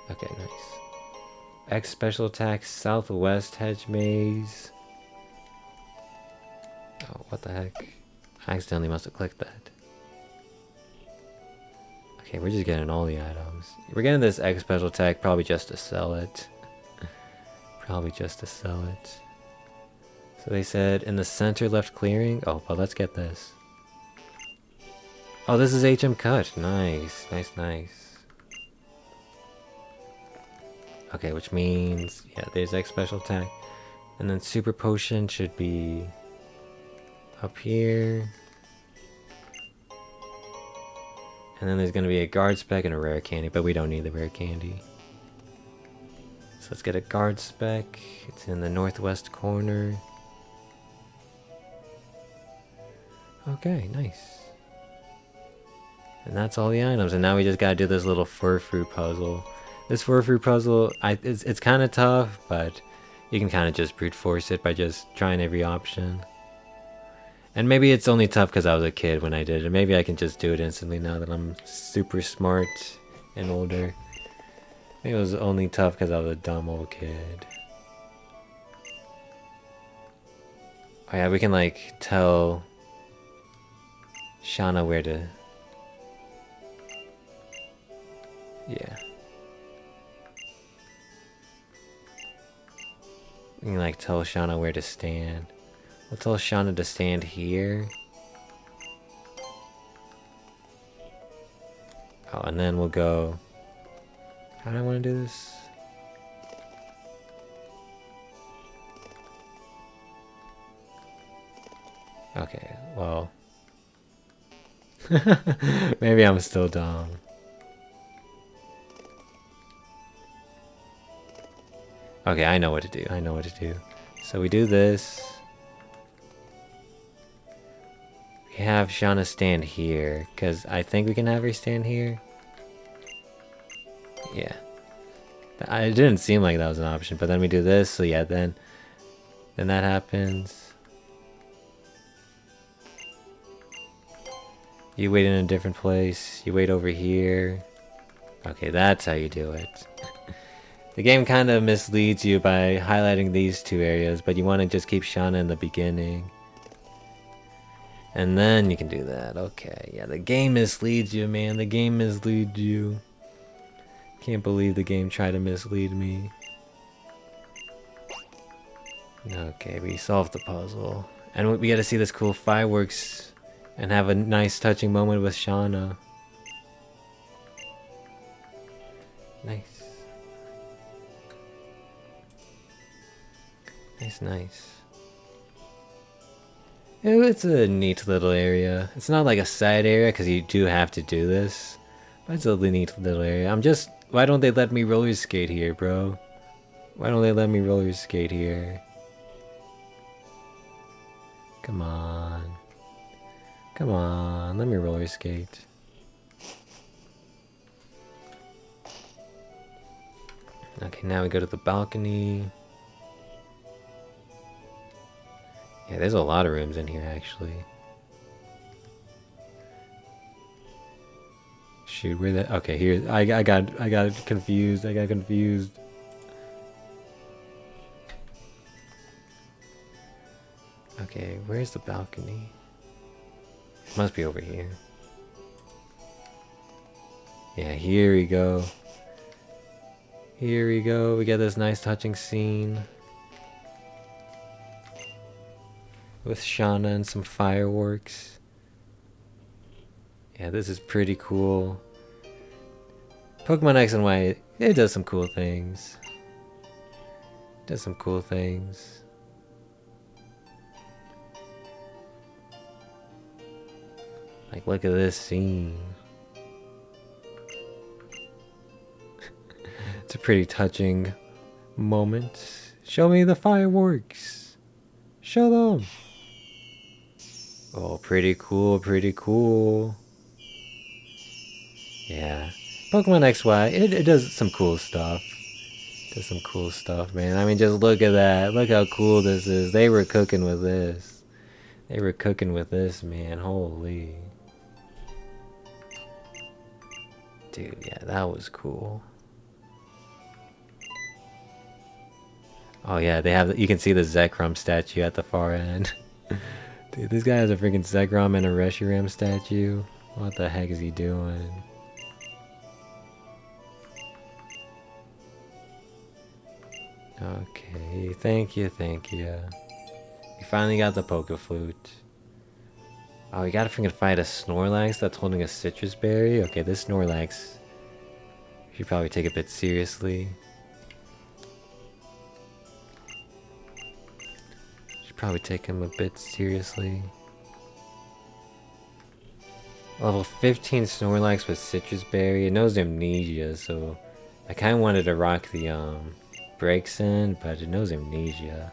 Okay, nice. X special attack southwest hedge maze. Oh, what the heck? I accidentally must have clicked that. Okay, we're just getting all the items. We're getting this X special attack probably just to sell it. Probably just to sell it. So they said in the center left clearing. Oh, well, let's get this. Oh, this is HM Cut. Nice, nice. Okay, which means, yeah, there's X special attack. And then Super Potion should be up here. And then there's going to be a Guard Spec and a Rare Candy, but we don't need the Rare Candy. So let's get a Guard Spec. It's in the northwest corner. Okay, nice. And that's all the items. And now we just gotta do this little Furfrou puzzle. This Furfrou puzzle, it's kind of tough, but you can kind of just brute force it by just trying every option. And maybe it's only tough because I was a kid when I did it. Maybe I can just do it instantly now that I'm super smart and older. Maybe it was only tough because I was a dumb old kid. Oh yeah, we can like tell Shauna where to... yeah. We can like tell Shauna where to stand. We'll tell Shauna to stand here. Oh, and then we'll go... how do I want to do this? Okay, well... maybe I'm still dumb. Okay, I know what to do. So we do this. We have Shauna stand here, because I think we can have her stand here. Yeah. It didn't seem like that was an option, but then we do this, so yeah, then that happens. You wait in a different place. You wait over here. Okay, that's how you do it. The game kind of misleads you by highlighting these two areas, but you want to just keep Shauna in the beginning. And then you can do that. Okay, yeah, the game misleads you, man. The game misleads you. Can't believe the game tried to mislead me. Okay, we solved the puzzle. And we got to see this cool fireworks and have a nice touching moment with Shauna. Nice. Nice. Yeah, it's a neat little area. It's not like a side area because you do have to do this. But it's a neat little area. Why don't they let me roller skate here, bro? Why don't they let me roller skate here? Come on. Come on, let me roller skate. Okay, now we go to the balcony. Yeah, there's a lot of rooms in here, actually. Shoot, where the... Okay, here. I got confused. I got confused. Okay, where's the balcony? It must be over here. Yeah, here we go. Here we go. We get this nice touching scene with Shauna and some fireworks. Yeah, this is pretty cool. Pokemon X and Y, it does some cool things. Like, look at this scene. It's a pretty touching moment. Show me the fireworks. Show them. Oh, pretty cool. Yeah. Pokemon XY, it does some cool stuff. Man. I mean, just look at that. Look how cool this is. They were cooking with this. Man. Holy. Dude, yeah, that was cool. Oh yeah, they have. You can see the Zekrom statue at the far end. Dude, this guy has a freaking Zekrom and a Reshiram statue. What the heck is he doing? Okay, thank you. We finally got the Pokeflute. Oh, we gotta freaking fight a Snorlax that's holding a citrus berry? Okay, this Snorlax we should probably take a bit seriously. Probably take him a bit seriously. Level 15 Snorlax with Citrus Berry. It knows Amnesia, so I kind of wanted to rock the Breaks in, but it knows Amnesia.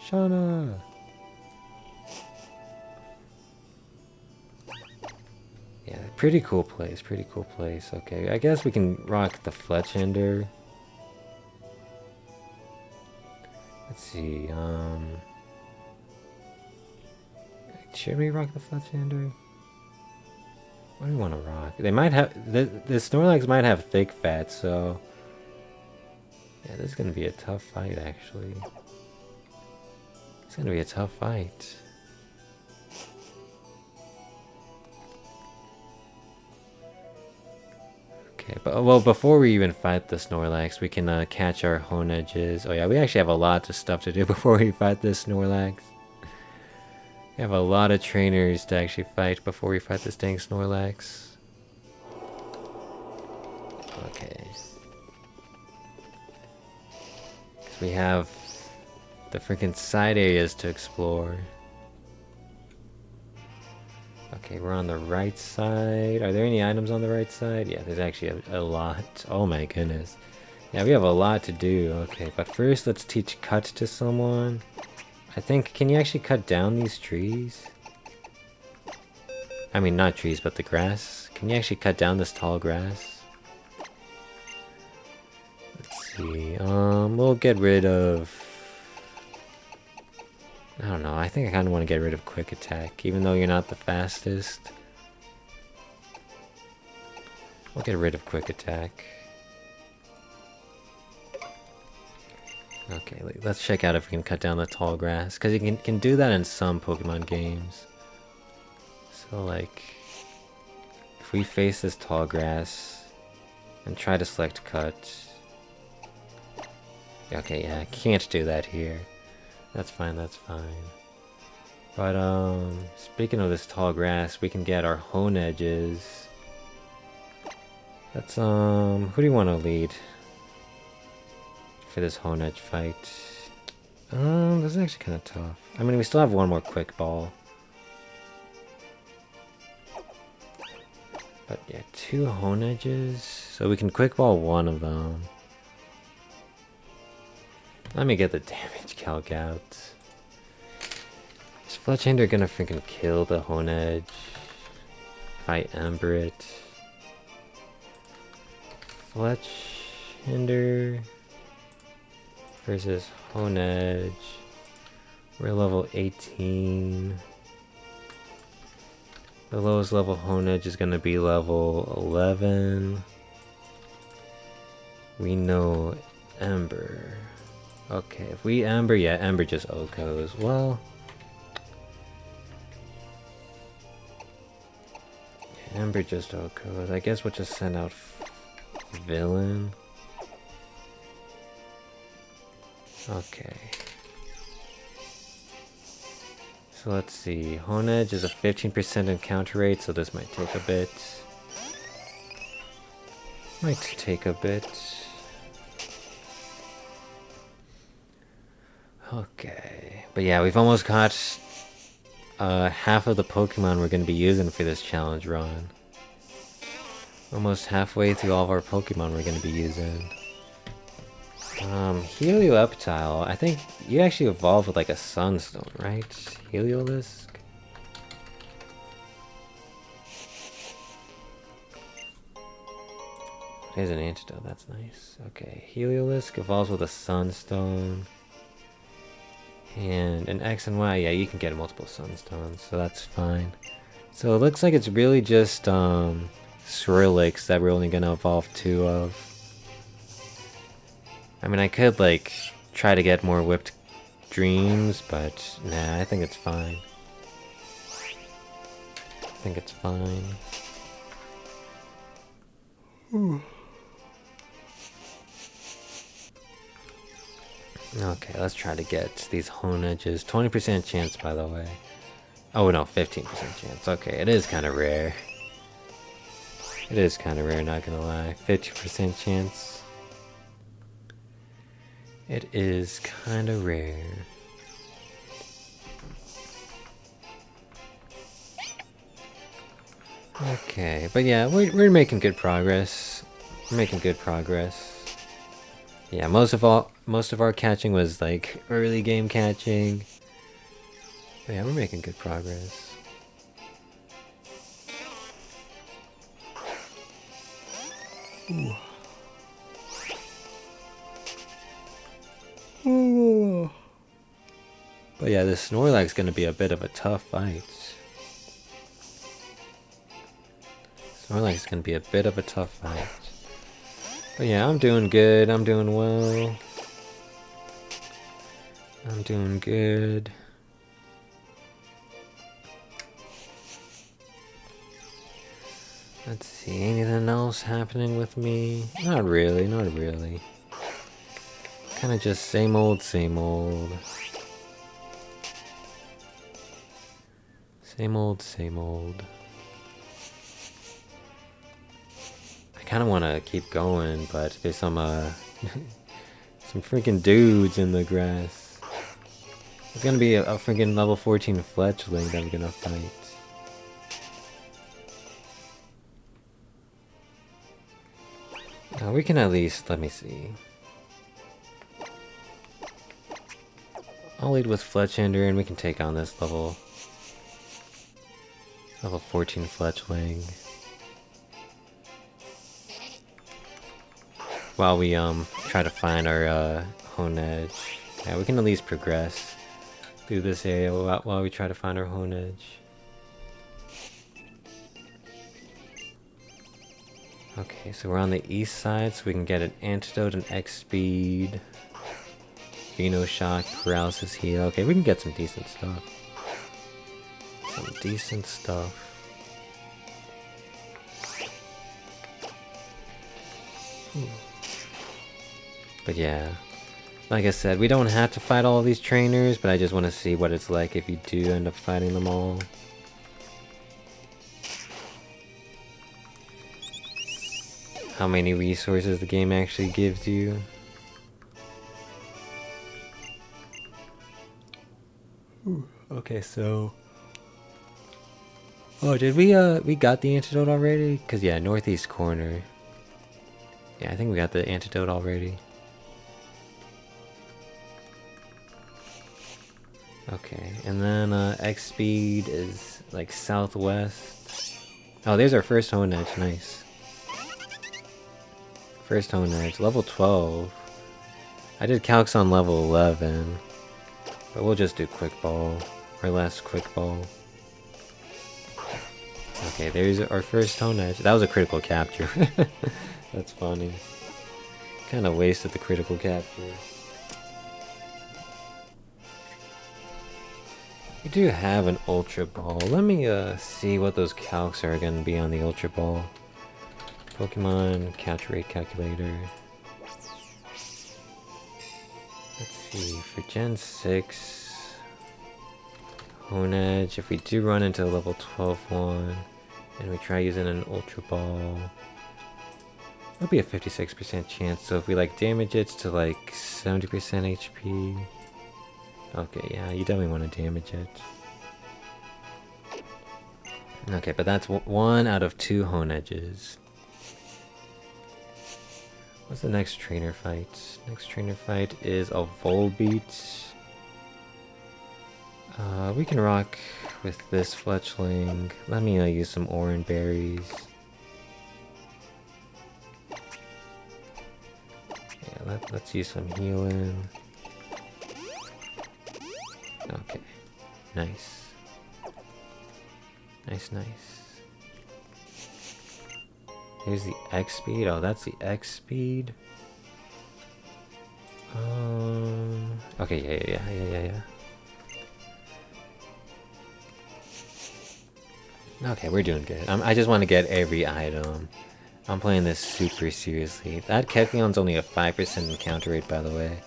Shauna! Yeah, pretty cool place. Okay, I guess we can rock the Fletchinder. Let's see, should we rock the Fletchinder? What do we want to rock? They might have... The Snorlax might have thick fat, so... Yeah, this is going to be a tough fight, actually. It's going to be a tough fight. Okay, but well, before we even fight the Snorlax, we can catch our Honedges. Oh yeah, we actually have a lot of stuff to do before we fight this Snorlax. We have a lot of trainers to actually fight before we fight this dang Snorlax. Okay. Because we have the freaking side areas to explore. Okay, we're on the right side. Are there any items on the right side? Yeah, there's actually a lot. Oh my goodness. Yeah, we have a lot to do. Okay, but first let's teach cut to someone. I think, can you actually cut down these trees? I mean, not trees, but the grass. Can Can you actually cut down this tall grass? Let's see. We'll get rid of... I don't know. I think I kind of want to get rid of quick attack, even though you're not the fastest. We'll get rid of quick attack. Okay, let's check out if we can cut down the tall grass, because you can do that in some Pokemon games. So like, if we face this tall grass and try to select cut. Okay, yeah, I can't do that here. That's fine, that's fine. But speaking of this tall grass, we can get our Honedges. Let's who do you want to lead for this Honedge fight? This is actually kind of tough. I mean, we still have one more quick ball. But yeah, 2 Honedges, so we can quick ball one of them. Let me get the damage calc out. Is Fletchinder gonna freaking kill the Honedge if I Ember it? Fletchinder versus Honedge. We're level 18. The lowest level Honedge is gonna be level 11. We know Ember. Okay, if we Ember, yeah, Ember just OHKOs. Well, Ember just OHKOs. I guess we'll just send out Villain. Okay. So let's see. Honedge is a 15% encounter rate, so this might take a bit. Might take a bit. Okay, but yeah, we've almost got half of the Pokemon we're going to be using for this challenge run. Almost halfway through all of our Pokemon we're going to be using. Helioptile, I think you actually evolved with like a Sunstone, right? Heliolisk? There's an antidote, that's nice. Okay, Heliolisk evolves with a Sunstone. And an X and Y, yeah, you can get multiple Sunstones, so that's fine. So it looks like it's really just Swirlix that we're only gonna evolve 2 of. I mean, I could like try to get more Whipped Dreams, but nah, I think it's fine. I think it's fine. Okay, let's try to get these Honedges. 20% chance, by the way. Oh no, 15% chance. Okay, it is kind of rare. It is kind of rare, not gonna lie. 50% chance. It is kind of rare. Okay, but yeah, we're making good progress. We're making good progress. Yeah, most of our catching was like early game catching. But yeah, we're making good progress. Ooh. Ooh. But yeah, this Snorlax is gonna be a bit of a tough fight. Snorlax is gonna be a bit of a tough fight. But yeah, I'm doing good. I'm doing well. I'm doing good. Let's see, anything else happening with me? Not really, not really. Kinda just same old, same old. Same old, same old. I kinda wanna keep going, but there's some, some freaking dudes in the grass. It's gonna be a freaking level 14 Fletchling that I'm gonna fight. We can at least, let me see. I'll lead with Fletchinder and we can take on this level 14 Fletchling. while we try to find our Honedge. Yeah, we can at least progress through this area while we try to find our Honedge. Okay, so we're on the east side, so we can get an Antidote and X-Speed. Venoshock, Paralysis Heal. Okay, we can get some decent stuff. Some decent stuff. But yeah, like I said, we don't have to fight all of these trainers, but I just want to see what it's like if you do end up fighting them all. How many resources the game actually gives you. Okay, so... Oh, did we got the antidote already? Cause yeah, northeast corner. Yeah, I think we got the antidote already. Okay, and then X-Speed is like southwest. Oh, there's our first Honedge, nice. First Honedge, level 12. I did Calcs on level 11. But we'll just do Quick Ball. Or less Quick Ball. Okay, there's our first Honedge. That was a critical capture. That's funny. Kinda wasted the critical capture. We do have an Ultra Ball. Let me see what those calcs are gonna be on the Ultra Ball. Pokemon Catch Rate Calculator. Let's see, for Gen 6... Honedge, if we do run into a level 12 one, and we try using an Ultra Ball, it'll be a 56% chance, so if we like damage it to like 70% HP... Okay, yeah, you definitely want to damage it. Okay, but that's 1 out of 2 Honedges. What's the next trainer fight? Next trainer fight is a Volbeat. We can rock with this Fletchling. Let me use some Oran Berries. Yeah, let's use some healing. Okay, nice. Nice, nice. Here's the X-Speed. Oh, that's the X-Speed. Okay, yeah. Okay, we're doing good. I just want to get every item. I'm playing this super seriously. That Kecleon's only a 5% encounter rate, by the way.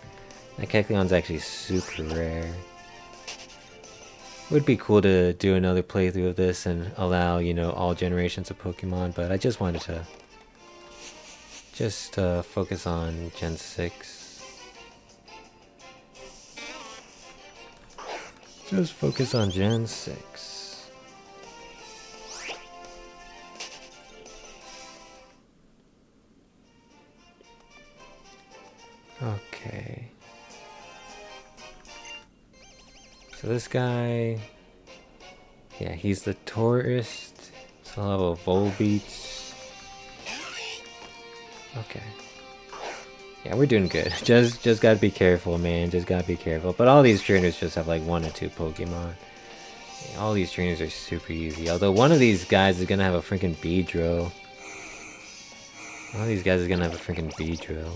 That Kecleon's actually super rare. It would be cool to do another playthrough of this and allow, you know, all generations of Pokemon, but I just wanted to focus on Gen 6. Just focus on Gen 6. Okay. So this guy, yeah, he's the tourist. So I'll have a Volbeat. Okay. Yeah, we're doing good. Just gotta be careful, man. Just gotta be careful. But all these trainers just have like 1 or 2 Pokemon. Yeah, all these trainers are super easy. Although one of these guys is gonna have a freaking Beedrill. One of these guys is gonna have a freaking Beedrill.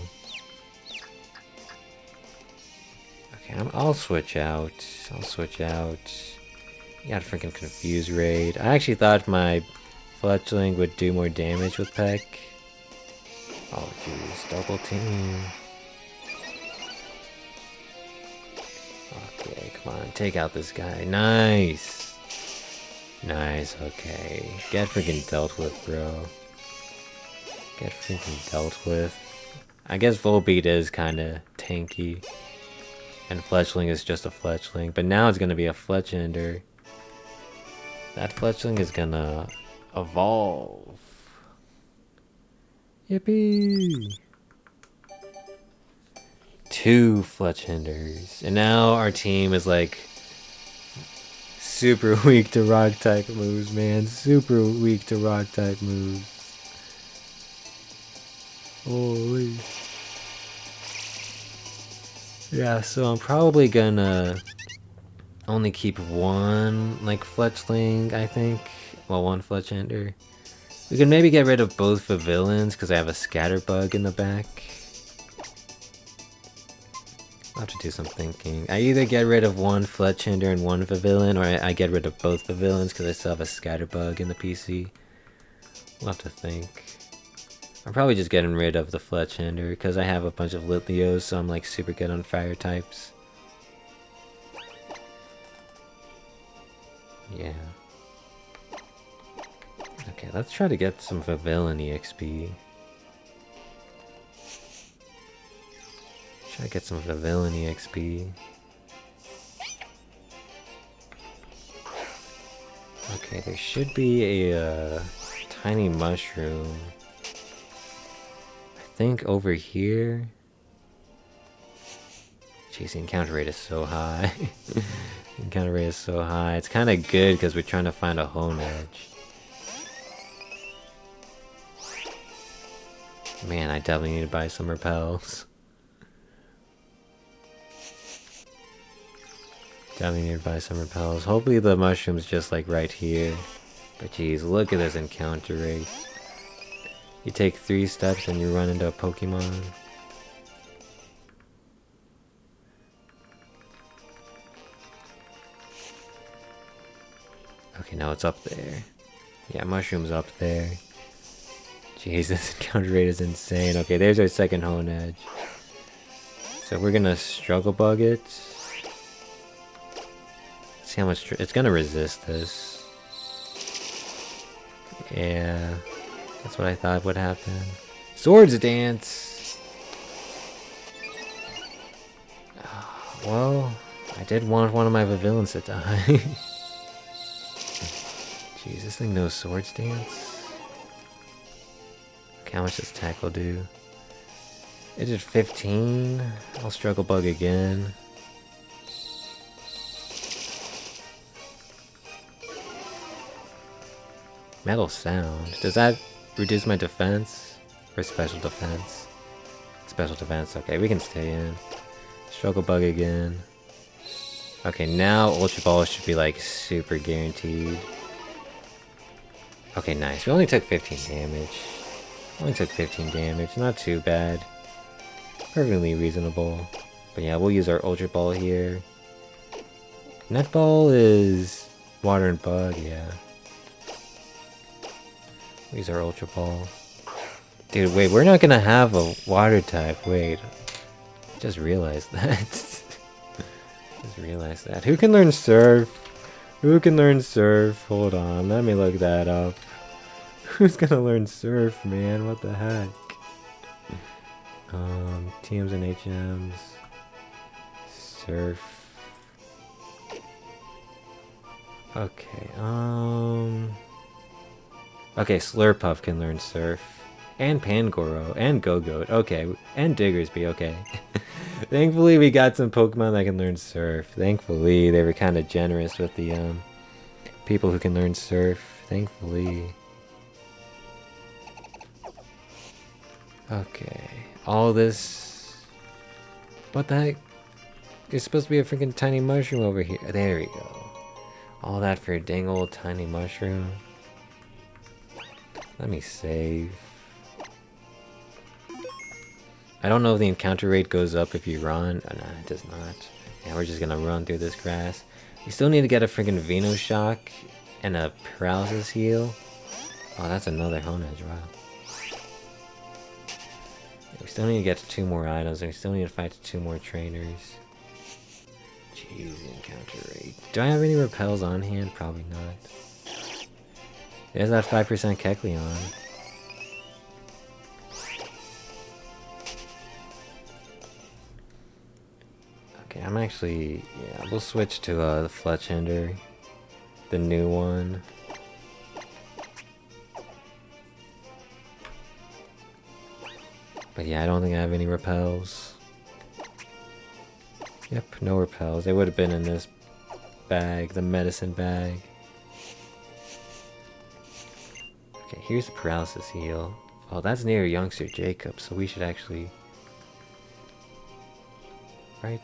Okay, I'll switch out. I'll switch out. You got a freaking Confuse Raid. I actually thought my Fletchling would do more damage with Peck. Oh jeez, double team. Okay, come on, take out this guy. Nice! Nice, okay. Get freaking dealt with, bro. Get freaking dealt with. I guess Volbeat is kinda tanky. And Fletchling is just a Fletchling. But now it's gonna be a Fletchender. That Fletchling is gonna evolve. Yippee! 2 Fletchenders. And now our team is like super weak to rock type moves, man. Super weak to rock type moves. Holy. Yeah, so I'm probably gonna only keep one, like, fletchling, I think. Well, one fletchender. We can maybe get rid of both for villains, because I have a scatterbug in the back. I'll have to do some thinking. I either get rid of one fletchender and one villain, or I get rid of both villains, because I still have a scatterbug in the PC. We'll have to think. I'm probably just getting rid of the fletchender, because I have a bunch of Lithios, so I'm like super good on fire types. Yeah. Okay, let's try to get some villain EXP. Try to get some villain EXP. Okay, there should be a tiny mushroom. I think over here. Jeez, the encounter rate is so high. The encounter rate is so high. It's kind of good because we're trying to find a hone edge. Man, I definitely need to buy some repels. Definitely need to buy some repels. Hopefully the mushroom's just like right here. But geez, look at this encounter rate. You take 3 steps and you run into a Pokemon. Okay, now it's up there. Yeah, mushroom's up there. Jeez, this encounter rate is insane. Okay, there's our second hone edge. So we're gonna struggle bug it. See how much it's gonna resist this. Yeah, that's what I thought would happen. Swords Dance! Well, I did want one of my villains to die. Jeez, this thing knows Swords Dance? Okay, how much does Tackle do? It did 15. I'll struggle bug again. Metal Sound. Does that reduce my defense? Or special defense? Special defense. Okay, we can stay in. Struggle bug again. Okay, now Ultra Ball should be like super guaranteed. Okay, nice. We only took 15 damage. Only took 15 damage. Not too bad. Perfectly reasonable. But yeah, we'll use our Ultra Ball here. Netball is water and bug, yeah. We'll use our Ultra Ball. Dude, wait, we're not gonna have a water type. Wait. Just realized that. Just realized that. Who can learn Surf? Who can learn Surf? Hold on, let me look that up. Who's gonna learn Surf, man? What the heck? TMs and HMs. Surf. Okay, okay, Slurpuff can learn Surf. And Pangoro. And Go-Goat. Okay, and Diggersby, okay. Thankfully, we got some Pokemon that can learn Surf. Thankfully, they were kind of generous with the, people who can learn Surf. Thankfully. Okay. All this... What the heck? There's supposed to be a freaking tiny mushroom over here. There we go. All that for a dang old tiny mushroom. Let me save. I don't know if the encounter rate goes up if you run. Oh, no, it does not. Yeah, we're just gonna run through this grass. We still need to get a freaking Venoshock and a Paralysis Heal. Oh, that's another Hone Edge, wow. We still need to get to 2 more items, and we still need to fight 2 more trainers. Jeez, the encounter rate. Do I have any repels on hand? Probably not. There's that 5% Kecleon. Okay, I'm actually... Yeah, we'll switch to the Fletchender. The new one. But yeah, I don't think I have any repels. Yep, no repels. They would have been in this bag, the medicine bag. Okay, here's the Paralysis Heal. Well, that's near Youngster Jacob, so we should actually... Right?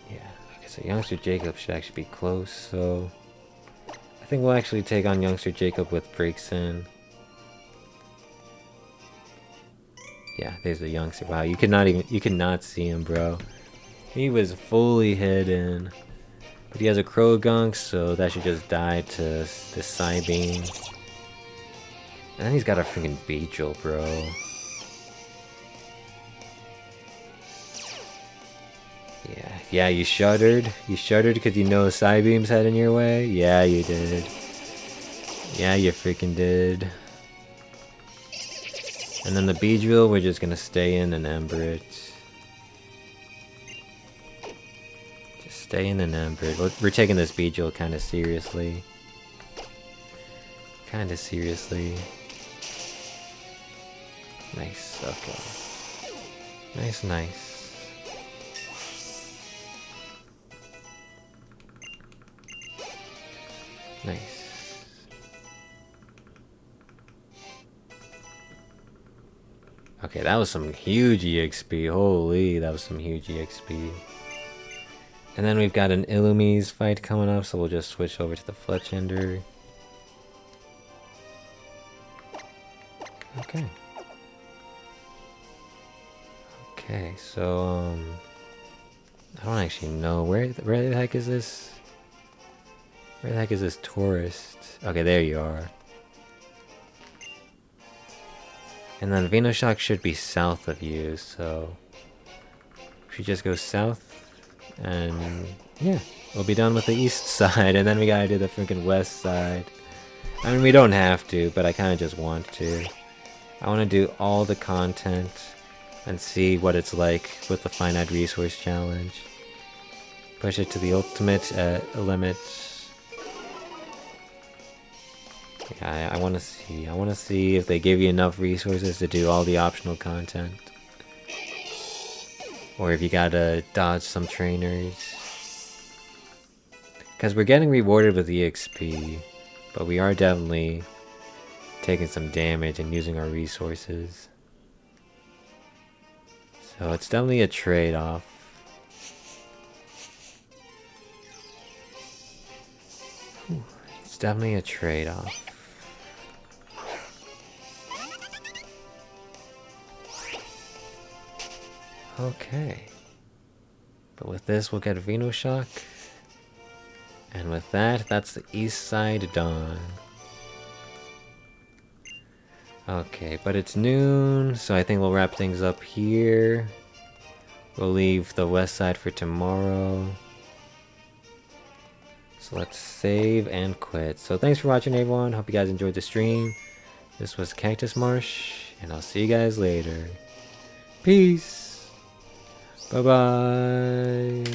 Yeah. Okay, so Youngster Jacob should actually be close, so... I think we'll actually take on Youngster Jacob with Breakson. Yeah, there's a Youngster. Wow, you could not see him, bro. He was fully hidden. But he has a Krogunk, so that should just die to the Psybeam. And then he's got a freaking Beedrill, bro. Yeah, you shuddered. You shuddered because you know the Psybeam's heading your way? Yeah, you did. Yeah, you freaking did. And then the Beedrill, we're just gonna stay in and Ember it. Just stay in and Ember it. We're taking this Beedrill kind of seriously. Nice, okay. Nice. Nice. Okay, that was some huge EXP. Holy, that was some huge EXP. And then we've got an Illumise fight coming up, so we'll just switch over to the Fletchender. Okay, so I don't actually know where the heck is this? Where the heck is this tourist? Okay, there you are. And then Venoshock should be south of you, so we should just go south, and yeah, we'll be done with the east side, and then we gotta do the freaking west side. I mean, we don't have to, but I kind of just want to. I want to do all the content and see what it's like with the Finite Resource Challenge. Push it to the ultimate limit. Yeah, I want to see. I want to see if they give you enough resources to do all the optional content. Or if you gotta dodge some trainers. Because we're getting rewarded with EXP, but we are definitely taking some damage and using our resources. So it's definitely a trade-off. It's definitely a trade-off. Okay. But with this, we'll get Venoshock. And with that, that's the east side done. Okay, but it's noon, so I think we'll wrap things up here. We'll leave the west side for tomorrow. So let's save and quit. So thanks for watching, everyone. Hope you guys enjoyed the stream. This was Cactus Marsh, and I'll see you guys later. Peace. Bye-bye.